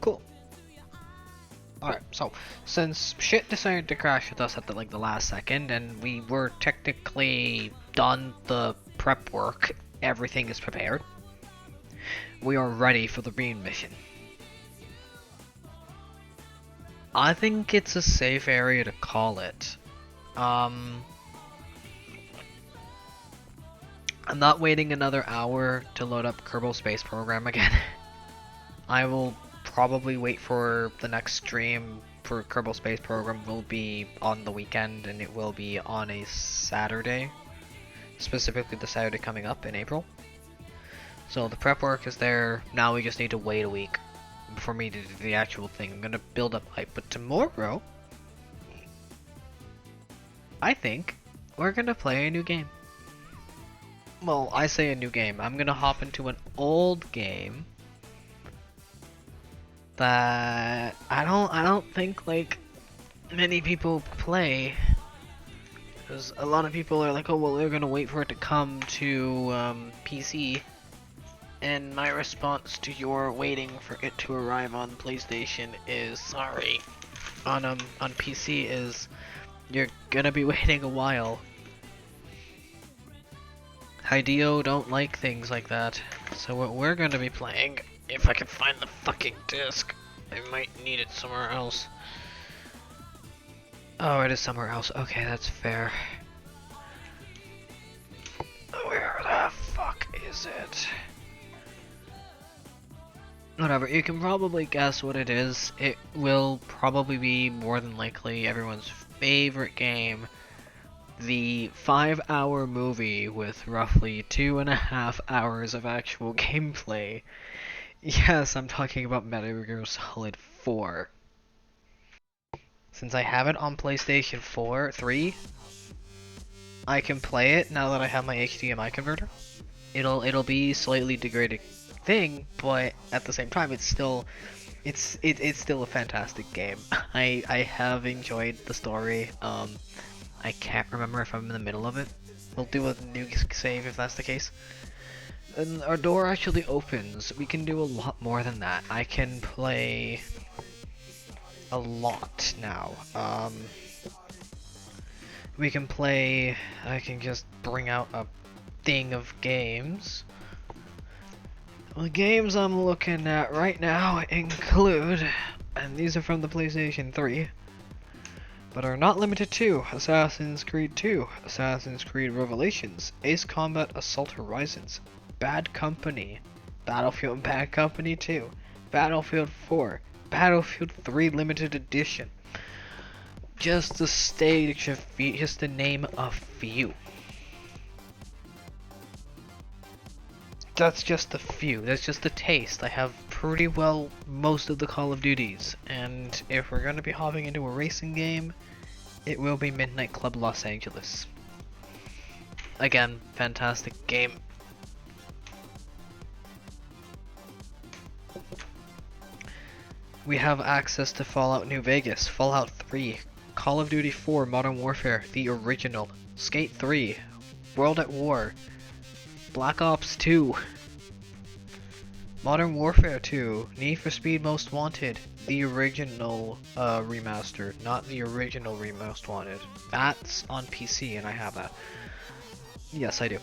Speaker 2: Cool. Alright, so since shit decided to crash with us at the last second, and we were technically done the prep work, everything is prepared. We are ready for the Rean mission. I think it's a safe area to call it. I'm not waiting another hour to load up Kerbal Space Program again. I will probably wait for the next stream for Kerbal Space Program will be on the weekend, and it will be on a Saturday. Specifically the Saturday coming up in April. So the prep work is there, now we just need to wait a week for me to do the actual thing. I'm gonna build up hype, but tomorrow, I think we're gonna play a new game. Well, I say a new game. I'm gonna hop into an old game that I don't think like many people play, because a lot of people are like, oh well, they're gonna wait for it to come to PC. And my response to your waiting for it to arrive on PlayStation is sorry. On PC is you're gonna be waiting a while. Hideo don't like things like that. So what we're gonna be playing, if I can find the fucking disc, I might need it somewhere else. Oh, it is somewhere else. Okay, that's fair. Where the fuck is it? Whatever, you can probably guess what it is. It will probably be more than likely everyone's favorite game. The 5-hour movie with roughly 2.5 hours of actual gameplay. Yes, I'm talking about Metal Gear Solid 4. Since I have it on PlayStation 3, I can play it now that I have my HDMI converter. It'll be slightly degraded thing, but at the same time it's still a fantastic game. I have enjoyed the story. I can't remember if I'm in the middle of it. We'll do a new save if that's the case. And our door actually opens. We can do a lot more than that. I can play a lot now. We can play, I can just bring out a thing of games. The games I'm looking at right now include, and these are from the PlayStation 3, but are not limited to Assassin's Creed 2, Assassin's Creed Revelations, Ace Combat Assault Horizons, Bad Company, Battlefield Bad Company 2, Battlefield 4, Battlefield 3 Limited Edition. Just to name a few. That's just a few. That's just a taste. I have pretty well most of the Call of Duties, and if we're gonna be hopping into a racing game, it will be Midnight Club Los Angeles. Again, fantastic game. We have access to Fallout New Vegas, Fallout 3, Call of Duty 4 Modern Warfare, the original, Skate 3, World at War, Black Ops 2, Modern Warfare 2, Need for Speed Most Wanted, the original remaster, not the original Most Wanted. That's on PC and I have that. Yes, I do.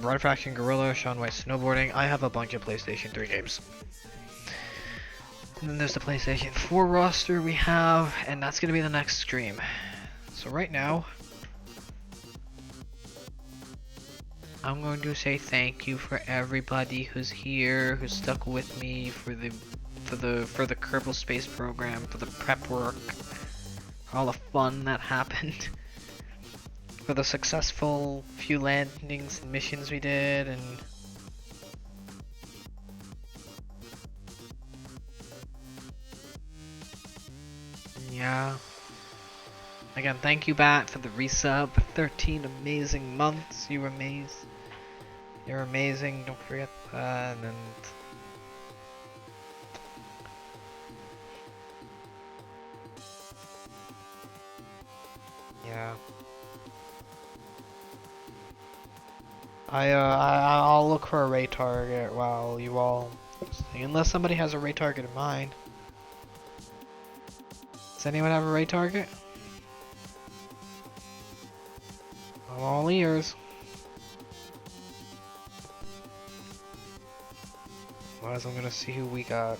Speaker 2: Red Faction Gorilla, Shaun White Snowboarding. I have a bunch of PlayStation 3 games. And then there's the PlayStation 4 roster we have, and that's gonna be the next stream. So right now, I'm going to say thank you for everybody who's here, who stuck with me for the Kerbal Space Program, for the prep work, for all the fun that happened, for the successful few landings and missions we did, and yeah. Again, thank you, Bat, for the resub. 13 amazing months. You're amazing. Don't forget that. And yeah. I'll look for a raid target while you all Unless somebody has a raid target in mind. Does anyone have a raid target? I'm all ears. Otherwise, I'm gonna see who we got.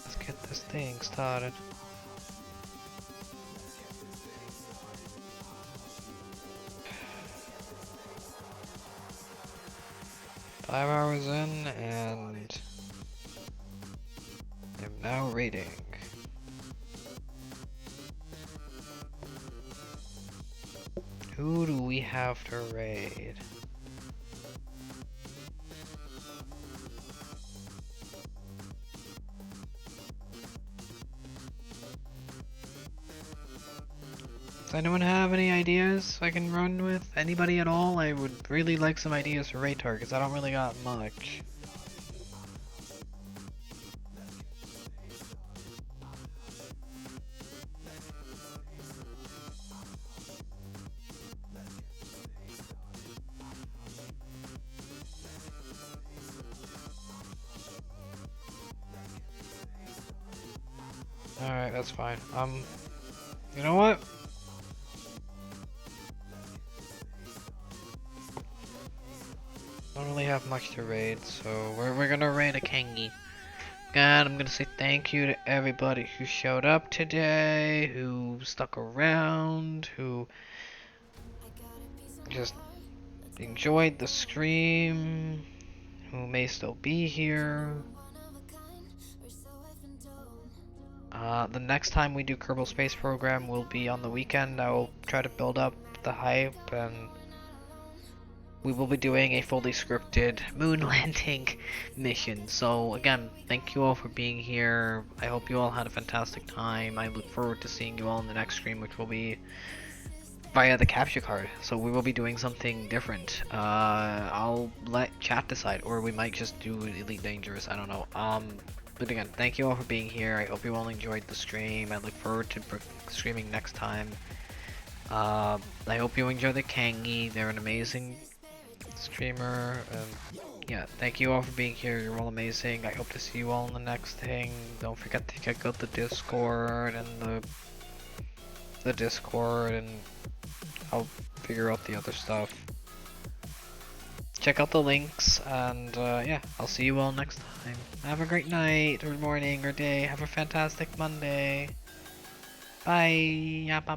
Speaker 2: Let's get this thing started. Five hours in, and I'm now raiding. Who do we have to raid? Does anyone have any ideas I can run with? Anybody at all? I would really like some ideas for raid targets. I don't really got much. Alright, that's fine. You know what? Don't really have much to raid, so we're gonna raid a Kangi. God, I'm gonna say thank you to everybody who showed up today, who stuck around, who just enjoyed the stream, who may still be here. The next time we do Kerbal Space Program will be on the weekend. I will try to build up the hype, and we will be doing a fully scripted moon landing mission. So again, thank you all for being here. I hope you all had a fantastic time. I look forward to seeing you all in the next stream, which will be via the capture card. So we will be doing something different. I'll let chat decide, or we might just do Elite Dangerous. I don't know. But again, thank you all for being here. I hope you all enjoyed the stream. I look forward to streaming next time. I hope you enjoy the Kangi. They're an amazing streamer. Yeah, thank you all for being here. You're all amazing. I hope to see you all in the next thing. Don't forget to check out the Discord and the Discord, and I'll figure out the other stuff. Check out the links, and yeah, I'll see you all next time. Have a great night, or morning, or day. Have a fantastic Monday. Bye. Yeah, bye.